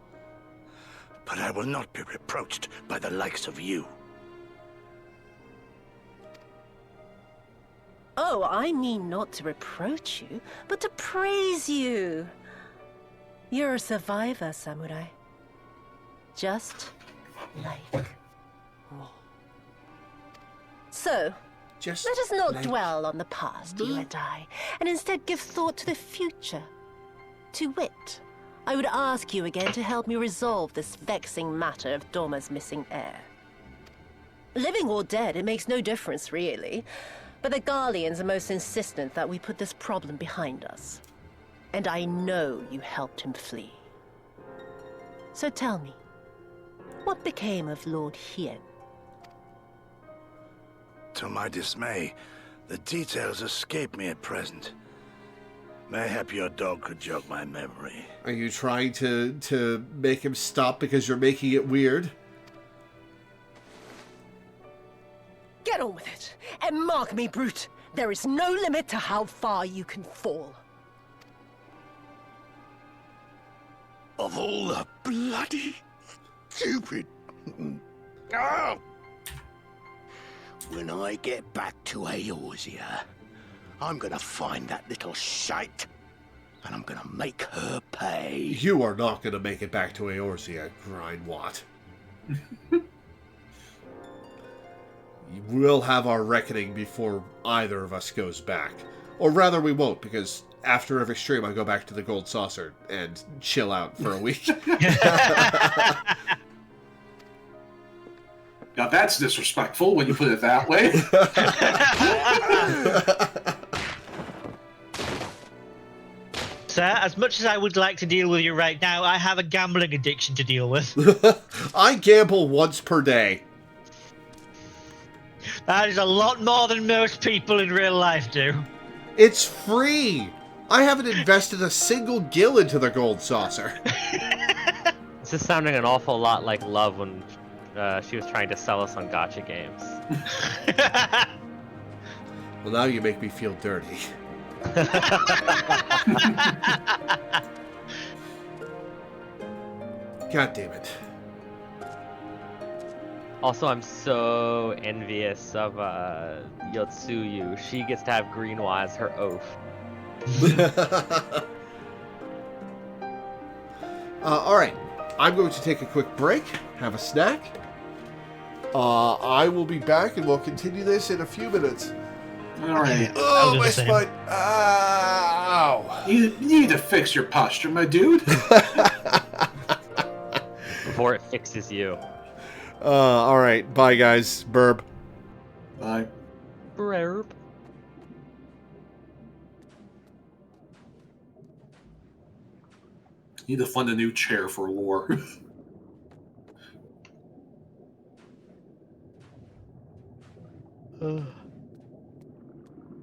but I will not be reproached by the likes of you. Oh, I mean not to reproach you, but to praise you. You're a survivor, samurai. Just like me. So, Just let us not like dwell on the past, you and I, and instead give thought to the future. To wit, I would ask you again to help me resolve this vexing matter of Dorma's missing heir. Living or dead, it makes no difference, really. But the Garleans are most insistent that we put this problem behind us. And I know you helped him flee. So tell me, what became of Lord Hien? To my dismay, the details escape me at present. Mayhap your dog could jog my memory. Are you trying to make him stop because you're making it weird? Get on with it, and mark me, brute. There is no limit to how far you can fall. Of all the bloody stupid... Oh! When I get back to Eorzea, I'm gonna find that little shite, and I'm gonna make her pay. You are not going to make it back to Eorzea, Grindwat. We'll have our reckoning before either of us goes back. Or rather, we won't, because after every stream, I go back to the Gold Saucer and chill out for a week. Now that's disrespectful when you put it that way. Sir, as much as I would like to deal with you right now, I have a gambling addiction to deal with. I gamble once per day. That is a lot more than most people in real life do. It's free! I haven't invested a single gil into the Gold Saucer. This is sounding an awful lot like Love when she was trying to sell us on gacha games. Well, now you make me feel dirty. God damn it. Also, I'm so envious of Yotsuyu. She gets to have Greenwa as her oath. Alright, I'm going to take a quick break, have a snack. I will be back and we'll continue this in a few minutes. Alright. Oh, my spine. Ow. You need to fix your posture, my dude. Before it fixes you. Alright, bye guys. Burb. Bye. Burb. Need to fund a new chair for Lore.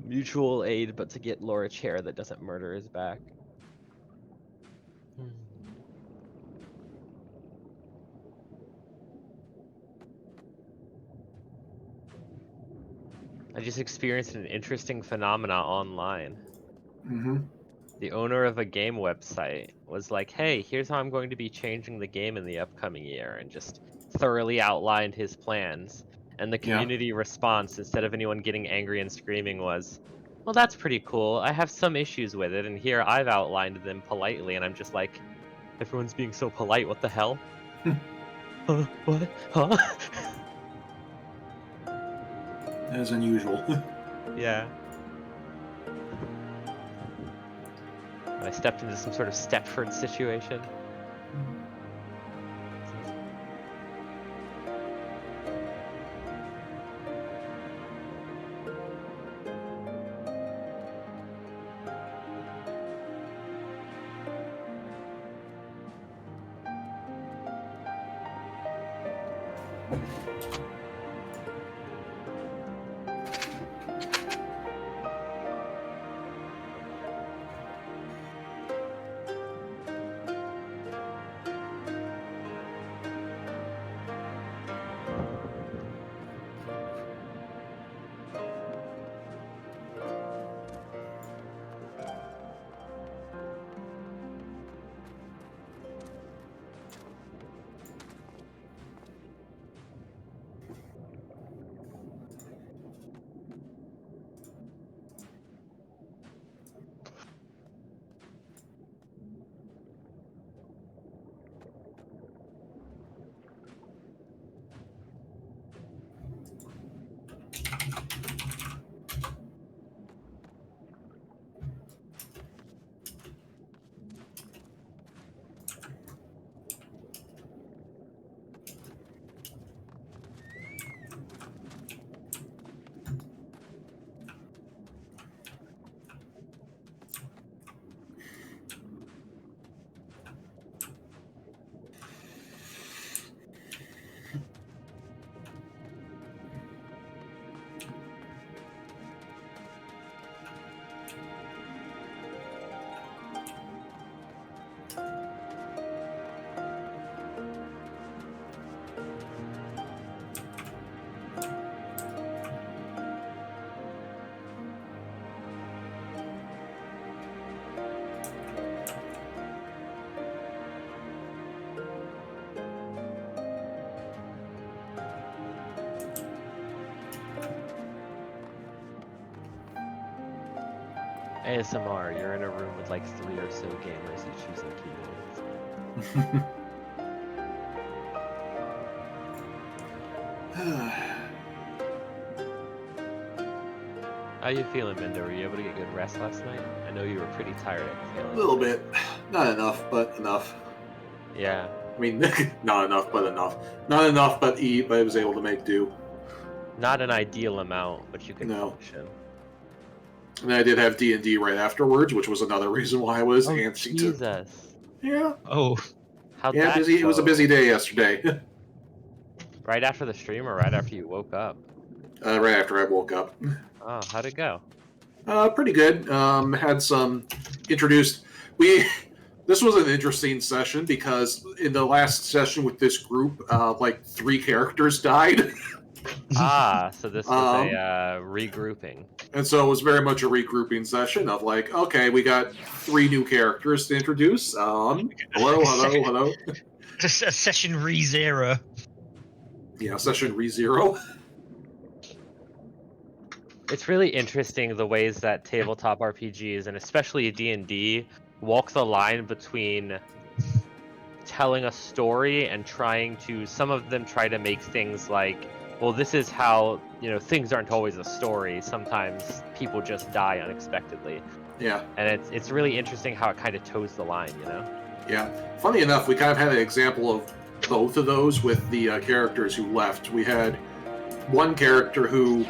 Mutual aid, but to get Lore a chair that doesn't murder his back. I just experienced an interesting phenomena online. Mm-hmm. The owner of a game website was like, hey, here's how I'm going to be changing the game in the upcoming year, and just thoroughly outlined his plans. And the community response, instead of anyone getting angry and screaming, was, well, that's pretty cool. I have some issues with it, and here I've outlined them politely, and I'm just like, everyone's being so polite, what the hell? What? Huh? As unusual. Yeah. I stepped into some sort of Stepford situation. ASMR, you're in a room with like 3 or so gamers who choosing keyboards. How you feeling, Mendo? Were you able to get good rest last night? I know you were pretty tired. A little bit. Not enough, but enough. Yeah. I mean, not enough, but enough. Not enough, but eat, but I was able to make do. Not an ideal amount, but you can function. And I did have D&D right afterwards, which was another reason why I was antsy Jesus. to... Yeah. Oh. How'd yeah, that busy. go? It was a busy day yesterday. Right after the stream or right after you woke up? Right after I woke up. Oh, how'd it go? Pretty good. Had some introduced... This was an interesting session because in the last session with this group, like 3 characters died. So this was a regrouping. And so it was very much a regrouping session of like, okay, we got 3 new characters to introduce. Hello. Just a session re-zero. Yeah, session re-zero. It's really interesting the ways that tabletop RPGs, and especially D&D, walk the line between telling a story and trying to... Some of them try to make things like, well, this is how, things aren't always a story. Sometimes people just die unexpectedly. Yeah. And it's really interesting how it kind of toes the line, Yeah. Funny enough, we kind of had an example of both of those with the characters who left. We had one character who,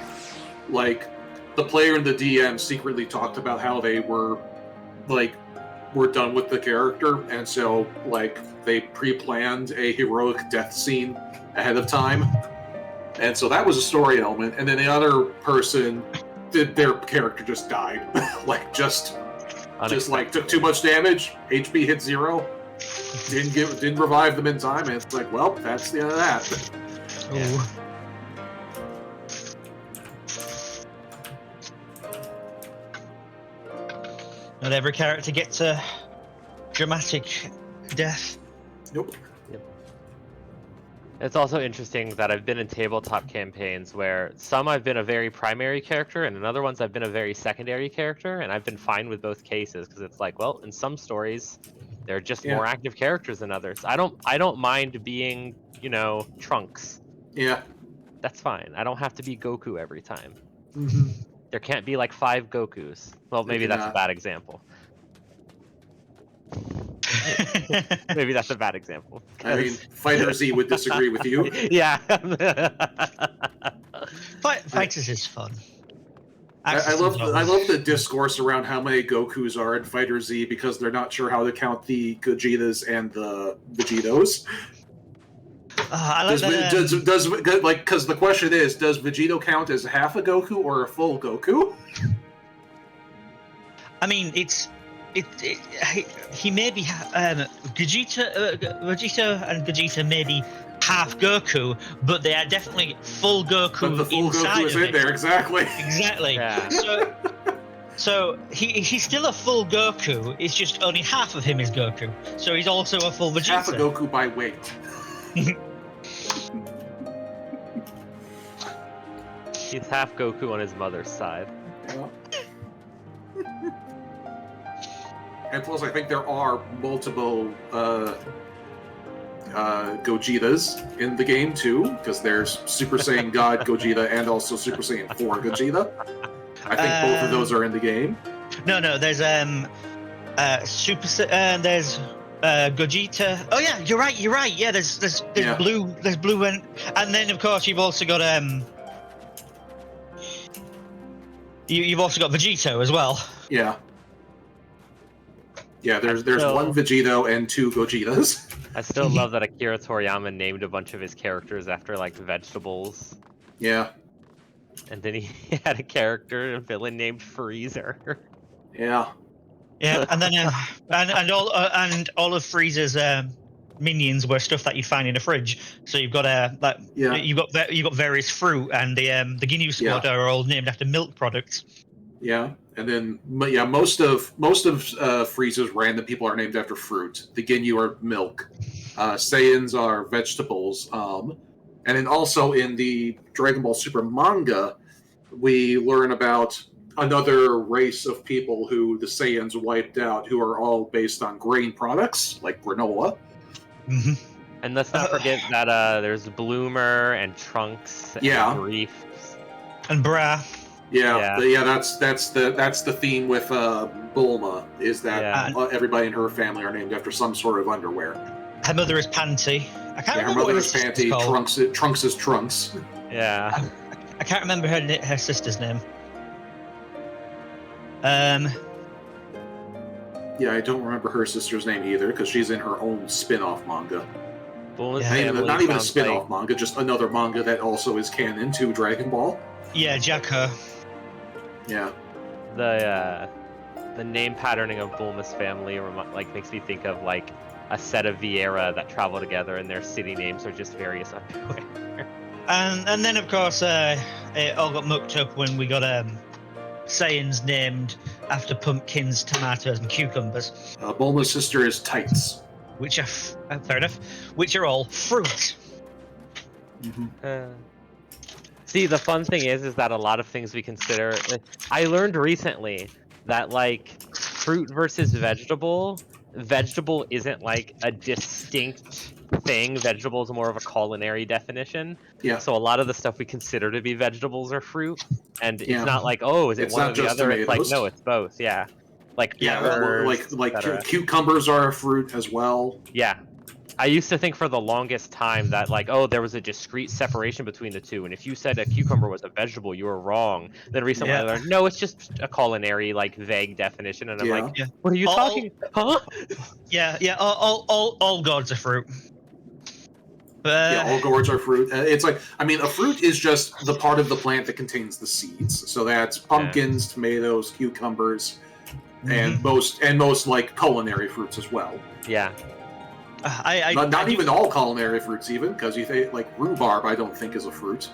like, the player and the DM secretly talked about how they were done with the character, and so, like, they pre-planned a heroic death scene ahead of time. And so that was a story element, and then the other person, their character just died. just took too much damage, HP hit 0, didn't revive them in time, and it's like, well, that's the end of that. Yeah. Not every character gets a dramatic death. Nope. It's also interesting that I've been in tabletop campaigns where some I've been a very primary character and in other ones I've been a very secondary character, and I've been fine with both cases because it's like, well, in some stories they're just more active characters than others. I don't mind being, Trunks. Yeah. That's fine. I don't have to be Goku every time. Mm-hmm. There can't be like 5 Gokus. Well, maybe that's a bad example. Maybe that's a bad example. I mean, Fighter Z would disagree with you. Yeah. Fighters is fun. I love the discourse around how many Gokus are in Fighter Z because they're not sure how to count the Gogetas and the Vegetos. I like because the question is, does Vegito count as half a Goku or a full Goku? I mean, he may be Vegeta and Gogeta may be half Goku, but they are definitely full Goku. But the full inside Goku is of in it. there, exactly. Exactly. Yeah. So he's still a full Goku. It's just only half of him is Goku. So he's also a full Vegeta. Half a Goku by weight. He's half Goku on his mother's side. Yeah. And plus, I think there are multiple Gogetas in the game too, because there's Super Saiyan God Gogeta and also Super Saiyan 4 Gogeta. I think both of those are in the game. No, there's there's Gogeta. Oh yeah, you're right. Yeah, there's blue, and then of course you've also got you've also got Vegito as well. Yeah. Yeah, there's one Vegito and 2 Gogetas. I still love that Akira Toriyama named a bunch of his characters after like vegetables. Yeah. And then he had a villain named Freezer. Yeah. Yeah, and then and all of Frieza's minions were stuff that you find in a fridge. So you've got you've got various fruit, and the Ginyu Squad are all named after milk products. Yeah, and then most of Frieza's random people are named after fruit. The Ginyu are milk. Saiyans are vegetables. And then also in the Dragon Ball Super manga, we learn about another race of people who the Saiyans wiped out, who are all based on grain products like granola. Mm-hmm. And let's not forget that there's Bloomer and Trunks and Grief and Bra. Yeah. That's the theme with Bulma, is that everybody in her family are named after some sort of underwear. Her mother is Panty. I can't remember her mother what is Panty. Trunks is Trunks. Yeah. I can't remember her sister's name. Yeah, I don't remember her sister's name either, because she's in her own spin-off manga. Not even a spin-off manga, just another manga that also is canon to Dragon Ball. Yeah, Jacko. Yeah. The name patterning of Bulma's family makes me think of like a set of Vieira that travel together, and their city names are just various underwear. And then of course it all got mucked up when we got Saiyans named after pumpkins, tomatoes, and cucumbers. Bulma's sister is Tights, which are fair enough. Which are all fruit. Mm-hmm. See, the fun thing is that a lot of things we consider. I learned recently that like fruit versus vegetable isn't like a distinct thing. Vegetable is more of a culinary definition. Yeah. So a lot of the stuff we consider to be vegetables are fruit, and it's not like, oh, is it one or the other? Tomatoes. It's like, no, it's both. Yeah. Like peppers, cucumbers are a fruit as well. Yeah. I used to think for the longest time that like, oh, there was a discrete separation between the two, and if you said a cucumber was a vegetable, you were wrong. Then recently I learned, no, it's just a culinary, like, vague definition, and I'm like, what are you talking? Huh? Yeah. All gourds are fruit. All gourds are fruit. It's like, I mean, a fruit is just the part of the plant that contains the seeds. So that's pumpkins, tomatoes, cucumbers, and most like culinary fruits as well. Yeah. Not even all culinary fruits, even, because you think like rhubarb, I don't think is a fruit.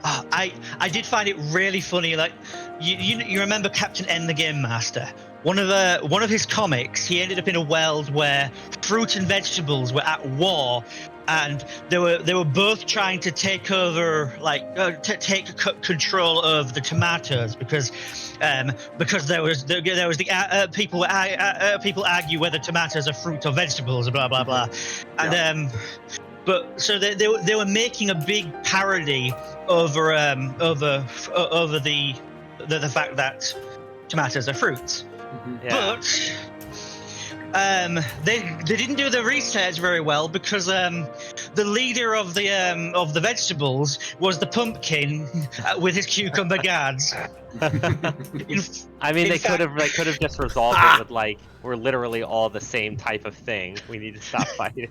I did find it really funny. Like you remember Captain N, the Game Master? One of his comics, he ended up in a world where fruit and vegetables were at war, and they were both trying to take over, take control of the tomatoes because there was the people argue whether tomatoes are fruit or vegetables, blah blah blah, and but so they were making a big parody over the fact that tomatoes are fruits. But they didn't do the research very well, because the leader of the vegetables was the pumpkin with his cucumber guards. I mean, they could have just resolved it with like, we're literally all the same type of thing. We need to stop fighting.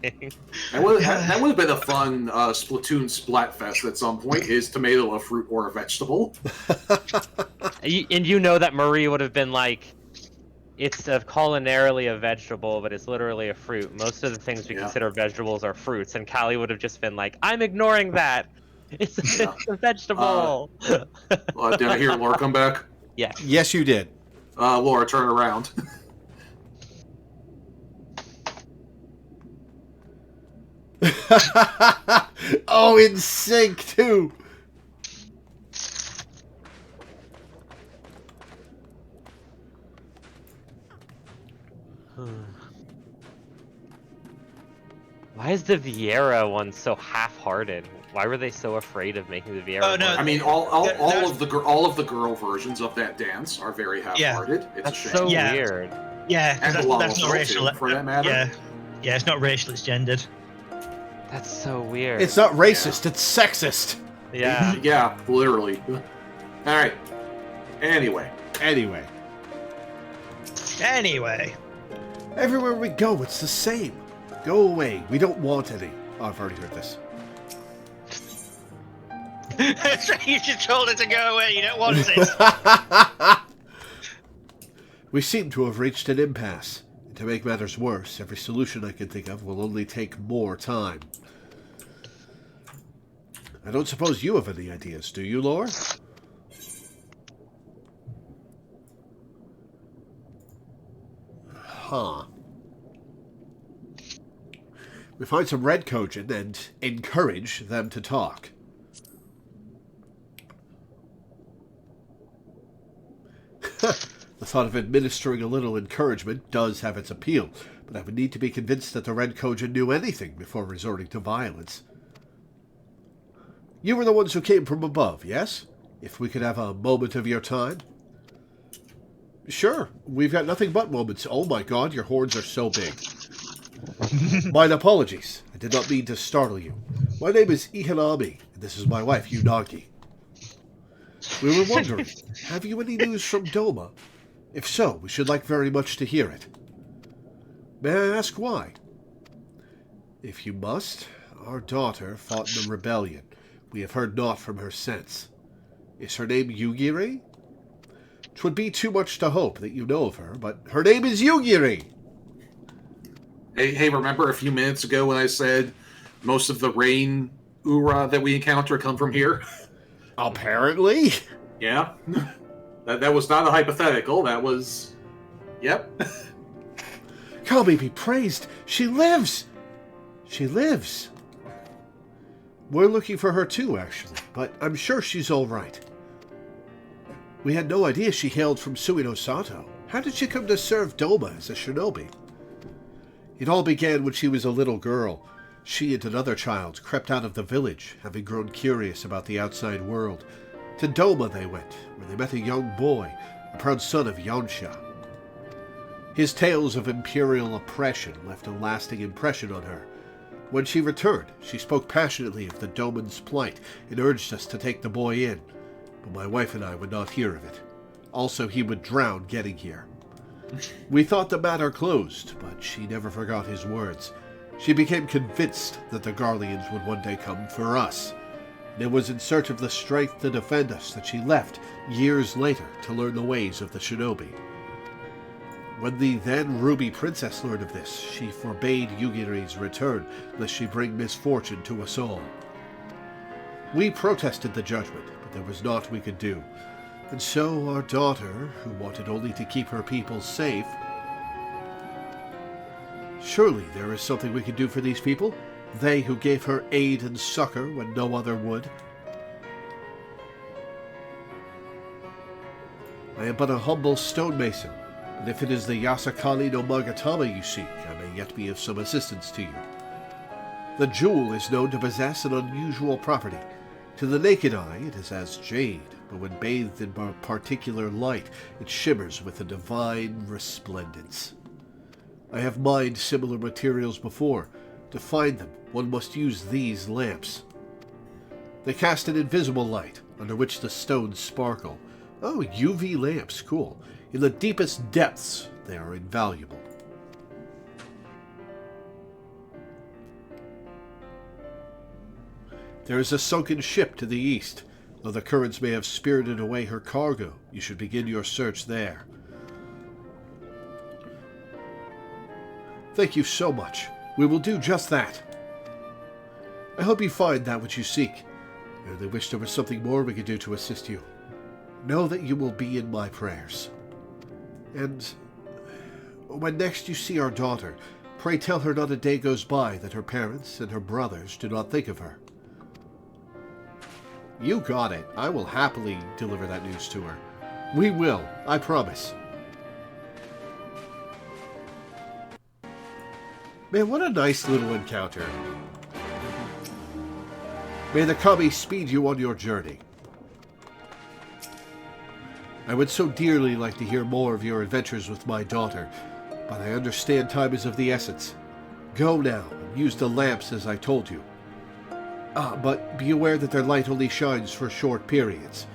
That would have been a fun Splatoon Splatfest at some point. Is tomato a fruit or a vegetable? And you know that Marie would have been like, it's culinarily a vegetable, but it's literally a fruit. Most of the things we consider vegetables are fruits, and Callie would have just been like, I'm ignoring that. It's a vegetable. Did I hear Laura come back? Yeah. Yes, you did. Laura, turn around. Oh, in sync too. Why is the Vieira one so half-hearted? Why were they so afraid of making the Vieira? Oh, no, I mean, all of the girl versions of that dance are very half-hearted. It's that's a shame. so weird. Yeah, and that's not racial, for that matter. Yeah, it's not racial; it's gendered. That's so weird. It's not racist; it's sexist. Yeah. Yeah, literally. All right. Anyway. Everywhere we go, it's the same. Go away. We don't want any. Oh, I've already heard this. You just told it to go away. You don't want it. We seem to have reached an impasse. And to make matters worse, every solution I can think of will only take more time. I don't suppose you have any ideas, do you, Lore? Huh. We find some red Kojin and encourage them to talk. The thought of administering a little encouragement does have its appeal, but I would need to be convinced that the Red Kojin knew anything before resorting to violence. You were the ones who came from above, yes? If we could have a moment of your time? Sure, we've got nothing but moments. Oh my god, your horns are so big. Mine apologies. I did not mean to startle you. My name is Ihanami, and this is my wife, Unagi. We were wondering, have you any news from Doma? If so, we should like very much to hear it. May I ask why? If you must, our daughter fought in the rebellion. We have heard naught from her since. Is her name Yugiri? 'Twould be too much to hope that you know of her, but her name is Yugiri! Hey, remember a few minutes ago when I said most of the rain Ura that we encounter come from here? Apparently. Yeah. That was not a hypothetical, that was... Yep. Kami be praised! She lives! She lives! We're looking for her too, actually, but I'm sure she's all right. We had no idea she hailed from Suino Sato. How did she come to serve Doma as a shinobi? It all began when she was a little girl. She and another child crept out of the village, having grown curious about the outside world. To Doma they went, where they met a young boy, a proud son of Yonsha. His tales of imperial oppression left a lasting impression on her. When she returned, she spoke passionately of the Doman's plight and urged us to take the boy in, but my wife and I would not hear of it. Also, he would drown getting here. We thought the matter closed, but she never forgot his words. She became convinced that the Garleans would one day come for us. And it was in search of the strength to defend us that she left years later to learn the ways of the shinobi. When the then Ruby Princess learned of this, she forbade Yugiri's return, lest she bring misfortune to us all. We protested the judgment, but there was naught we could do. And so our daughter, who wanted only to keep her people safe... Surely there is something we can do for these people? They who gave her aid and succor when no other would. I am but a humble stonemason, and if it is the Yasakali no Magatama you seek, I may yet be of some assistance to you. The jewel is known to possess an unusual property. To the naked eye, it is as jade, but when bathed in a particular light, it shimmers with a divine resplendence. I have mined similar materials before. To find them, one must use these lamps. They cast an invisible light, under which the stones sparkle. Oh, UV lamps, cool. In the deepest depths, they are invaluable. There is a sunken ship to the east. Though the currents may have spirited away her cargo, you should begin your search there. Thank you so much. We will do just that. I hope you find that which you seek. I only wish there was something more we could do to assist you. Know that you will be in my prayers. And when next you see our daughter, pray tell her not a day goes by that her parents and her brothers do not think of her. You got it. I will happily deliver that news to her. We will, I promise. Man, what a nice little encounter. May the Kami speed you on your journey. I would so dearly like to hear more of your adventures with my daughter, but I understand time is of the essence. Go now, and use the lamps as I told you. But be aware that their light only shines for short periods.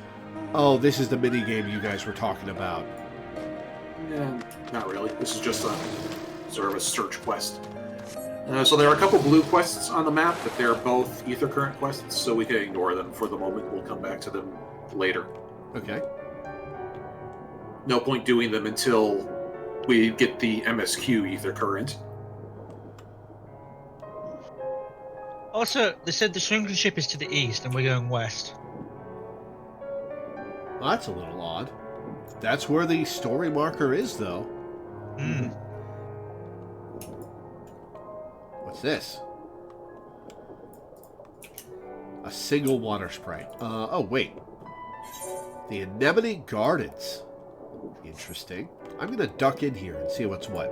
Oh, this is the minigame you guys were talking about. Yeah, not really. This is just a sort of a search quest. So there are a couple blue quests on the map, but they're both ether current quests, so we can ignore them for the moment. We'll come back to them later. Okay. No point doing them until we get the MSQ ether current. Also, they said the sunken ship is to the east and we're going west. Well, that's a little odd. That's where the story marker is, though. Hmm. What's this? A single water sprite. Oh, wait. The Anemone Gardens. Interesting. I'm going to duck in here and see what's what.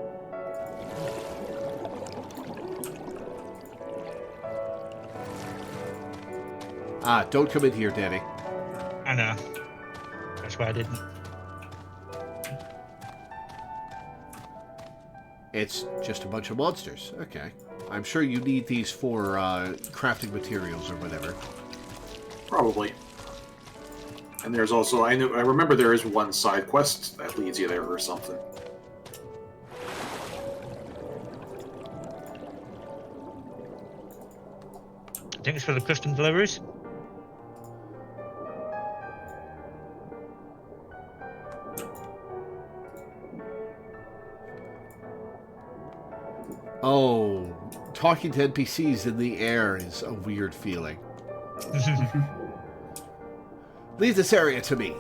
Ah, don't come in here, Danny. I know. That's why I didn't. It's just a bunch of monsters. Okay. I'm sure you need these for crafting materials or whatever. Probably. And there's also, I remember there is one side quest that leads you there or something. I think it's for the custom deliveries. Oh, talking to NPCs in the air is a weird feeling. Leave this area to me.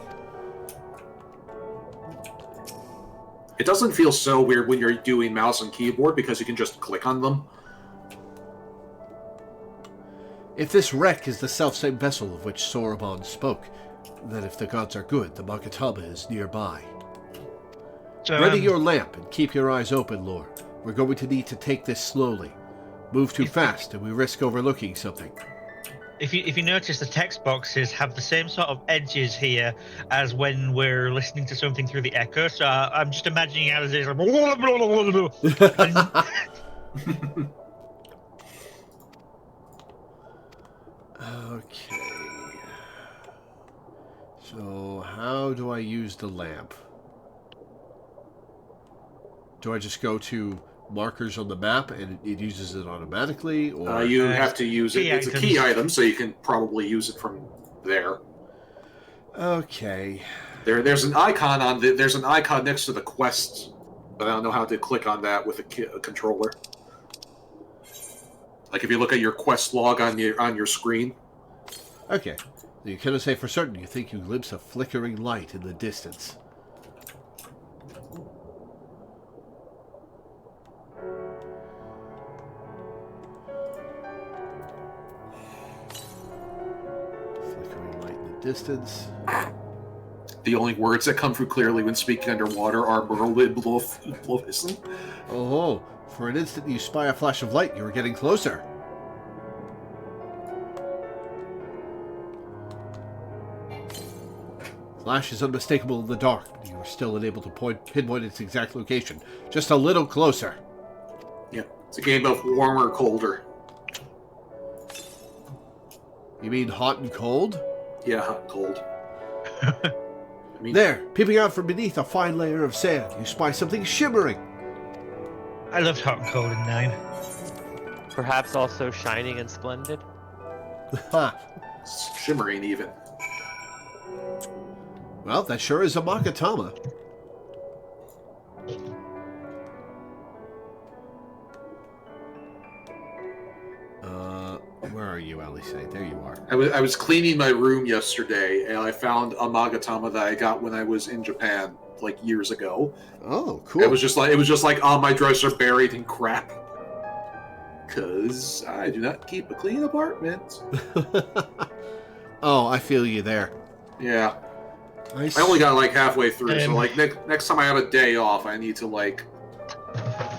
It doesn't feel so weird when you're doing mouse and keyboard because you can just click on them. If this wreck is the selfsame vessel of which Sauron spoke, then if the gods are good, the Magatama is nearby. So, Ready your lamp and keep your eyes open, Lore. We're going to need to take this slowly. Move too fast and we risk overlooking something. If you notice, the text boxes have the same sort of edges here as when we're listening to something through the echo. So I'm just imagining how it is. Like, okay. So how do I use the lamp? Do I just go to markers on the map and it uses it automatically, or you have to use it? It's a key item, so you can probably use it from there. Okay. There's an icon on there's an icon next to the quest, but I don't know how to click on that with a controller. Like if you look at your quest log on your screen. Okay. You cannot say for certain you think you glimpse a flickering light in the distance. Distance. The only words that come through clearly when speaking underwater are Merlin Blofisten. Oh, for an instant you spy a flash of light. You are getting closer. Flash is unmistakable in the dark, but you are still unable to pinpoint its exact location. Just a little closer. Yeah, it's a game of warmer, colder. You mean hot and cold? Yeah, hot and cold. There, peeping out from beneath a fine layer of sand, you spy something shimmering. I loved Hot and Cold in 9. Perhaps also shining and splendid? Ha! Shimmering, even. Well, that sure is a Magatama. Where are you, Alice? There you are. I was cleaning my room yesterday, and I found a Magatama that I got when I was in Japan, like years ago. Oh, cool. It was just like, all my drawers are buried in crap. Because I do not keep a clean apartment. Oh, I feel you there. Yeah. I only got like halfway through, so like next time I have a day off, I need to like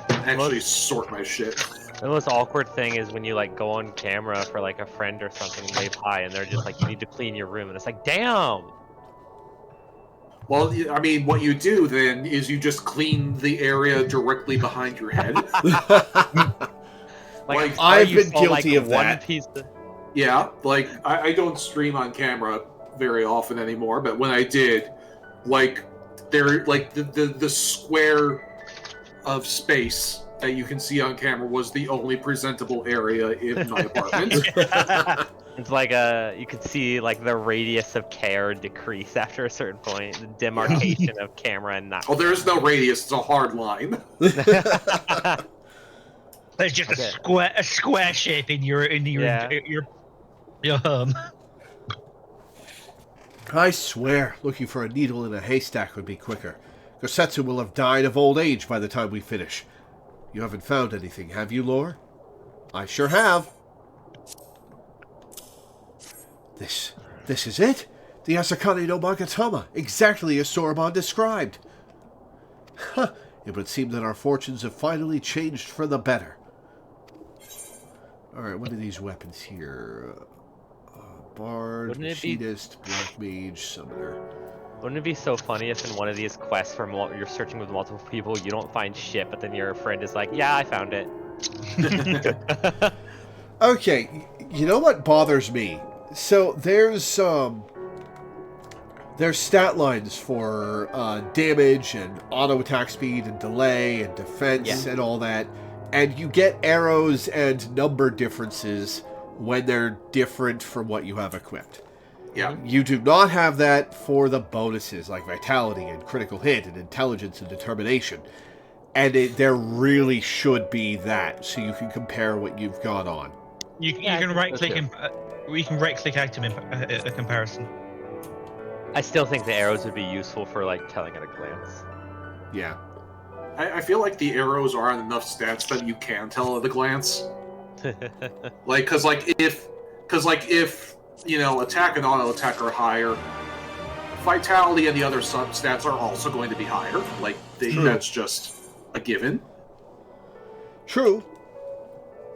actually sort my shit. The most awkward thing is when you like go on camera for like a friend or something and wave hi, and they're just like, "You need to clean your room," and it's like, "Damn." Well, I mean, what you do then is you just clean the area directly behind your head. like I've been guilty of that. Yeah, like I don't stream on camera very often anymore, but when I did, like there, like the square of space that you can see on camera was the only presentable area in my apartment. It's like you could see like the radius of care decrease after a certain point, the demarcation of camera and not. Oh, there's no radius; it's a hard line. There's just a square shape in your home. I swear, looking for a needle in a haystack would be quicker. Gosetsu will have died of old age by the time we finish. You haven't found anything, have you, Lore? I sure have. This is it? The Asakane no Magatama, exactly as Sauron described. It would seem that our fortunes have finally changed for the better. Alright, what are these weapons here? Bard, Machinist, Black Mage, Summoner. Wouldn't it be so funny if in one of these quests from what you're searching with multiple people, you don't find shit, but then your friend is like, yeah, I found it. Okay, you know what bothers me? So there's stat lines for damage and auto attack speed and delay and defense and all that, and you get arrows and number differences when they're different from what you have equipped. Yeah. You do not have that for the bonuses like vitality and critical hit and intelligence and determination. And there really should be that, so you can compare what you've got on. You can right click and we can right click item in a comparison. I still think the arrows would be useful for like telling at a glance. Yeah. I feel like the arrows aren't enough stats that you can tell at a glance. Because if you know, attack and auto attack are higher, vitality and the other stats are also going to be higher. Like that's just a given. True.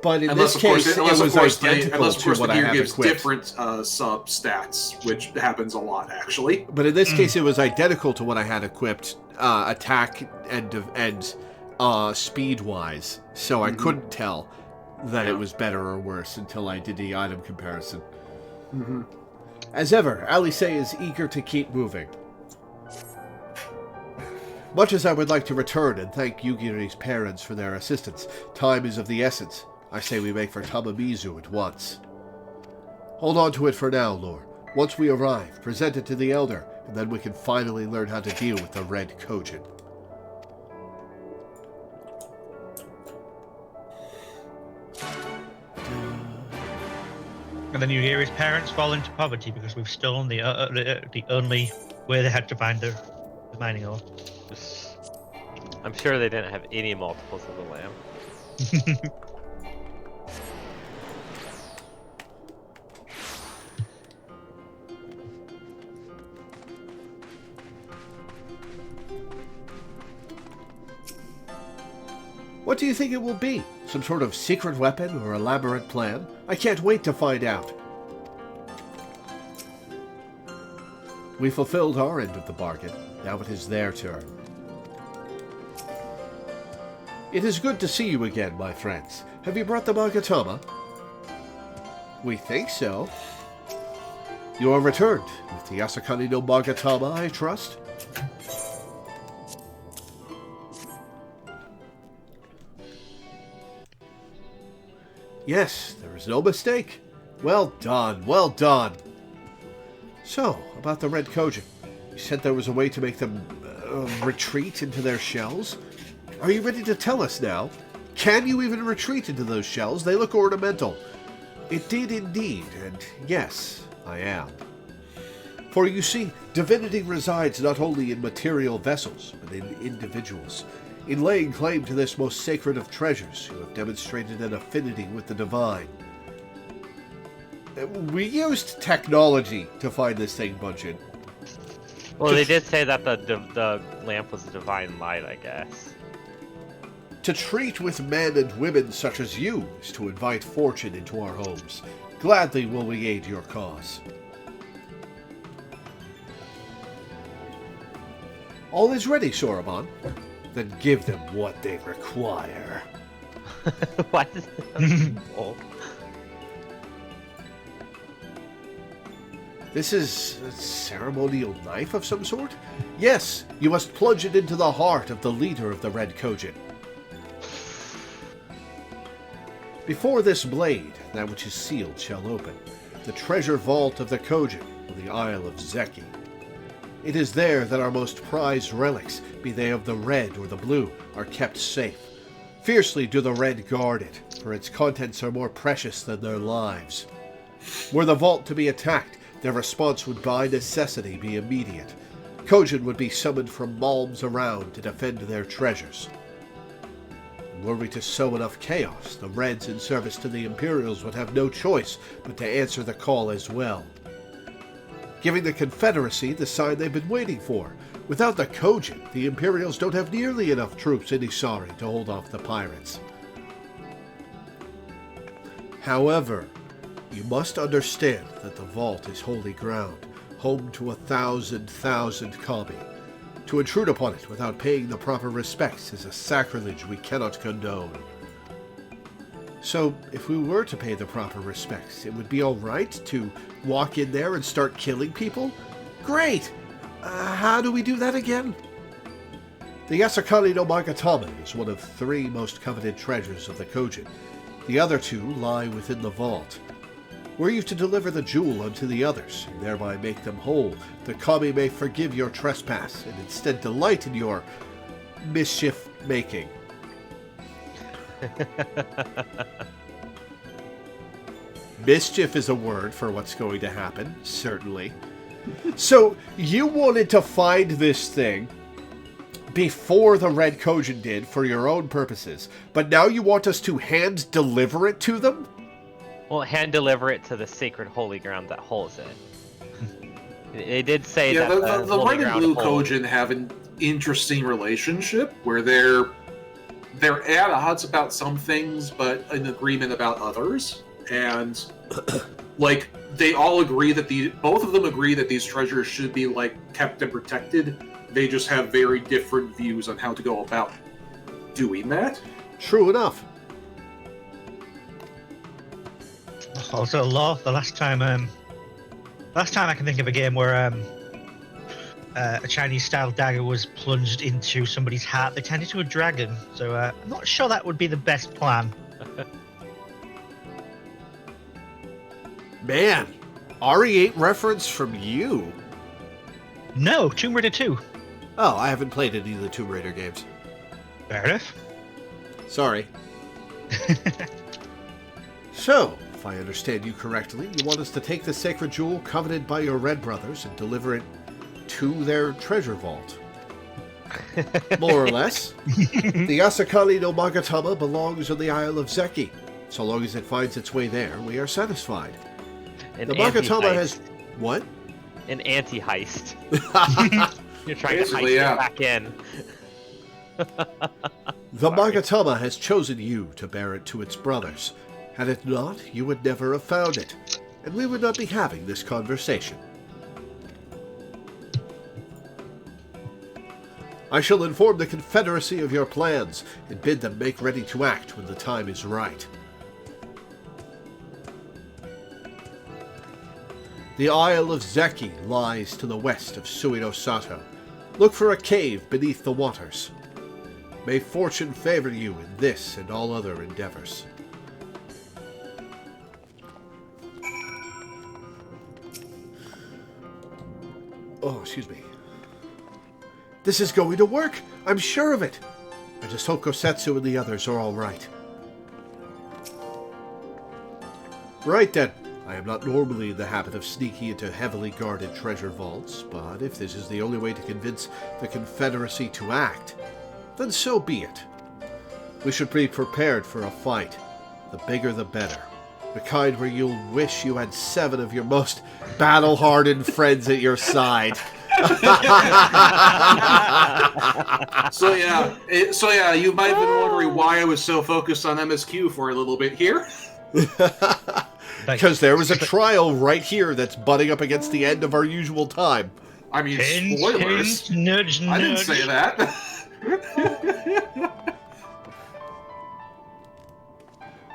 But in this case, it was identical to what I have equipped. Different sub stats, which happens a lot actually. But in this case, it was identical to what I had equipped, attack and speed wise. So I couldn't tell that it was better or worse until I did the item comparison. Mm-hmm. As ever, Alice is eager to keep moving. Much as I would like to return and thank Yugiri's parents for their assistance, time is of the essence. I say we make for Tamamizu at once. Hold on to it for now, Lore. Once we arrive, present it to the Elder, and then we can finally learn how to deal with the Red Kojin. And then you hear his parents fall into poverty because we've stolen the only way they had to find the mining ore. I'm sure they didn't have any multiples of the lamb. What do you think it will be? Some sort of secret weapon or elaborate plan? I can't wait to find out. We fulfilled our end of the bargain. Now it is their turn. It is good to see you again, my friends. Have you brought the Magatama? We think so. You are returned with the Asakani no Magatama, I trust? Yes, there is no mistake. Well done, well done. So, about the Red Kojin. You said there was a way to make them retreat into their shells? Are you ready to tell us now? Can you even retreat into those shells? They look ornamental. It did indeed, and yes, I am. For you see, divinity resides not only in material vessels, but in individuals. In laying claim to this most sacred of treasures, you have demonstrated an affinity with the divine. We used technology to find this thing, Bunchen. Well, they did say that the lamp was a divine light, I guess. To treat with men and women such as you is to invite fortune into our homes. Gladly will we aid your cause. All is ready, Soraban. Then give them what they require. Why does This is a ceremonial knife of some sort? Yes, you must plunge it into the heart of the leader of the Red Kojin. Before this blade, that which is sealed shall open, the treasure vault of the Kojin on the Isle of Zeki. It is there that our most prized relics, be they of the red or the blue, are kept safe. Fiercely do the red guard it, for its contents are more precious than their lives. Were the vault to be attacked, their response would by necessity be immediate. Kojin would be summoned from malms around to defend their treasures. Were we to sow enough chaos, the Reds in service to the Imperials would have no choice but to answer the call as well. Giving the Confederacy the sign they've been waiting for, Without the Kojin, the Imperials don't have nearly enough troops in Isari to hold off the pirates. However, you must understand that the vault is holy ground, home to 1,000 kami. To intrude upon it without paying the proper respects is a sacrilege we cannot condone. So, if we were to pay the proper respects, it would be alright to walk in there and start killing people? Great! How do we do that again? The Yasakani no Magatama is one of 3 most coveted treasures of the Kojin. The other 2 lie within the vault. Were you to deliver the jewel unto the others, and thereby make them whole, the kami may forgive your trespass, and instead delight in your mischief-making. Mischief is a word for what's going to happen, certainly. So, you wanted to find this thing before the Red Kojin did for your own purposes, but now you want us to hand-deliver it to them? Well, hand-deliver it to the sacred holy ground that holds it. They did say that the Red and Blue Kojin have an interesting relationship where they're at odds about some things, but in agreement about others. And like they all agree that both of them agree that these treasures should be like kept and protected. They just have very different views on how to go about doing that. True enough. Also, Law, the last time I can think of a game where a Chinese-style dagger was plunged into somebody's heart, they turned into a dragon. So I'm not sure that would be the best plan. Man, RE8 reference from you? No, Tomb Raider 2. Oh, I haven't played any of the Tomb Raider games. Fair enough. Sorry. So, if I understand you correctly, you want us to take the sacred jewel coveted by your Red brothers and deliver it to their treasure vault. More or less. The Asakali no Magatama belongs on the Isle of Zeki. So long as it finds its way there, we are satisfied. The Magatama has... What? An anti-heist. You're trying Basically, to heist it back in. The Magatama has chosen you to bear it to its brothers. Had it not, you would never have found it, and we would not be having this conversation. I shall inform the Confederacy of your plans, and bid them make ready to act when the time is right. The Isle of Zeki lies to the west of Suino Sato. Look for a cave beneath the waters. May fortune favor you in this and all other endeavors. Oh, excuse me. This is going to work! I'm sure of it! I just hope Kosetsu and the others are all right. Right then. I am not normally in the habit of sneaking into heavily guarded treasure vaults, but if this is the only way to convince the Confederacy to act, then so be it. We should be prepared for a fight. The bigger the better. The kind where you'll wish you had 7 of your most battle-hardened friends at your side. So yeah, you might have been wondering why I was so focused on MSQ for a little bit here. Because there was a trial right here that's butting up against the end of our usual time. I mean, spoilers. Nudge, I didn't say that.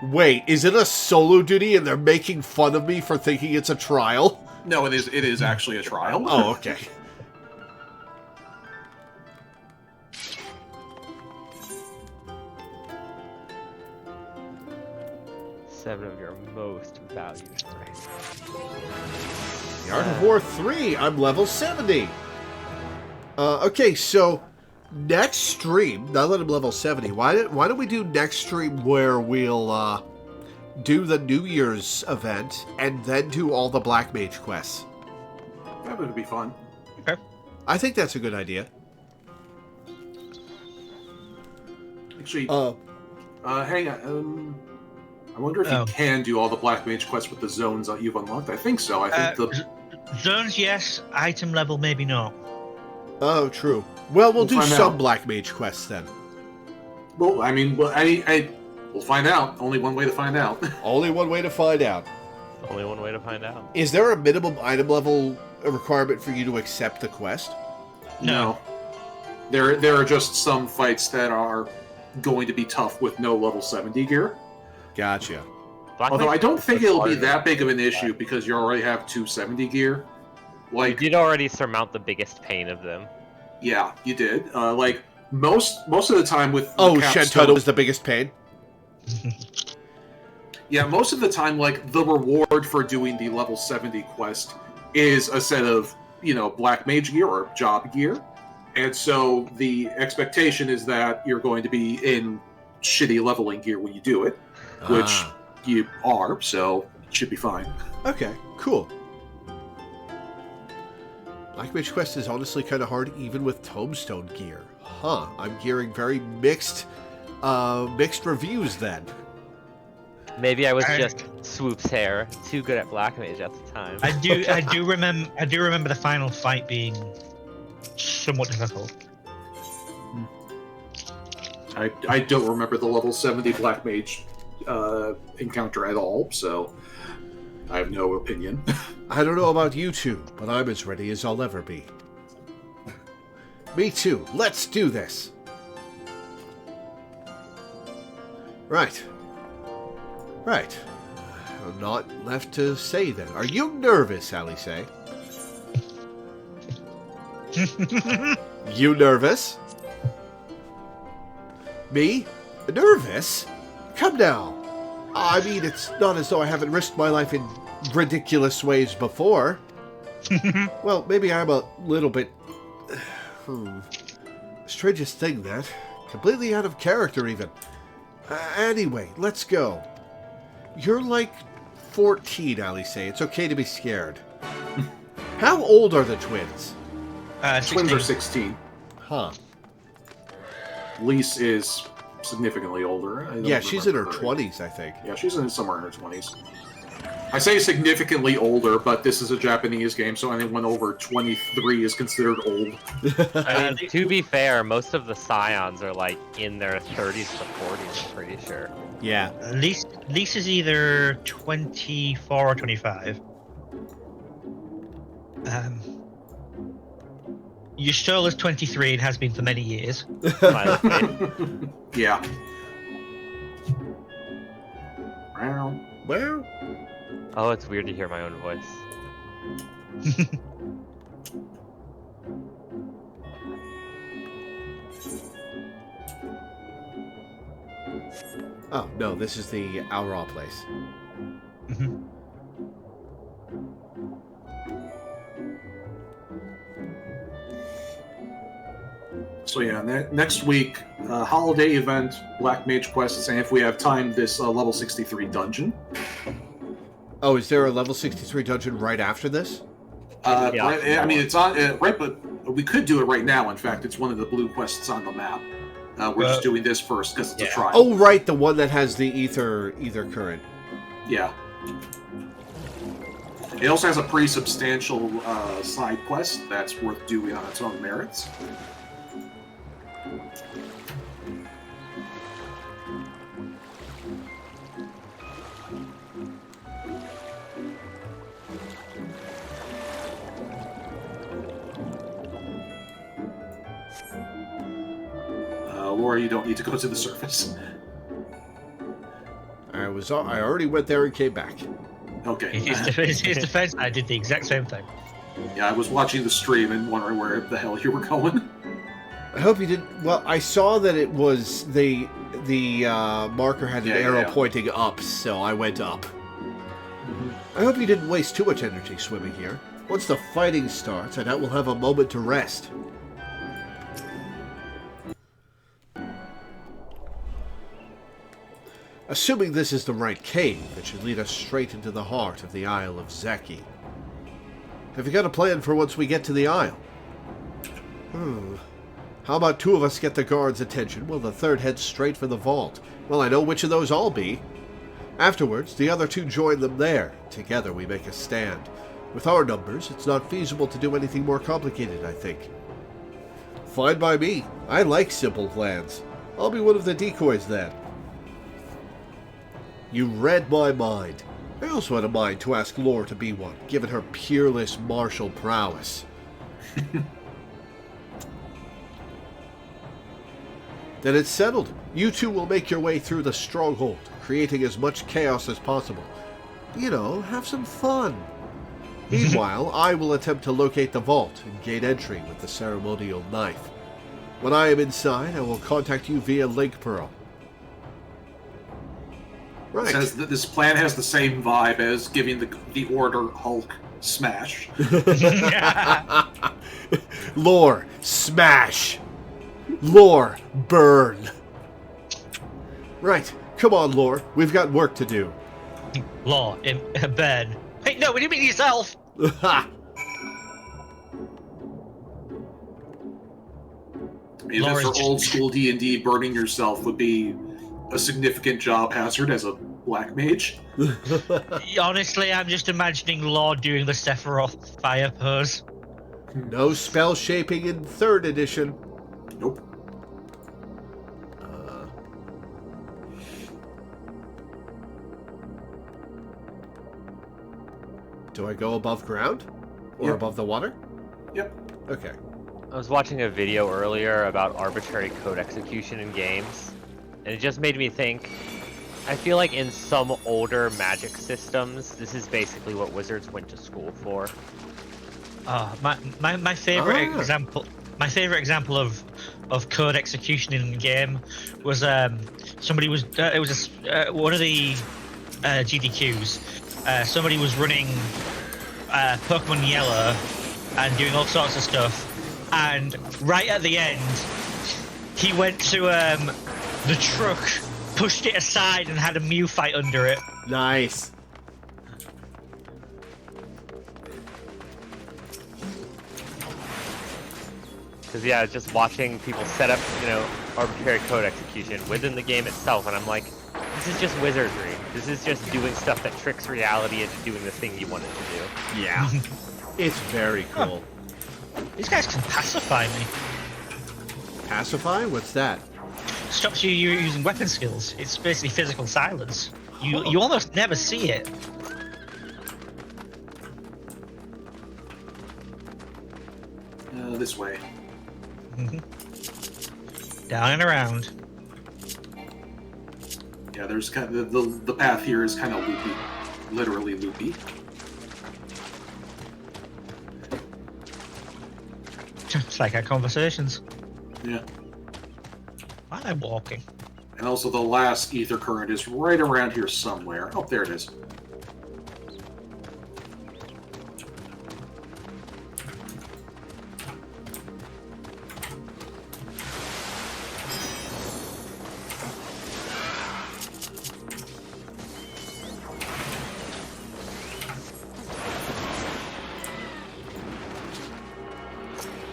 Wait, is it a solo duty and they're making fun of me for thinking it's a trial? No, it is actually a trial. Oh, okay. Seven of your most valued friends. The Art of War 3, I'm level 70. Okay, so next stream, now that I'm level 70, why don't we do next stream where we'll do the New Year's event and then do all the Black Mage quests? That would be fun. Okay. I think that's a good idea. Actually, hang on. I wonder if you can do all the Black Mage quests with the zones that you've unlocked. I think so. I think zones, yes. Item level, maybe not. Oh, true. Well, we'll do find some out. Black Mage quests then. Well, I mean, we'll find out. Only one way to find out. Only one way to find out. Only one way to find out. Is there a minimum item level requirement for you to accept the quest? No. There are just some fights that are going to be tough with no level 70 gear. Gotcha. Although I don't think it'll be that big of an issue because you already have 270 gear. You did already surmount the biggest pain of them. Yeah, you did. Like most of the time with Shentunnel is the biggest pain. Yeah, most of the time, like the reward for doing the level 70 quest is a set of Black Mage gear or job gear, and so the expectation is that you're going to be in shitty leveling gear when you do it, which you are, so it should be fine. Okay, cool. Black Mage Quest is honestly kind of hard even with Tombstone gear. Huh, I'm hearing very mixed reviews then. Maybe I was just Swoop's hair, too good at Black Mage at the time. I do remember the final fight being somewhat difficult. I don't remember the level 70 Black Mage encounter at all, so I have no opinion. I don't know about you two, but I'm as ready as I'll ever be. Me too. Let's do this. Right. Not left to say then. Are you nervous, Alice? You nervous? Me? Nervous? Come now. I mean, it's not as though I haven't risked my life in ridiculous ways before. Well, maybe I'm a little bit... Strangest thing, that. Completely out of character, even. Anyway, let's go. You're like 14, Alice. It's okay to be scared. How old are the twins? Twins are 16. Huh. Lise is significantly older. Yeah, she's in her 20s, I think. Yeah, she's somewhere in her 20s. I say significantly older, but this is a Japanese game, so anyone over 23 is considered old. I mean, to be fair, most of the Scions are like in their 30s to 40s, I'm pretty sure. Yeah. Lisa's either 24 or 25. Yustola's 23 and has been for many years. Yeah. Well. Oh, it's weird to hear my own voice. Oh, no, this is the Aura place. So yeah, next week, holiday event, Black Mage Quest, and if we have time, this level 63 dungeon. Oh, is there a level 63 dungeon right after this? Yeah. I mean, it's on right, but we could do it right now. In fact, it's one of the blue quests on the map. We're just doing this first because it's a trial. Oh, right, the one that has the ether current. Yeah. It also has a pretty substantial side quest that's worth doing on its own merits. Laura, you don't need to go to the surface. I already went there and came back. Okay. In his defense, I did the exact same thing. Yeah, I was watching the stream and wondering where the hell you were going. I hope you didn't... Well, I saw that it was... The marker had an arrow pointing up, so I went up. I hope you didn't waste too much energy swimming here. Once the fighting starts, I doubt we'll have a moment to rest. Assuming this is the right cave, it should lead us straight into the heart of the Isle of Zeki. Have you got a plan for once we get to the Isle? How about two of us get the guards' attention while the third heads straight for the vault? Well, I know which of those I'll be. Afterwards, the other two join them there. Together we make a stand. With our numbers, it's not feasible to do anything more complicated, I think. Fine by me. I like simple plans. I'll be one of the decoys then. You read my mind. I also had a mind to ask Lore to be one, given her peerless martial prowess. Then it's settled. You two will make your way through the stronghold, creating as much chaos as possible. You know, have some fun. Meanwhile, I will attempt to locate the vault and gain entry with the ceremonial knife. When I am inside, I will contact you via Link Pearl. Right. Says that this plan has the same vibe as giving the order Hulk smash. Lore, smash! Lore, burn! Right, come on, Lore. We've got work to do. Lore, burn. Hey, no, what do you mean yourself? Even for old school D&D, burning yourself would be a significant job hazard as a black mage. Honestly, I'm just imagining Lore doing the Sephiroth fire pose. No spell shaping in 3rd edition. Nope. Do I go above ground? Or above the water? Yep. Okay. I was watching a video earlier about arbitrary code execution in games, and it just made me think, I feel like in some older magic systems, this is basically what wizards went to school for. My favorite example. My favorite example of code execution in the game was somebody was it was one of the GDQs. Somebody was running Pokemon Yellow and doing all sorts of stuff, and right at the end, he went to the truck, pushed it aside, and had a Mew fight under it. Nice. Because yeah, just watching people set up, arbitrary code execution within the game itself, and I'm like, this is just wizardry. This is just doing stuff that tricks reality into doing the thing you want it to do. Yeah. It's very cool. Huh. These guys can pacify me. Pacify? What's that? Stops you using weapon skills. It's basically physical silence. You almost never see it. This way. Down and around. Yeah, there's kind of the path here is kind of loopy, literally loopy. It's like our conversations. Yeah. Why am I walking? And also the last ether current is right around here somewhere. Oh, there it is.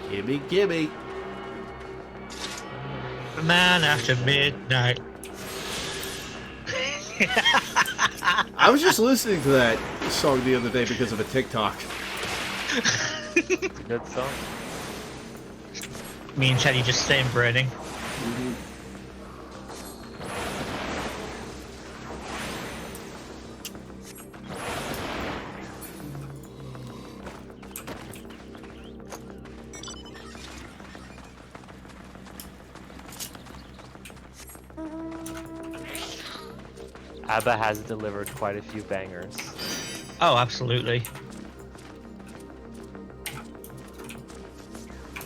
Gimme, gimme. Man after midnight. I was just listening to that song the other day because of a TikTok. Good song. Me and Chetty just same branding. ABBA has delivered quite a few bangers. Oh, absolutely.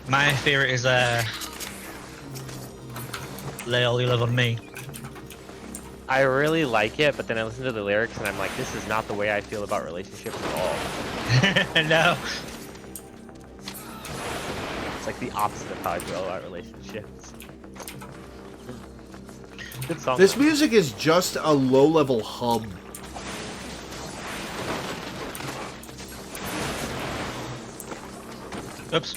My favorite is Lay All You Love on Me. I really like it, but then I listen to the lyrics and I'm like, this is not the way I feel about relationships at all. No. It's like the opposite of how I feel about relationships. Good song. This music is just a low-level hum. Oops.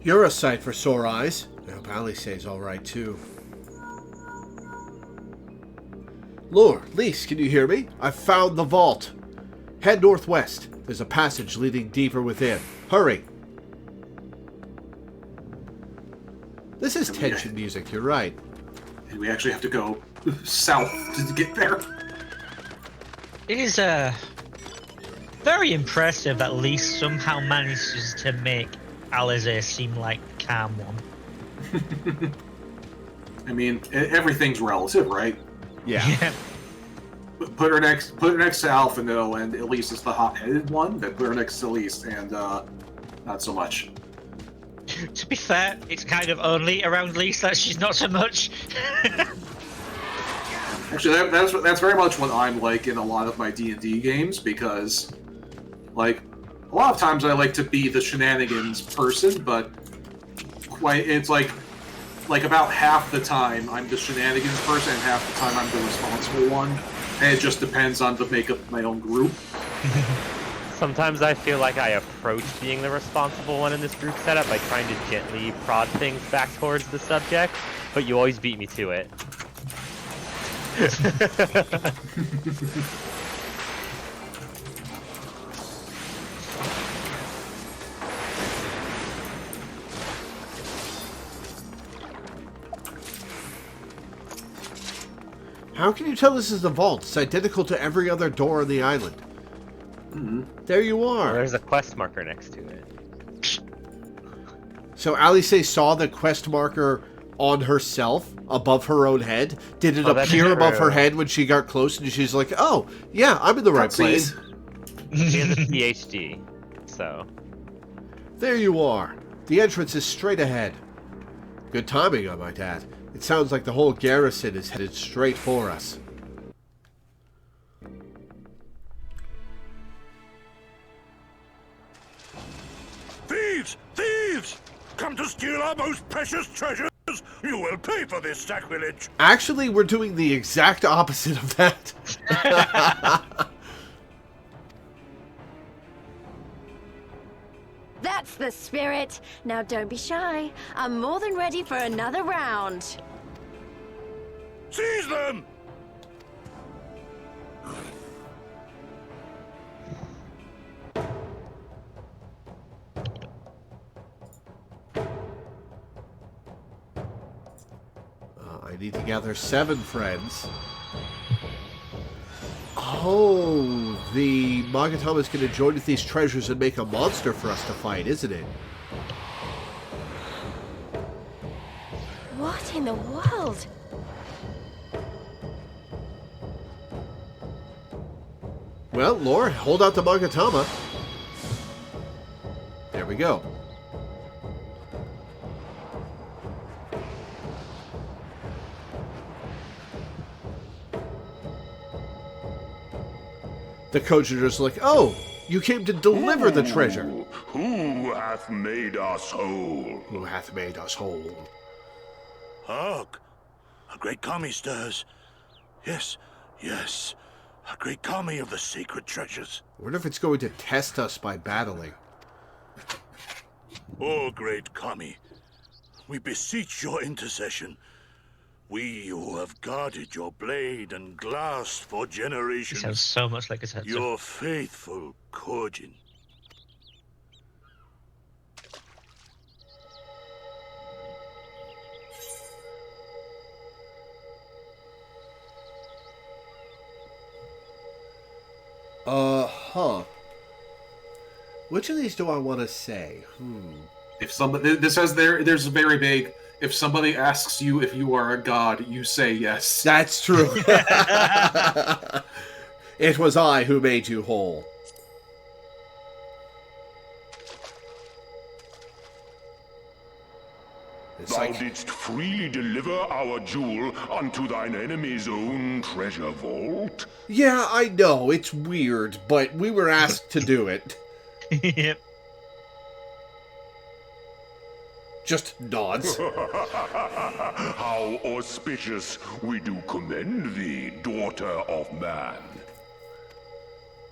You're a sight for sore eyes. I hope Alice's alright too. Lore, Lise, can you hear me? I've found the vault. Head northwest. There's a passage leading deeper within. Hurry. This is tension music, you're right. And we actually have to go south to get there. It is very impressive that Lise somehow manages to make Alice seem like the calm one. I mean, everything's relative, right? Yeah. Put her next to Alphino, and at least it's the hot-headed one. Then put her next to Lise, and not so much. To be fair, it's kind of only around Lise that she's not so much. Actually, that's very much what I'm like in a lot of my D&D games, because, like, a lot of times I like to be the shenanigans person, but it's like about half the time I'm the shenanigans person, and half the time I'm the responsible one. And it just depends on the makeup of my own group. Sometimes I feel like I approach being the responsible one in this group setup by trying to gently prod things back towards the subject, but you always beat me to it. How can you tell this is the vault? It's identical to every other door on the island. Mm-hmm. There you are. Well, there's a quest marker next to it. So Alice saw the quest marker on herself, above her own head. Did it appear above her head when she got close, and she's like, oh, yeah, I'm in the right place. She has a PhD, so... There you are. The entrance is straight ahead. Good timing, I might add. It sounds like the whole garrison is headed straight for us. Thieves! Thieves! Come to steal our most precious treasures! You will pay for this sacrilege! Actually, we're doing the exact opposite of that. That's the spirit. Now don't be shy. I'm more than ready for another round. Seize them! I need to gather 7 friends. Oh, the Magatama is going to join with these treasures and make a monster for us to fight, isn't it? What in the world? Well, Lore, hold out the Magatama. There we go. The Kojira's like, oh, you came to deliver the treasure. Who hath made us whole? Who hath made us whole? Hark! A great kami stirs. Yes, yes. A great kami of the sacred treasures. I wonder if it's going to test us by battling. O great kami, we beseech your intercession. We who have guarded your blade and glass for generations. It sounds so much like a Setsu. Your faithful Kojin. Huh. Which of these do I want to say? If somebody, this says there's a very big. If somebody asks you if you are a god, you say yes. That's true. It was I who made you whole. Thou didst freely deliver our jewel unto thine enemy's own treasure vault? Yeah, I know, it's weird, but we were asked to do it. Yep. Just nods. How auspicious. We do commend thee, daughter of man.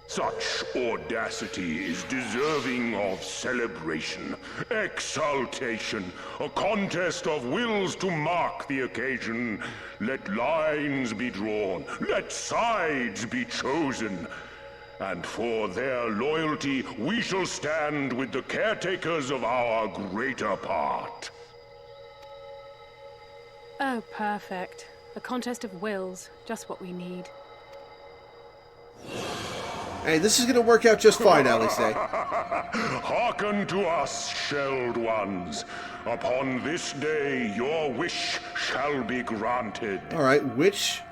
Such audacity is deserving of celebration, exaltation, a contest of wills to mark the occasion. Let lines be drawn, let sides be chosen. And for their loyalty, we shall stand with the caretakers of our greater part. Oh, perfect. A contest of wills. Just what we need. Hey, this is going to work out just fine, Alistair. Hearken to us, shelled ones. Upon this day, your wish shall be granted. All right, which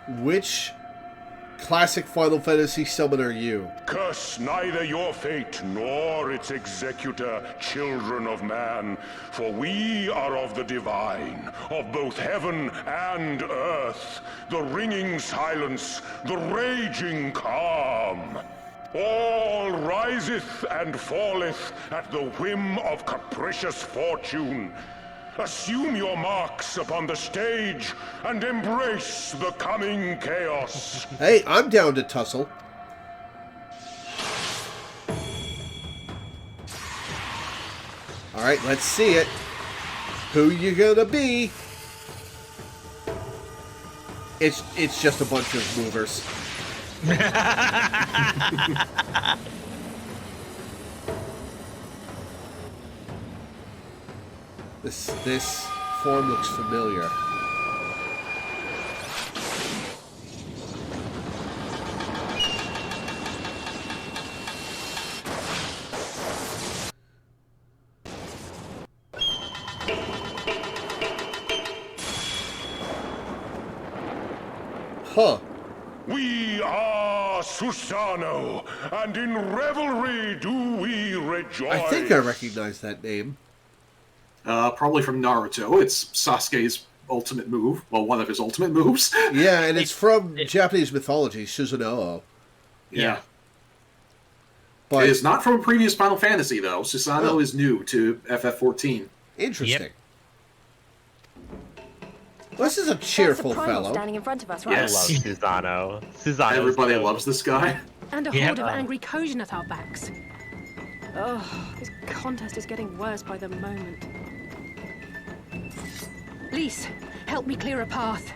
classic Final Fantasy summon are you? Curse neither your fate nor its executor, children of man, for we are of the divine, of both heaven and earth, the ringing silence, the raging calm. All riseth and falleth at the whim of capricious fortune. Assume your marks upon the stage and embrace the coming chaos. Hey, I'm down to tussle. All right, let's see it. Who you gonna be? It's just a bunch of movers. This form looks familiar. Huh. We are Susano, and in revelry do we rejoice. I think I recognize that name. Probably from Naruto. It's Sasuke's ultimate move. Well, one of his ultimate moves. Yeah, and it's from Japanese mythology, Susano. Yeah. But it is not from a previous Final Fantasy, though. Susano is new to FF14. Interesting. Yep. Well, this is a cheerful That's the primal fellow. standing in front of us, right? I love Susano. Susano. Everybody loves this guy. And a horde of angry Kojin at our backs. Oh, this contest is getting worse by the moment. Lise, help me clear a path.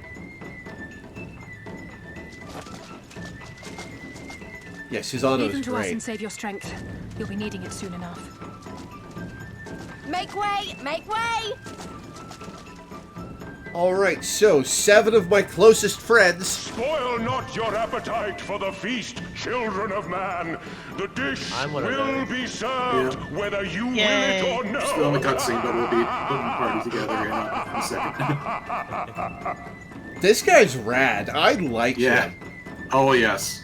Yeah, Susano Leave is them to us great. and save your strength. You'll be needing it soon enough. Make way! Make way! Alright, so 7 of my closest friends. Spoil not your appetite for the feast, children of man. The dish will be served, whether you will it or no. Still in the cutscene, but we'll be putting the party together in a second. This guy's rad. I like him. Oh, yes.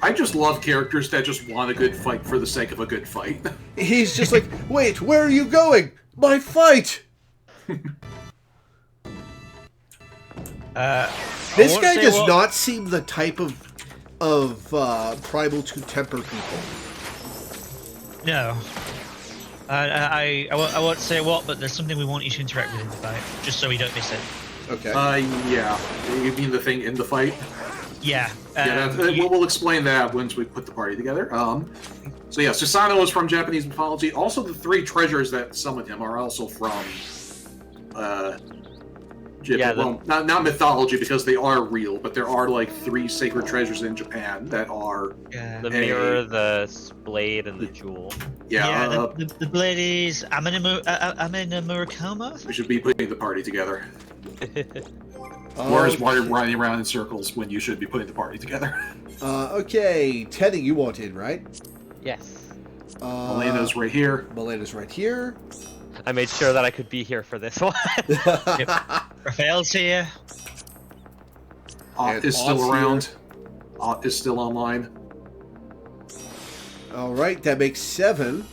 I just love characters that just want a good fight for the sake of a good fight. He's just like, wait, where are you going? My fight! This guy does not seem the type of primal to temper people. No. I won't say what, but there's something we want you to interact with in the fight, just so we don't miss it. Okay. Yeah. You mean the thing in the fight? Yeah. We'll explain that once we put the party together. So yeah, Susano is from Japanese mythology. Also, the 3 treasures that summoned him are also from Japan. Well, not mythology because they are real, but there are like 3 sacred treasures in Japan that are the mirror, the blade, and the jewel. Yeah, the blade is Amina Murakama. We should be putting the party together. Whereas why are you running around in circles when you should be putting the party together? Okay, Teddy, you want in, right? Yes. Melena's right here. Melena's right here. I made sure that I could be here for this one. Raphael's here. Ott is still around. Ott is still online. Alright, that makes 7.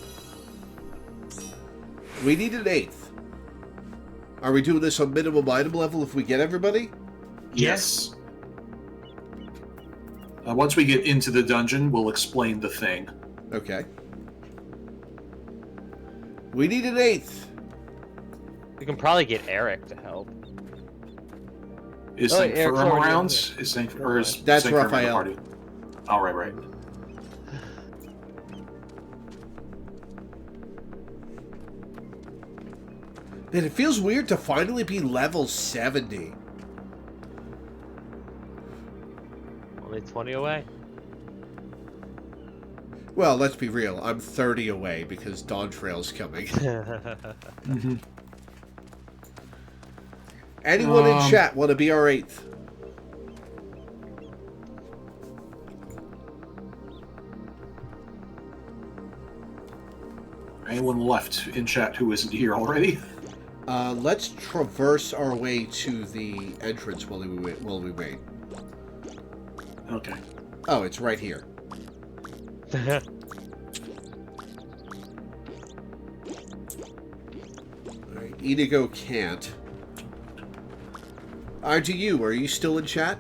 We need an 8th. Are we doing this on minimum item level if we get everybody? Yes. Once we get into the dungeon, we'll explain the thing. Okay. We need an 8th. We can probably get Eric to help. Is St. Firm around? Is St. or is That's St. Firm in the Raphael. party? Oh, right. Man, it feels weird to finally be level 70. Only 20 away. Well, let's be real. I'm 30 away because Dawn Trail's coming. Anyone in chat want to be our 8th? Anyone left in chat who isn't here already? Let's traverse our way to the entrance while we wait. Okay. Oh, it's right here. Alright, Inigo can't. IGU, are you still in chat?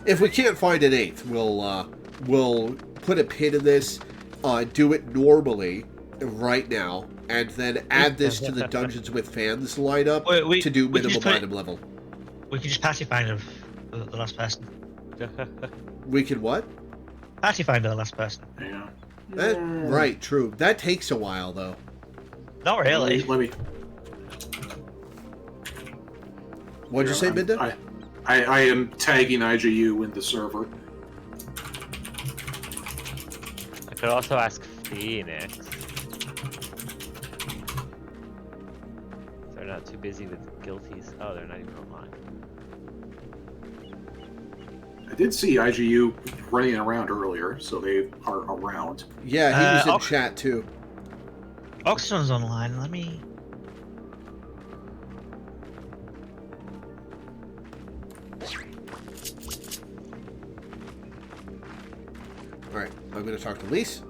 If we can't find an 8th, we'll put a pin in this, do it normally right now, and then add this to the Dungeons with Fans lineup to do minimum item level. We can just passive find the last person. We can what? Passive find the last person. Yeah. Right, true. That takes a while, though. Not really. Let me. What'd you say, Minda? I am tagging IGU in the server. I could also ask Phoenix. They're not too busy with guilties. Oh, they're not even online. I did see IGU running around earlier, so they are around. Yeah, he was in chat too. Oxton's online. Let me. Alright, I'm going to talk to Lise.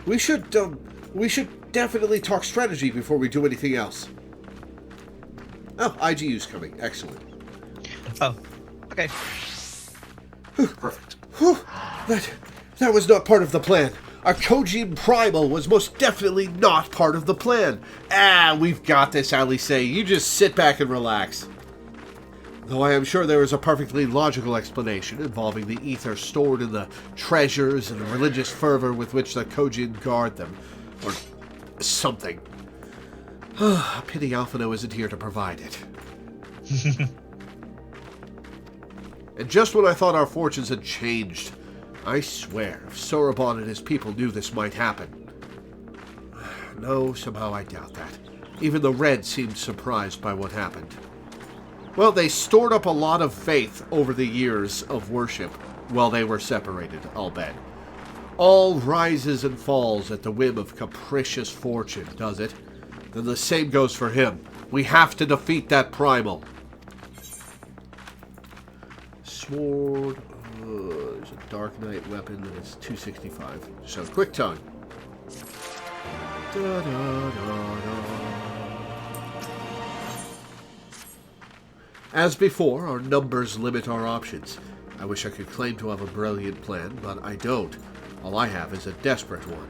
We should definitely talk strategy before we do anything else. Oh, IGU's coming. Excellent. Oh, okay. Perfect. Whew. That was not part of the plan. Our Kojin Primal was most definitely not part of the plan. We've got this, Alice. You just sit back and relax. Though I am sure there is a perfectly logical explanation involving the ether stored in the treasures and the religious fervor with which the Kojin guard them. Or something. Pity Alphino isn't here to provide it. And just when I thought our fortunes had changed, I swear, if Sorobon and his people knew this might happen. No, somehow I doubt that. Even the Red seemed surprised by what happened. Well, they stored up a lot of faith over the years of worship while they were separated, I'll bet. All rises and falls at the whim of capricious fortune, does it? Then the same goes for him. We have to defeat that primal. Sword. There's a Dark Knight weapon that is 265. So, quick tongue. Da, da, da, da. As before, our numbers limit our options. I wish I could claim to have a brilliant plan, but I don't. All I have is a desperate one.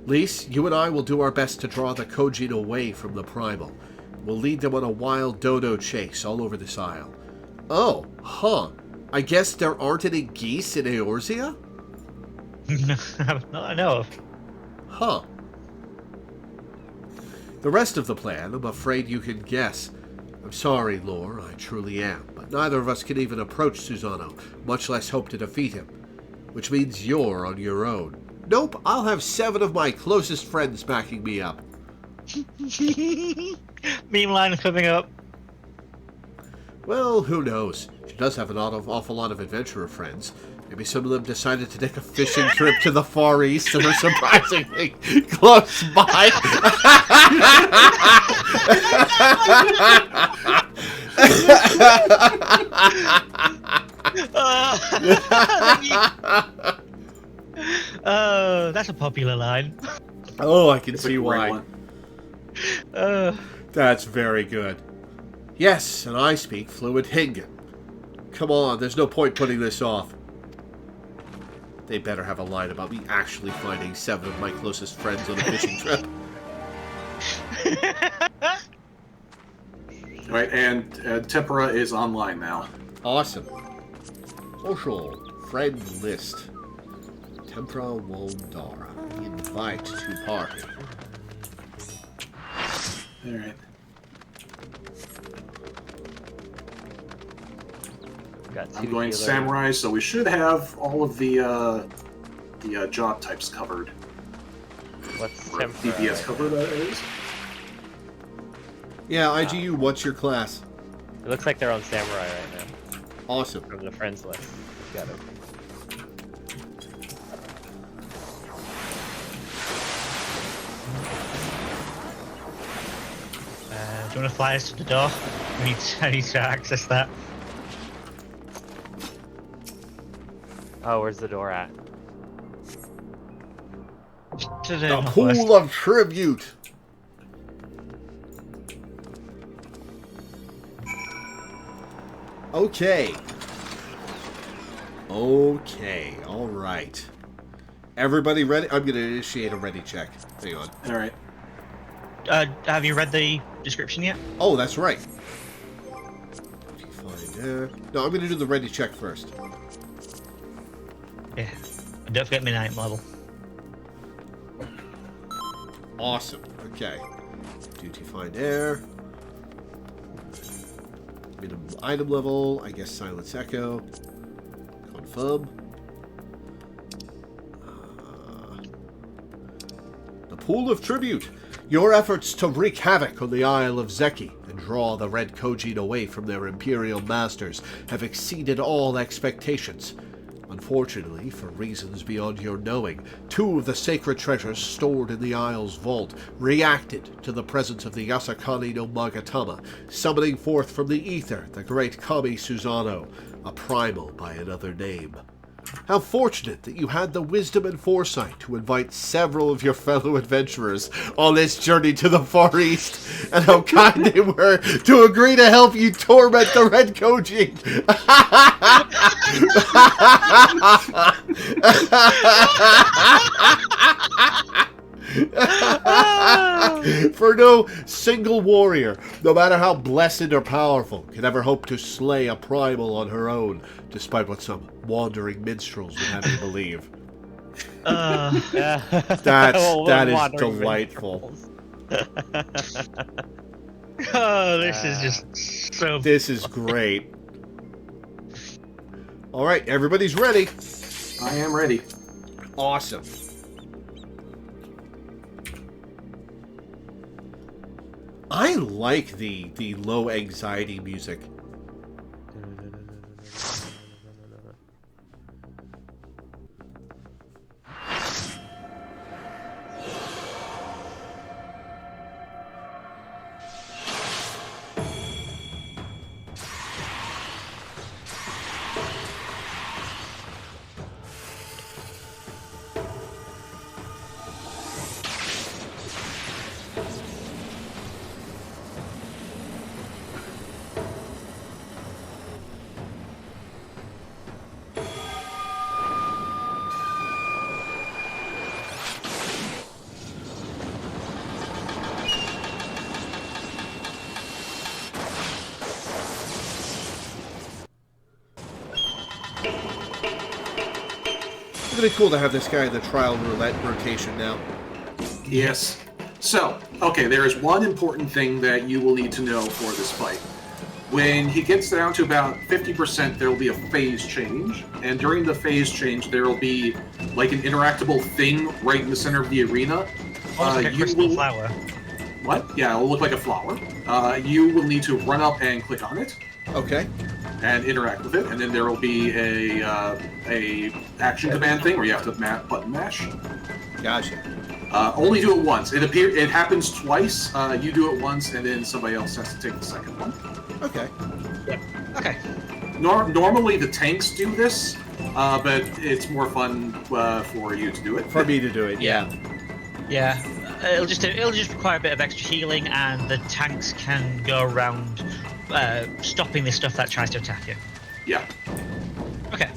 Lise, you and I will do our best to draw the Kojin away from the Primal. We'll lead them on a wild dodo chase all over this isle. Oh, huh. I guess there aren't any geese in Eorzea? Not I know of. Huh. The rest of the plan, I'm afraid you can guess. I'm sorry, Lore, I truly am, but neither of us can even approach Susano, much less hope to defeat him. Which means you're on your own. Nope, I'll have 7 of my closest friends backing me up. Meme line coming up. Well, who knows? She does have an awful lot of adventurer friends. Maybe some of them decided to take a fishing trip to the Far East and are surprisingly close by. That's a popular line. Oh, I can see why. That's very good. Yes, and I speak fluent Hingan. Come on, there's no point putting this off. They better have a line about me actually finding 7 of my closest friends on a fishing trip. All right, and Tempera is online now. Awesome. Social friend list. Tempera Wondara. Invite to party. All right. I'm going samurai, so we should have all of the job types covered. What's DPS covered, that is. Yeah, IGU, what's your class? It looks like they're on samurai right now. Awesome. From the friends list. Got it. Do you want to fly us to the door? I need to access that. Oh, where's the door at? To the The northwest. pool of tribute. Okay. Okay, alright. Everybody ready? I'm going to initiate a ready check. Hang on. All right. Have you read the description yet? Oh, that's right. No, I'm going to do the ready check first. Yeah. And don't forget midnight level. Awesome. Okay. Duty find air. Minimum item level. I guess silence echo. Confirm. The pool of tribute. Your efforts to wreak havoc on the Isle of Zeki and draw the Red Kojin away from their Imperial masters have exceeded all expectations. Unfortunately, for reasons beyond your knowing, 2 of the sacred treasures stored in the Isle's vault reacted to the presence of the Yasakani no Magatama, summoning forth from the ether the great Kami Susano, a primal by another name. How fortunate that you had the wisdom and foresight to invite several of your fellow adventurers on this journey to the Far East, and how kind they were to agree to help you torment the Red Kojin. For no single warrior, no matter how blessed or powerful, can ever hope to slay a primal on her own, despite what some wandering minstrels would have you believe. That is delightful. Oh, this is just so... This is great. Alright, everybody's ready. I am ready. Awesome. I like the low anxiety music. Pretty cool to have this guy in the trial roulette rotation now. Yes. So, okay, there is one important thing that you will need to know for this fight. When he gets down to about 50%, there will be a phase change, and during the phase change, there will be like an interactable thing right in the center of the arena. Almost like a crystal flower. What? Yeah, it'll look like a flower. You will need to run up and click on it. Okay. And interact with it, and then there will be a action command thing where you have to button mash. Gotcha. Only do it once. It happens twice. You do it once, and then somebody else has to take the second one. Okay. Yep. Okay. Normally the tanks do this, but it's more fun for you to do it. For me to do it, yeah. Yeah. It'll just require a bit of extra healing, and the tanks can go around stopping the stuff that tries to attack you. Yeah. Okay.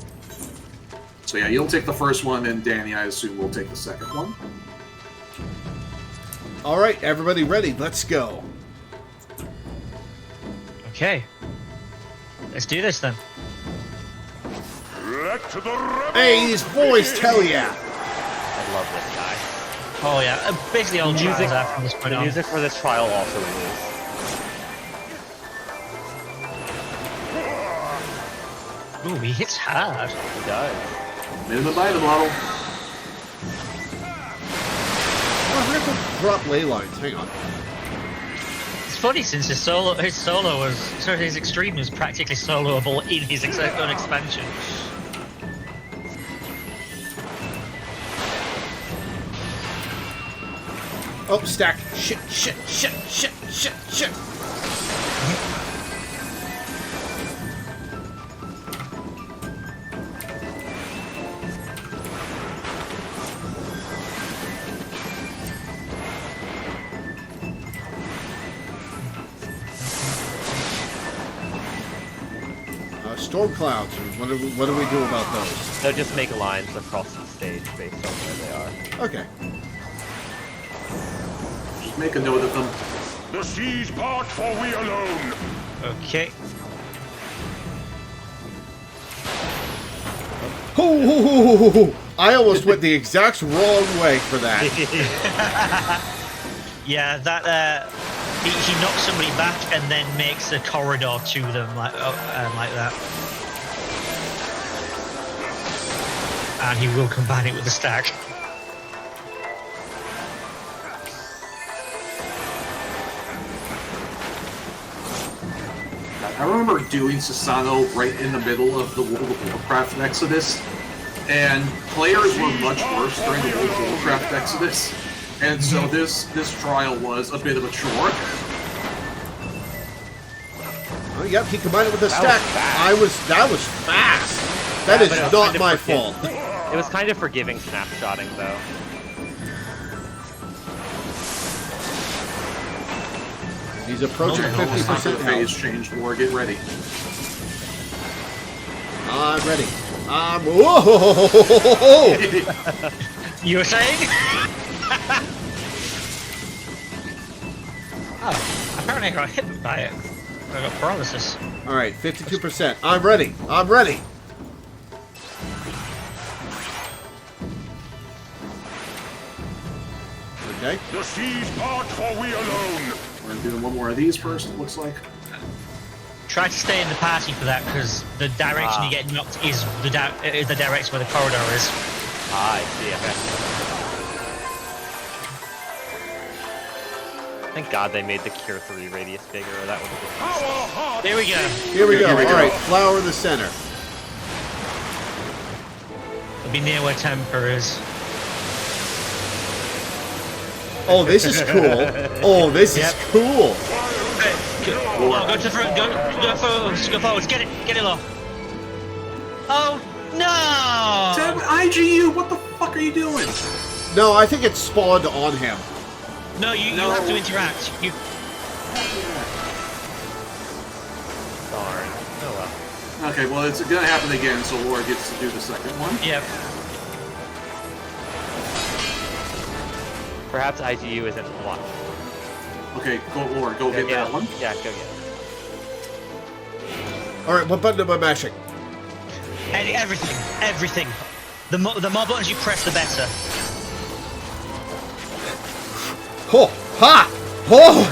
So yeah, you'll take the first one, and Danny, I assume, will take the second one. All right, everybody ready? Let's go. Okay. Let's do this then. Let the rebels Hey, his voice, tell ya. I love this guy. Oh yeah, basically all music are from this point The on. music for this trial also rules. Ooh, he hits hard. He does. Minimum item model. Oh, I have to drop ley lines. Hang on. It's funny since his extreme was practically soloable in his own expansion. Oh, stack. Shit. Storm clouds. What do we do about those? They'll just make lines across the stage based on where they are. Okay. Just make a note of them. The seas part for we alone. Okay. Ho! I almost went the exact wrong way for that. Yeah, that he knocks somebody back and then makes a corridor to them like that. And he will combine it with the stack. I remember doing Susano right in the middle of the World of Warcraft Exodus, and players were much worse during the World of Warcraft Exodus, and so this trial was a bit of a chore. Oh, yep, he combined it with the stack. That was fast. That is not my fault. It was kind of forgiving snapshotting, though. He's approaching 50% phase health. change war. Get ready. I'm ready. Whoa! You were saying? Oh, apparently I got hit by it. I got paralysis. All right, 52%. I'm ready. I'm ready. Okay. The seas part for we alone. We're doing one more of these first, it looks like. Try to stay in the party for that, because the direction you get knocked is the direction where the corridor is. I see. Okay. Thank God they made the Cure 3 radius bigger, or that would have been... There we go. Here we go. All right, flower in the center. It'll be near where Temper is. Oh, this is cool. Oh, this is cool. Go to the front. Go forwards. Get it low. Oh no! Damn, IGU, what the fuck are you doing? No, I think it spawned on him. No, you have to interact. You. Darn. Oh well. Okay, well, it's gonna happen again, so Laura gets to do the second one. Yep. Perhaps IGU isn't one. Okay, go, Laura, go get that one. Yeah, go get it. All right, what button am I mashing? Everything. The more buttons you press, the better. Oh, ha! Oh!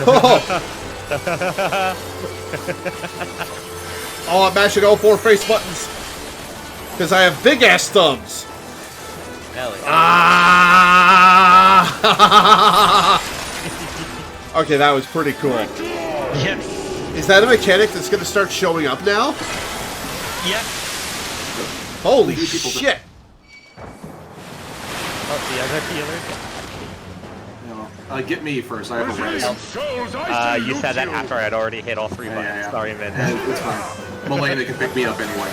Oh, I'm mashing all 4 face buttons because I have big ass thumbs. Hell yeah. Ah! Okay, that was pretty cool. Yep. Is that a mechanic that's going to start showing up now? Yep. Holy shit! Oh, the other healer? No, get me first. I have a res. You said that after I'd already hit all 3 buttons. Yeah. Sorry, man. It's fine. Milena can pick me up anyway.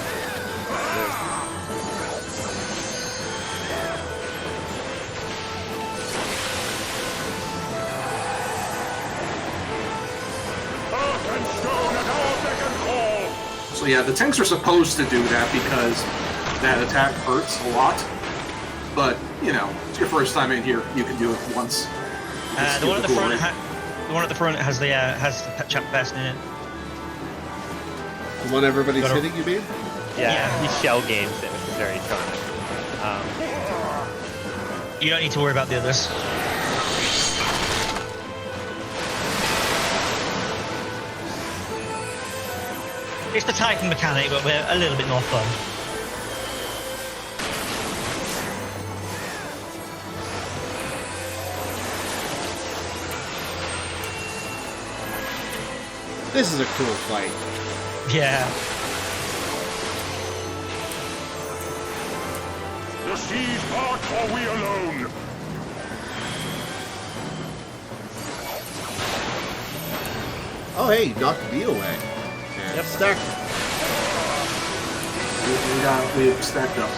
So yeah, the tanks are supposed to do that because that attack hurts a lot. But, you know, it's your first time in here, you can do it once. The one at the front. The one at the front has the chap vest in it. The one everybody's hitting, you mean? Yeah, he shell games it, which is very charming. You don't need to worry about the others. It's the Titan mechanic, but we're a little bit more fun. This is a cool fight. Yeah. The seas part, or we alone? Oh, hey, knocked me away. And stacked. We stacked up.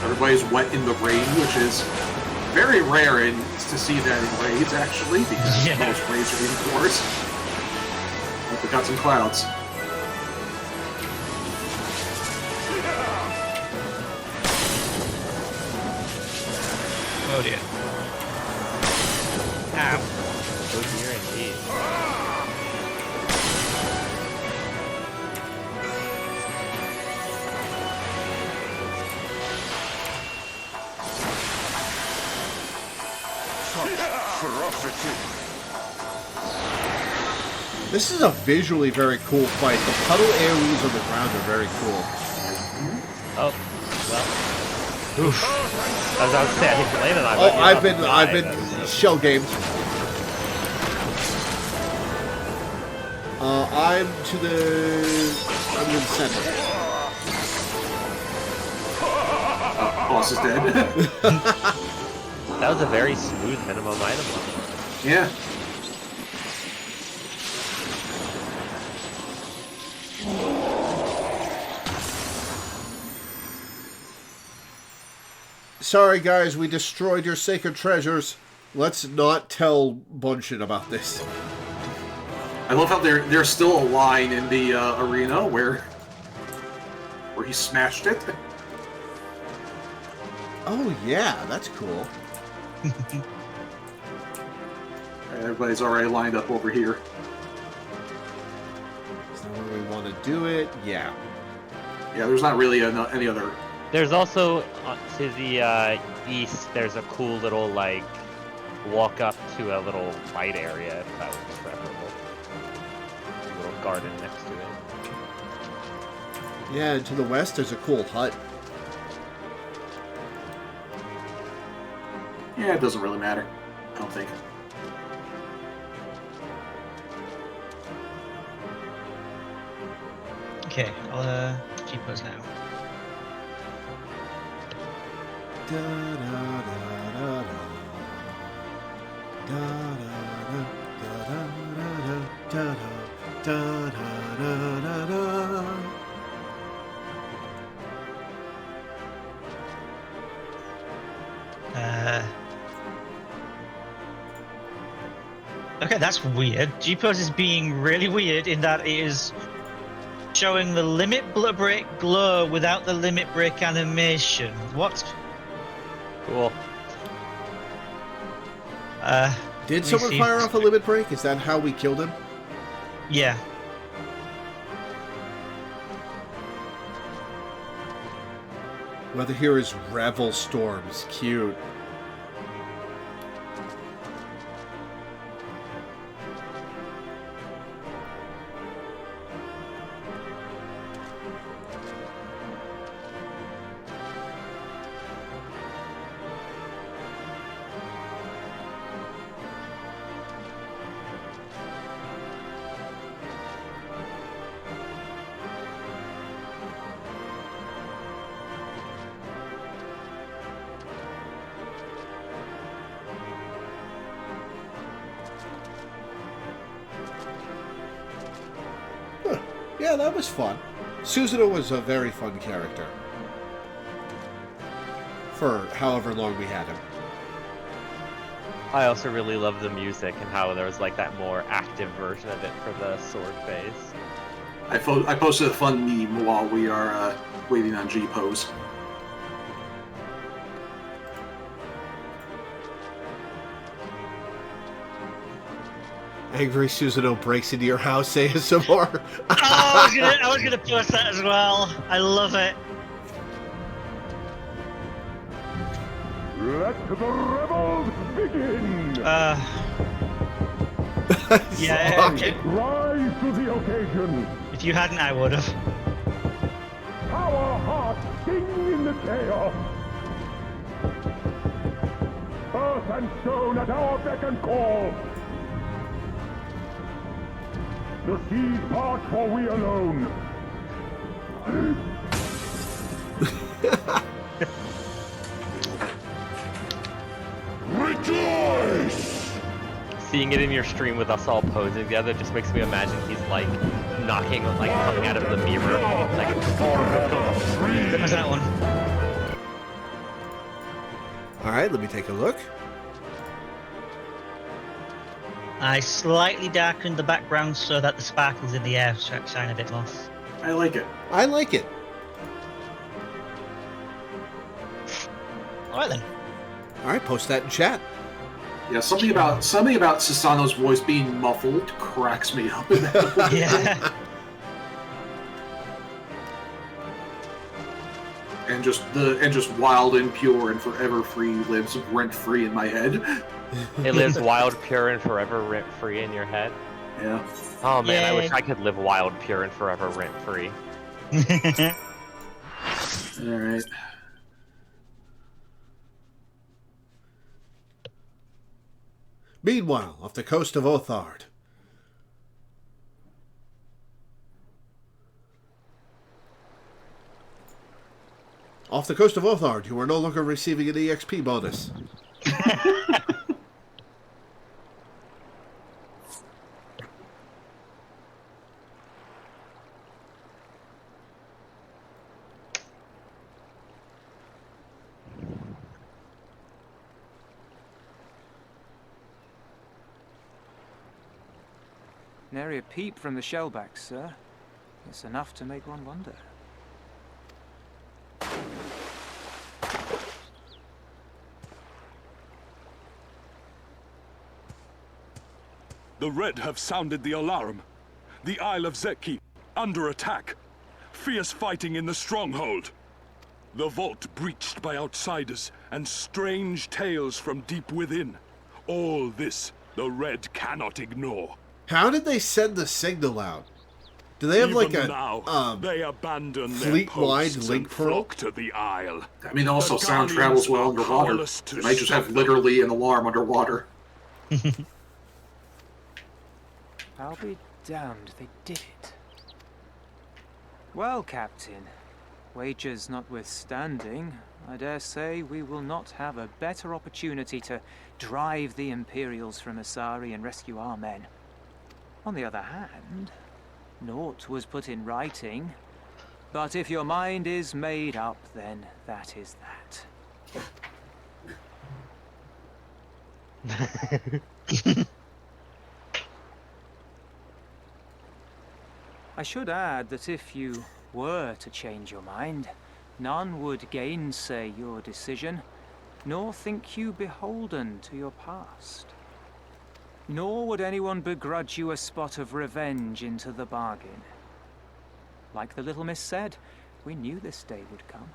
Everybody's wet in the rain, which is very rare to see that in raids, actually, because most raids are indoors. But we got some clouds. Oh dear. Ow. Oh dear indeed. Ferocity. This is a visually very cool fight. The puddle AoEs on the ground are very cool. Oh, well. Oof. I was about to say, I think Elena and I. Oh, I've been shell gamed. I'm in the center. Boss is dead. That was a very smooth minimum item. Yeah. Sorry, guys, we destroyed your sacred treasures. Let's not tell Bunshin about this. I love how there's still a line in the arena where he smashed it. Oh yeah, that's cool. Everybody's already lined up over here. Is that where we want to do it? Yeah. Yeah, there's not really any other. There's also to the east. There's a cool little walk up to a little light area if that would be preferable. A little garden next to it. Yeah, and to the west there's a cool hut. Yeah, it doesn't really matter. I don't think. Okay, I'll keep those now. Da, da, da, da, da. Da, da, da, da, da, da, da, da. Okay, that's weird. G-Pose is being really weird in that it is showing the limit break glow without the limit break animation. What? Cool. Did someone fire off a limit break? Is that how we killed him? Yeah. Weather here is Revel Storms. Cute. Yeah, that was fun. Susano was a very fun character. For however long we had him. I also really love the music and how there was like that more active version of it for the sword phase. I posted a fun meme while we are waiting on G-Pose. Angry Susano breaks into your house, say some more. I was gonna post that as well. I love it. Let the rebels begin! Yeah. Rise to the occasion! If you hadn't, I would have. Our hearts sing in the chaos! Earth and stone at our beck and call! The seas part, for we alone! Rejoice! Seeing it in your stream with us all posing together just makes me imagine he's like knocking, like coming out of the mirror, like. There's that one. All right, let me take a look. I slightly darkened the background so that the sparkles in the air shine a bit more. I like it. I like it. All right then. All right, post that in chat. Yeah, something about Susano's voice being muffled cracks me up. In that Yeah. and just wild and pure and forever free lives rent free in my head. It lives wild, pure, and forever rent free in your head. Yeah. Oh man, Yay. I wish I could live wild, pure, and forever rent free. All right. Meanwhile, off the coast of Othard. Off the coast of Othard, you are no longer receiving an EXP bonus. Nary a peep from the shellbacks, sir. It's enough to make one wonder. The Red have sounded the alarm. The Isle of Zeki, under attack. Fierce fighting in the stronghold. The vault breached by outsiders, and strange tales from deep within. All this, the Red cannot ignore. How did they send the signal out? Do they have Even like a now, they abandon their fleet-wide posts link and pearl? flock to the Isle. I mean, also The sound Guardians travels well are underwater. powerless to They might just have stop them. literally an alarm underwater. I'll be damned they did it. Well, Captain, wagers notwithstanding, I dare say we will not have a better opportunity to drive the Imperials from Asari and rescue our men. On the other hand, naught was put in writing, but if your mind is made up, then that is that. I should add that if you were to change your mind, none would gainsay your decision, nor think you beholden to your past. Nor would anyone begrudge you a spot of revenge into the bargain. Like the little miss said, we knew this day would come.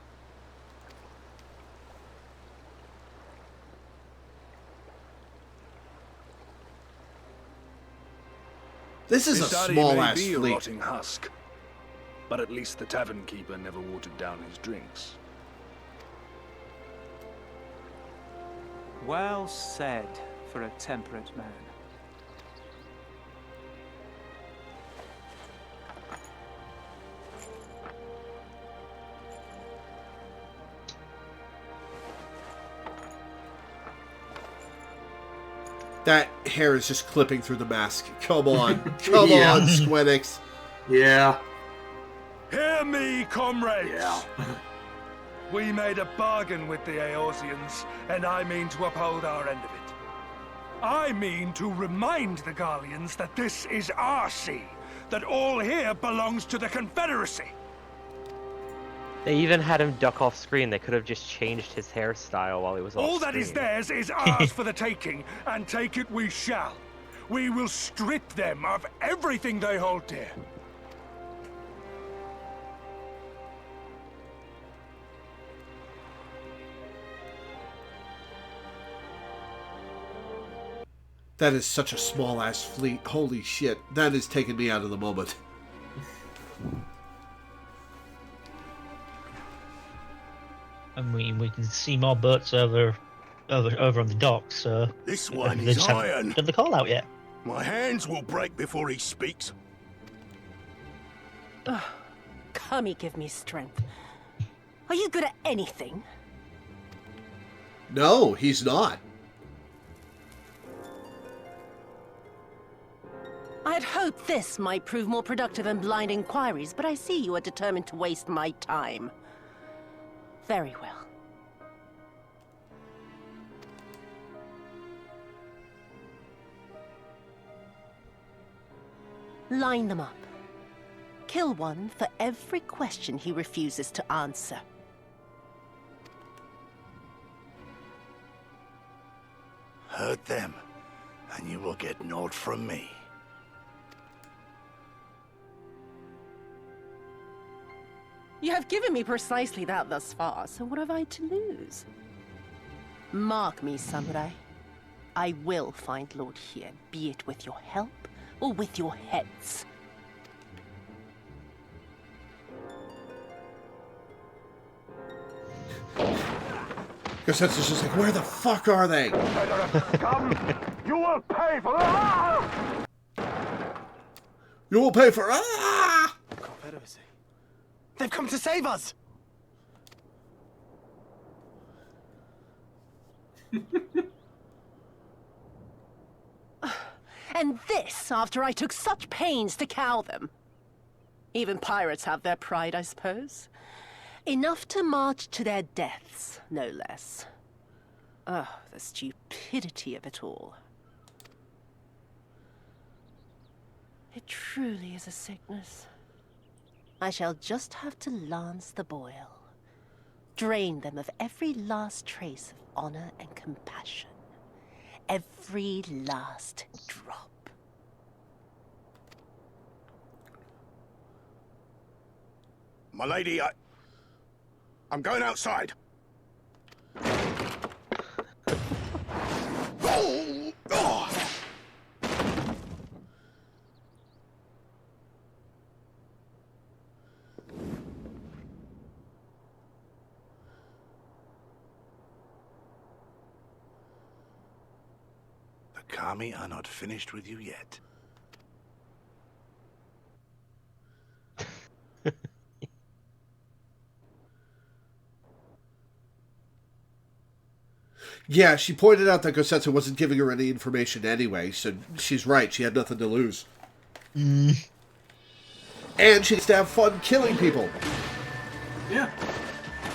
This is a Istari small-ass may be a fleet. rotting husk, but at least the tavern keeper never watered down his drinks. Well said for a temperate man. That hair is just clipping through the mask. Come on. Come Yeah. on, Squenix. Yeah. Hear me, comrades! Yeah. We made a bargain with the Eorzeans, and I mean to uphold our end of it. I mean to remind the Garleans that this is our sea, that all here belongs to the Confederacy. They even had him duck off screen. They could have just changed his hairstyle while he was off All screen. that is theirs is ours for the taking, and take it we shall. We will strip them of everything they hold dear. That is such a small-ass fleet. Holy shit. That is taking me out of the moment. I mean, we can see more boats over on the docks, so... This one they is just haven't iron. done the call out yet. My hands will break before he speaks. Kami, give me strength. Are you good at anything? No, he's not. I had hoped this might prove more productive than blind inquiries, but I see you are determined to waste my time. Very well. Line them up. Kill one for every question he refuses to answer. Hurt them, and you will get naught from me. You have given me precisely that thus far, so what have I to lose? Mark me, samurai. I will find Lord here, be it with your help or with your heads. Cassette's just like, where the fuck are they? Come, you will pay for that! You will pay for... Ah! Confederacy. They've come to save us! And this after I took such pains to cow them. Even pirates have their pride, I suppose. Enough to march to their deaths, no less. Oh, the stupidity of it all. It truly is a sickness. I shall just have to lance the boil. Drain them of every last trace of honor and compassion. Every last drop. My lady, I'm going outside. Oh! Oh! The Kami are not finished with you yet. Yeah, she pointed out that Gosetsu wasn't giving her any information anyway, so she's right. She had nothing to lose. And she gets to have fun killing people. Yeah.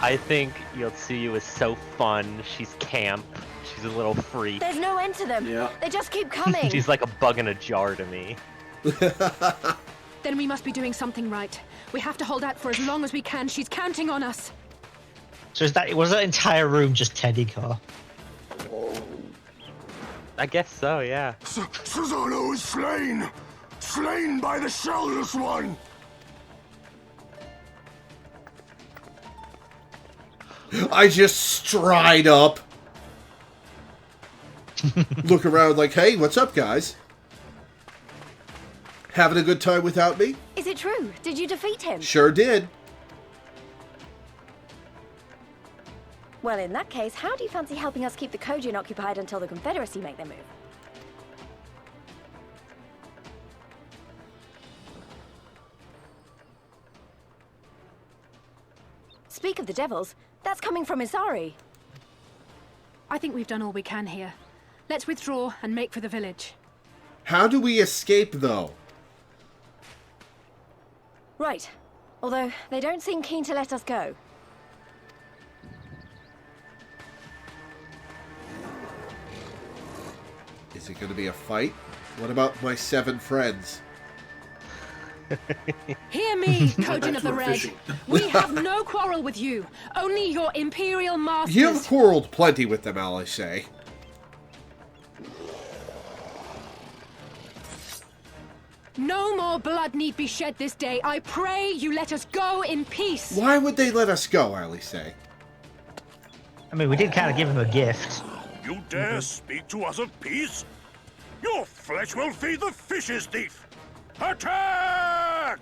I think Yotsuyu is so fun. She's camp. She's a little freak. There's no end to them. Yeah. They just keep coming. She's like a bug in a jar to me. Then we must be doing something right. We have to hold out for as long as we can. She's counting on us. So was that entire room just Teddy Car? I guess so, yeah. Susano is slain! Slain by the Shellless One! I just stride up. Look around like, hey, what's up, guys? Having a good time without me? Is it true? Did you defeat him? Sure did. Well, in that case, how do you fancy helping us keep the Kojin occupied until the Confederacy make their move? Speak of the devils, that's coming from Isari. I think we've done all we can here. Let's withdraw and make for the village. How do we escape, though? Right. Although, they don't seem keen to let us go. Is it going to be a fight? What about my 7 friends? Hear me, Kojin of the We're Red. fishing. We have no quarrel with you. Only your Imperial masters. You've quarreled plenty with them, I'll say. No more blood need be shed this day. I pray you let us go in peace. Why would they let us go, Alice? I mean, we did kind of give him a gift. You dare speak to us of peace? Your flesh will feed the fishes, thief! Attack!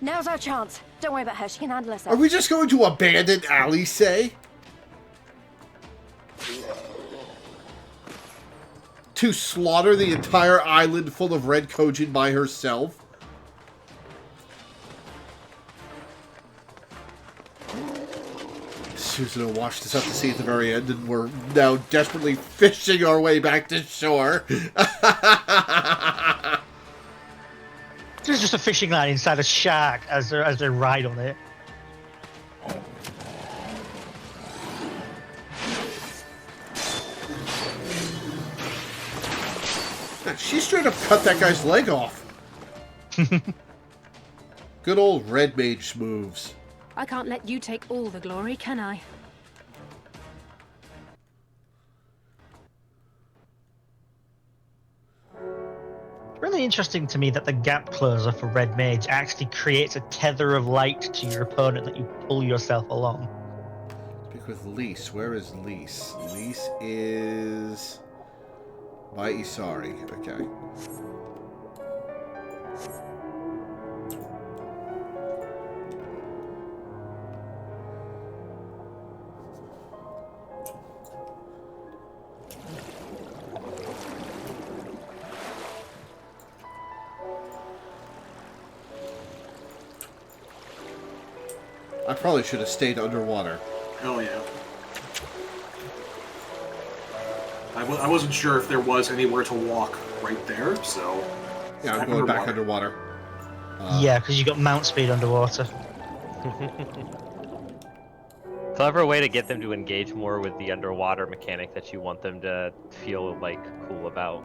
Now's our chance. Don't worry about her. She can handle herself. Are we just going to abandon Alice? To slaughter the entire island full of red Kojin by herself? Susano washed us out to sea at the very end, and we're now desperately fishing our way back to shore. There's just a fishing line inside a shark as they ride on it. She straight up cut that guy's leg off. Good old red mage moves. I can't let you take all the glory, can I? Really interesting to me that the gap closer for Red Mage actually creates a tether of light to your opponent that you pull yourself along. Speak with Lise. Where is Lise? Lise is by Isari. Okay. I probably should have stayed underwater. Hell yeah. I wasn't sure if there was anywhere to walk right there, so... Yeah, I'm going back underwater. Yeah, because you got mount speed underwater. Clever way to get them to engage more with the underwater mechanic that you want them to feel, like, cool about.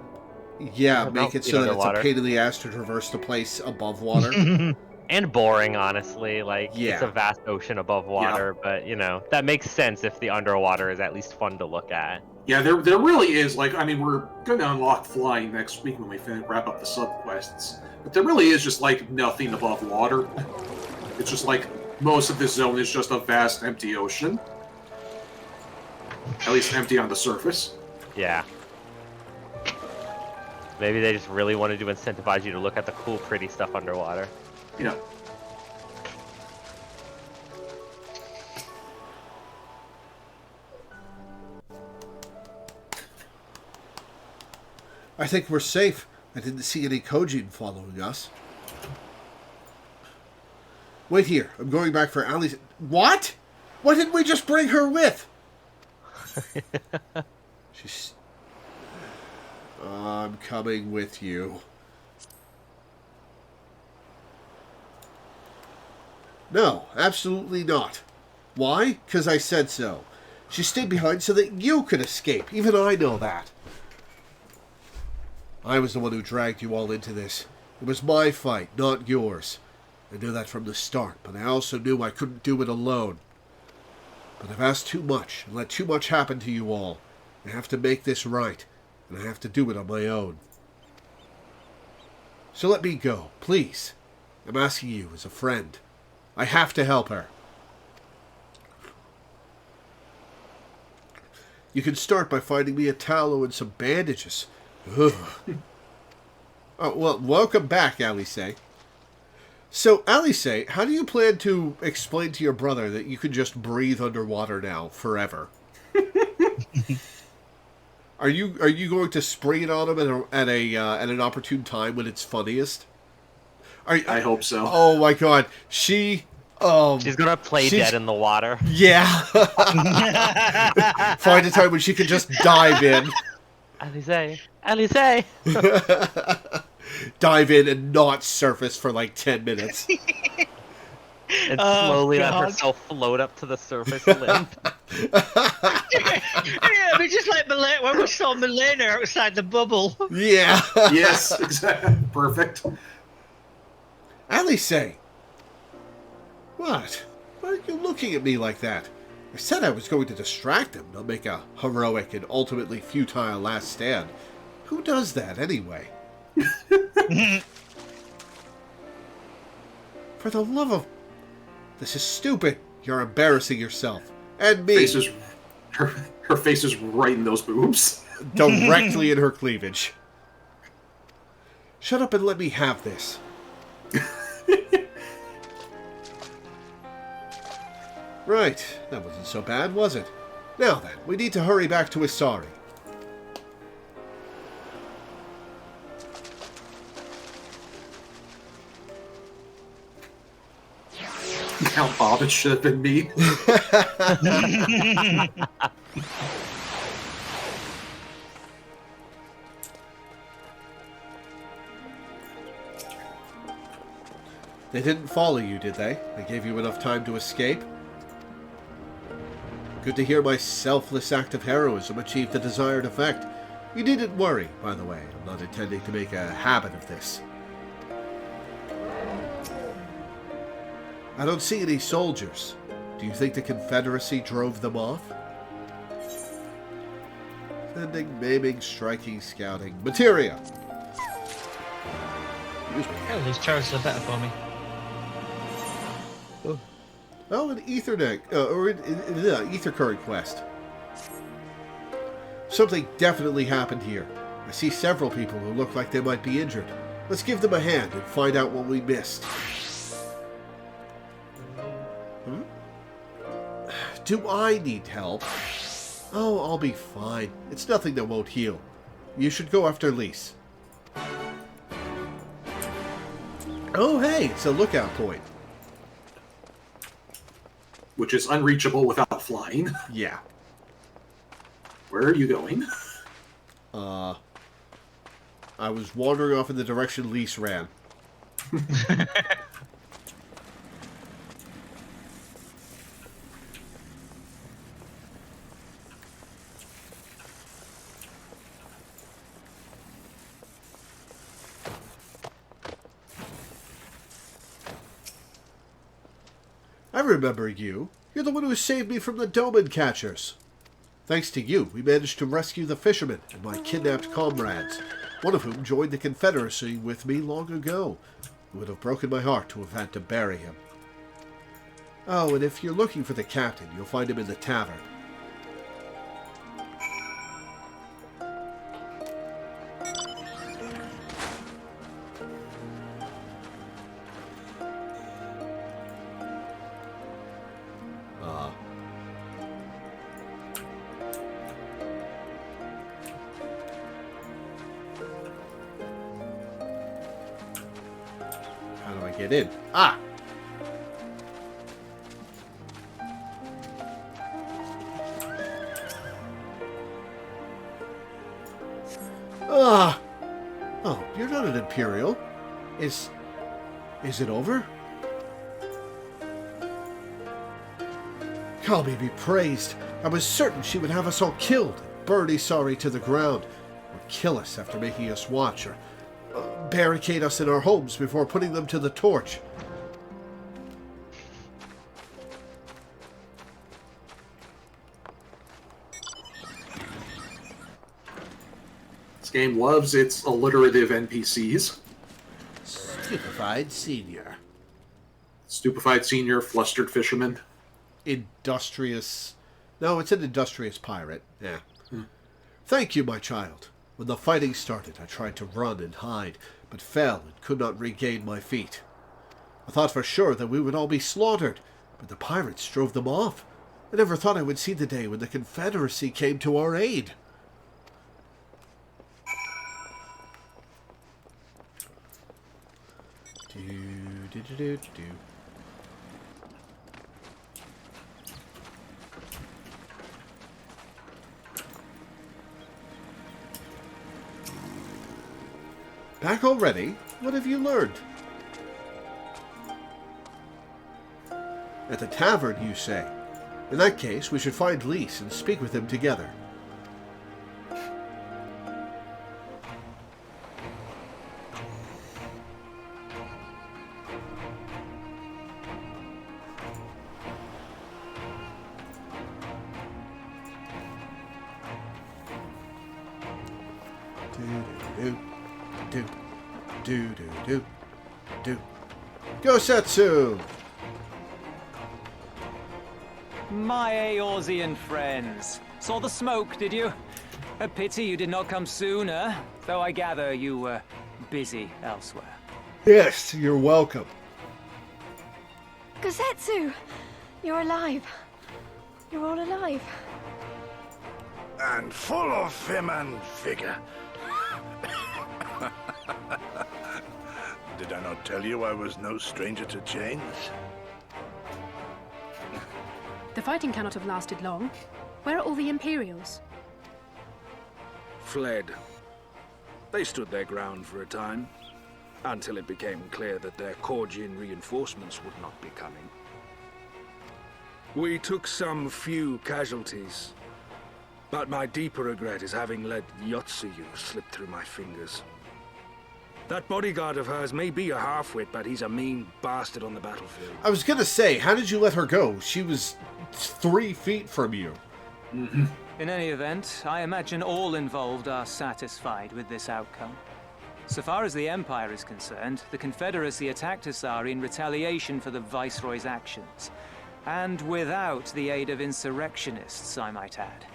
Yeah, make it so that it's a pain in the ass to traverse the place above water. And boring, honestly. Like, yeah. It's a vast ocean above water, but, you know, that makes sense if the underwater is at least fun to look at. Yeah, there really is, like, I mean, we're going to unlock flying next week when we wrap up the sub-quests. But there really is just, like, nothing above water. It's just, like, most of this zone is just a vast, empty ocean. At least empty on the surface. Yeah. Maybe they just really wanted to incentivize you to look at the cool, pretty stuff underwater. Yeah. I think we're safe. I didn't see any Kojin following us. Wait here. I'm going back for Ali's... What? Why didn't we just bring her with? She's... I'm coming with you. No, absolutely not. Why? Because I said so. She stayed behind so that you could escape. Even I know that. I was the one who dragged you all into this. It was my fight, not yours. I knew that from the start, but I also knew I couldn't do it alone. But I've asked too much and let too much happen to you all. I have to make this right, and I have to do it on my own. So let me go, please. I'm asking you as a friend. I have to help her. You can start by finding me a towel and some bandages. Ugh. Oh, well, welcome back, Alice. So, Alice, how do you plan to explain to your brother that you can just breathe underwater now, forever? Are you going to spring it on him at an opportune time when it's funniest? I hope so. Oh my god, she's gonna play dead in the water. Yeah. Find a time when she can just dive in. Alice. Dive in and not surface for like 10 minutes. and Oh, slowly let God. herself float up to the surface limp. Yeah, we just like when we saw Milena outside the bubble. Yeah. Yes, exactly. Perfect. Alice, what? Why are you looking at me like that? I said I was going to distract him, not make a heroic and ultimately futile last stand. Who does that, anyway? For the love of... This is stupid. You're embarrassing yourself. And me. Her face is right in those boobs. Directly in her cleavage. Shut up and let me have this. Right. That wasn't so bad, was it? Now then, we need to hurry back to Isari. How Bob, it should have been me. They didn't follow you, did they? They gave you enough time to escape? Good to hear my selfless act of heroism achieved the desired effect. You needn't worry, by the way. I'm not intending to make a habit of this. I don't see any soldiers. Do you think the Confederacy drove them off? Sending, maiming, striking, scouting. Materia! Excuse me. Oh, these charges are better for me. Oh, an Ethernet, or an Ether current quest. Something definitely happened here. I see several people who look like they might be injured. Let's give them a hand and find out what we missed. Do I need help? Oh, I'll be fine. It's nothing that won't heal. You should go after Lise. Oh, hey, it's a lookout point. Which is unreachable without flying. Yeah. Where are you going? I was wandering off in the direction Lise ran. I remember you. You're the one who saved me from the Doman catchers. Thanks to you, we managed to rescue the fisherman and my kidnapped comrades, one of whom joined the Confederacy with me long ago. It would have broken my heart to have had to bury him. Oh, and if you're looking for the captain, you'll find him in the tavern. How do I get in? Ah! Ah! Oh, you're not an Imperial. Is it over? Kami be praised. I was certain she would have us all killed and burn Isari to the ground, or kill us after making us watch, or barricade us in our homes before putting them to the torch. This game loves its alliterative NPCs. Stupefied senior. Stupefied senior, flustered fisherman. Industrious. No, it's an industrious pirate. Yeah. Thank you, my child. When the fighting started, I tried to run and hide, but fell and could not regain my feet. I thought for sure that we would all be slaughtered, but the pirates drove them off. I never thought I would see the day when the Confederacy came to our aid. Do. Back already? What have you learned? At the tavern, you say? In that case, we should find Lys and speak with him together. Go Setsu! My Eorzean friends. Saw the smoke, did you? A pity you did not come sooner, though I gather you were busy elsewhere. Yes, you're welcome. Gosetsu! You're alive. You're all alive. And full of vim and vigor. Did I not tell you I was no stranger to chains? The fighting cannot have lasted long. Where are all the Imperials? Fled. They stood their ground for a time, until it became clear that their Korgian reinforcements would not be coming. We took some few casualties, but my deeper regret is having let Yotsuyu slip through my fingers. That bodyguard of hers may be a half-wit, but he's a mean bastard on the battlefield. I was gonna say, how did you let her go? She was 3 feet from you. In any event, I imagine all involved are satisfied with this outcome. So far as the Empire is concerned, the Confederacy attacked Asari in retaliation for the Viceroy's actions. And without the aid of insurrectionists, I might add.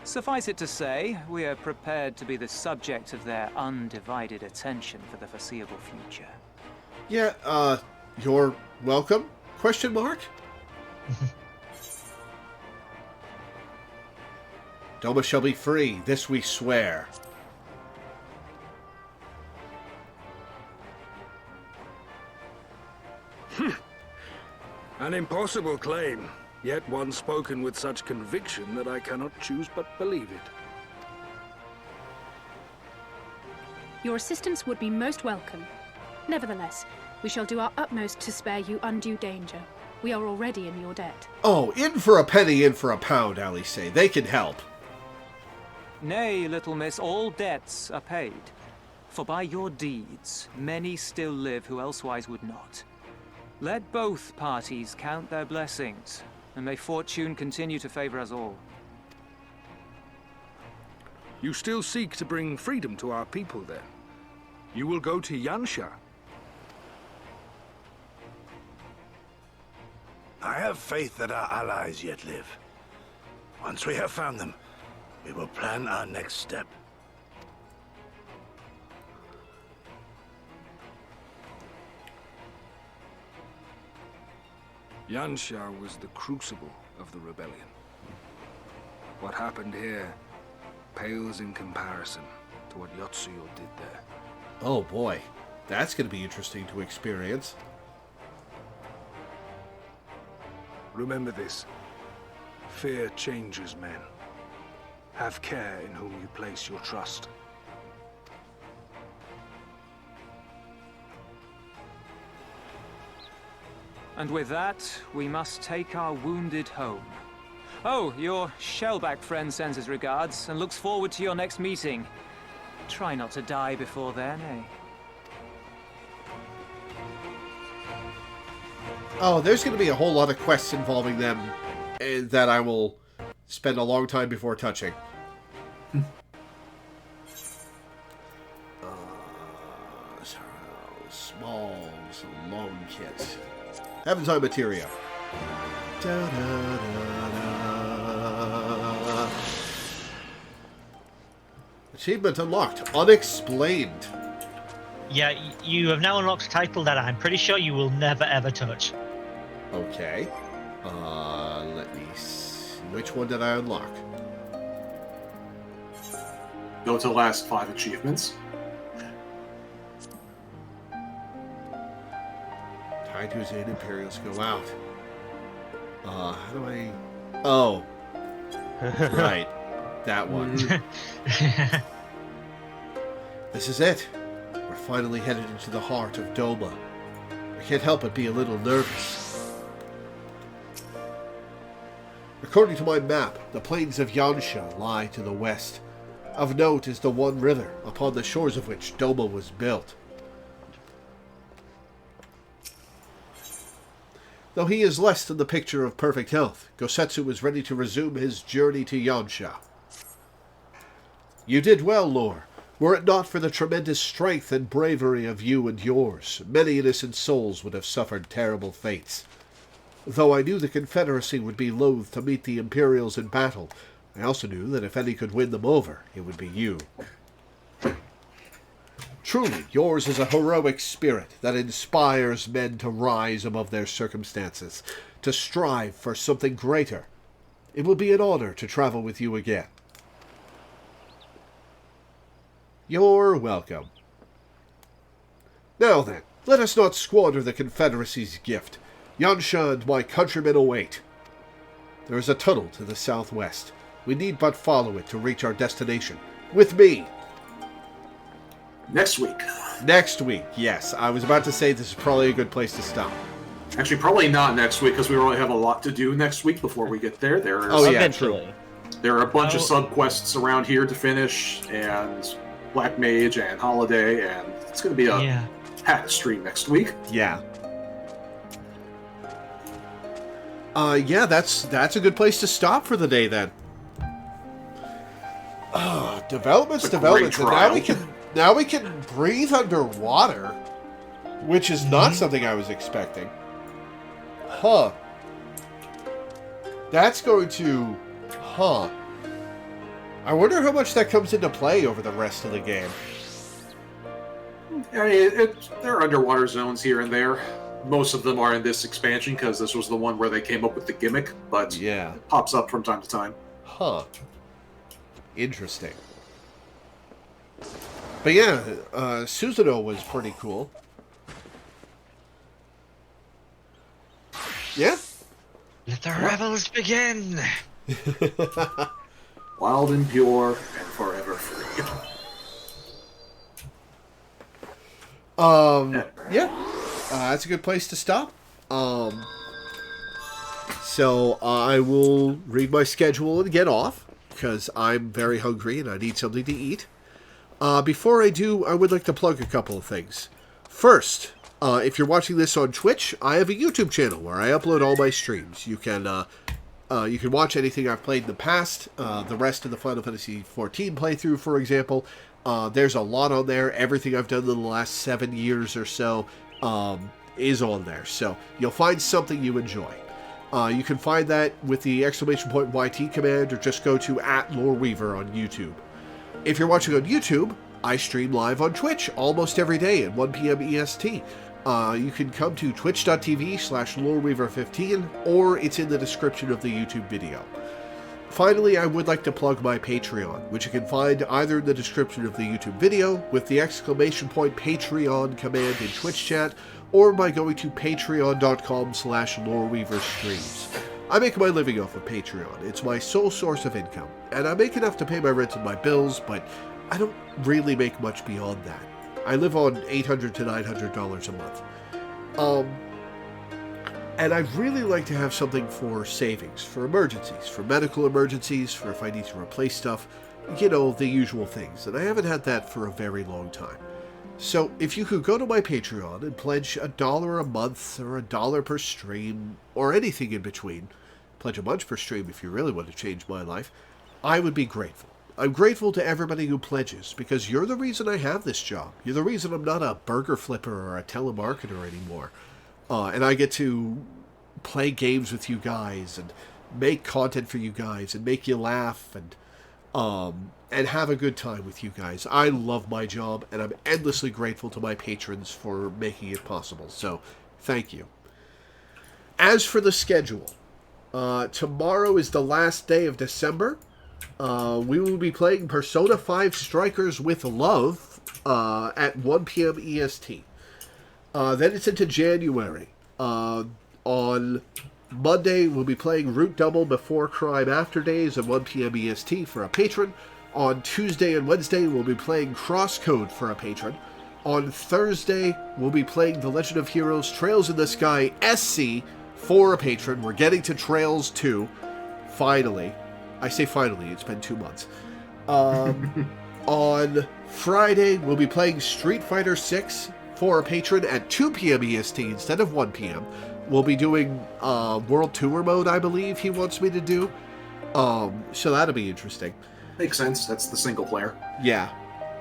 Suffice it to say, we are prepared to be the subject of their undivided attention for the foreseeable future. Yeah, you're welcome? Question mark? Doma shall be free, this we swear. An impossible claim, yet one spoken with such conviction that I cannot choose but believe it. Your assistance would be most welcome. Nevertheless, we shall do our utmost to spare you undue danger. We are already in your debt. Oh, in for a penny, in for a pound, Ali say. They can help. Nay, little miss, all debts are paid. For by your deeds, many still live who elsewise would not. Let both parties count their blessings, and may fortune continue to favor us all. You still seek to bring freedom to our people, then? You will go to Yansha. I have faith that our allies yet live. Once we have found them, we will plan our next step. Yansha was the crucible of the rebellion. What happened here pales in comparison to what Yotsuyo did there. Oh boy, that's going to be interesting to experience. Remember this. Fear changes men. Have care in whom you place your trust. And with that, we must take our wounded home. Oh, your Shellback friend sends his regards and looks forward to your next meeting. Try not to die before then, eh? Oh, there's going to be a whole lot of quests involving them that I will spend a long time before touching. Smalls, long kit. Heaven's Eye Materia. Achievement unlocked. Unexplained. Yeah, you have now unlocked a title that I'm pretty sure you will never ever touch. Okay. Let me see. Which one did I unlock? Go to the last 5 achievements. Tied to his aid, Imperials go out. How do I... Oh. Right. That one. This is it. We're finally headed into the heart of Doma. I can't help but be a little nervous. According to my map, the plains of Yansha lie to the west. Of note is the one river, upon the shores of which Doma was built. Though he is less than the picture of perfect health, Gosetsu is ready to resume his journey to Yansha. You did well, Lore. Were it not for the tremendous strength and bravery of you and yours, many innocent souls would have suffered terrible fates. Though I knew the Confederacy would be loath to meet the Imperials in battle, I also knew that if any could win them over, it would be you. Truly, yours is a heroic spirit that inspires men to rise above their circumstances, to strive for something greater. It will be an honor to travel with you again. You're welcome. Now then, let us not squander the Confederacy's gift. Yansha and my countrymen await. There is a tunnel to the southwest. We need but follow it to reach our destination. With me! Next week. Next week, yes. I was about to say this is probably a good place to stop. Actually, probably not next week, because we really have a lot to do next week before we get there. There are a bunch of sub-quests around here to finish, and Black Mage and Holiday, and it's going to be a packed stream next week. Yeah. That's a good place to stop for the day then. Developments. And now we can breathe underwater, which is not something I was expecting. Huh. That's going to... Huh. I wonder how much that comes into play over the rest of the game. I mean, there are underwater zones here and there. Most of them are in this expansion, because this was the one where they came up with the gimmick, but it pops up from time to time. Huh. Interesting. But yeah, Susano was pretty cool. Yeah? Let the revels begin! Wild and pure and forever free. That's a good place to stop. So I will read my schedule and get off, because I'm very hungry and I need something to eat. Before I do, I would like to plug a couple of things. First, if you're watching this on Twitch, I have a YouTube channel where I upload all my streams. You can watch anything I've played in the past, the rest of the Final Fantasy XIV playthrough, for example. There's a lot on there. Everything I've done in the last 7 years or so is on there. So you'll find something you enjoy. You can find that with the !YT command, or just go to @Loreweaver on YouTube. If you're watching on YouTube, I stream live on Twitch almost every day at 1 p.m. EST. You can come to twitch.tv/Loreweaver15, or it's in the description of the YouTube video. Finally, I would like to plug my Patreon, which you can find either in the description of the YouTube video with the !Patreon command in Twitch chat, or by going to patreon.com/LoreweaverStreams. I make my living off of Patreon. It's my sole source of income, and I make enough to pay my rent and my bills, but I don't really make much beyond that. I live on $800 to $900 a month. And I'd really like to have something for savings, for emergencies, for medical emergencies, for if I need to replace stuff, you know, the usual things. And I haven't had that for a very long time. So if you could go to my Patreon and pledge $1 a month, or $1 per stream, or anything in between, pledge a bunch per stream if you really want to change my life, I would be grateful. I'm grateful to everybody who pledges, because you're the reason I have this job. You're the reason I'm not a burger flipper or a telemarketer anymore. And I get to play games with you guys, and make content for you guys, and make you laugh, and have a good time with you guys. I love my job, and I'm endlessly grateful to my patrons for making it possible. So, thank you. As for the schedule, tomorrow is the last day of December. We will be playing Persona 5 Strikers with Love at 1 p.m. EST. Then it's into January. On Monday, we'll be playing Root Double Before Crime After Days at 1 p.m. EST for a patron. On Tuesday and Wednesday, we'll be playing Crosscode for a patron. On Thursday, we'll be playing The Legend of Heroes Trails in the Sky SC for a patron. We're getting to Trails 2, finally. I say finally, it's been 2 months. On Friday, we'll be playing Street Fighter 6 for a patron at 2 p.m. EST instead of 1 p.m. We'll be doing World Tour mode, I believe he wants me to do. So that'll be interesting. Makes sense. That's the single player. Yeah.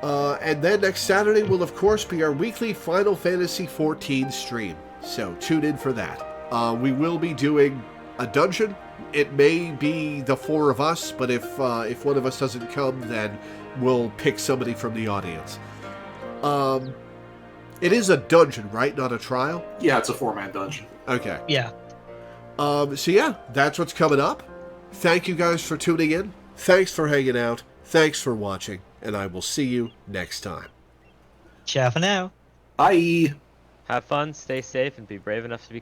And then next Saturday will, of course, be our weekly Final Fantasy XIV stream. So tune in for that. We will be doing a dungeon. It may be the 4 of us, but if one of us doesn't come, then we'll pick somebody from the audience. It is a dungeon, right? Not a trial? Yeah, it's a 4-man dungeon. Okay. Yeah. So yeah, that's what's coming up. Thank you guys for tuning in. Thanks for hanging out. Thanks for watching. And I will see you next time. Ciao for now. Bye. Have fun, stay safe, and be brave enough to be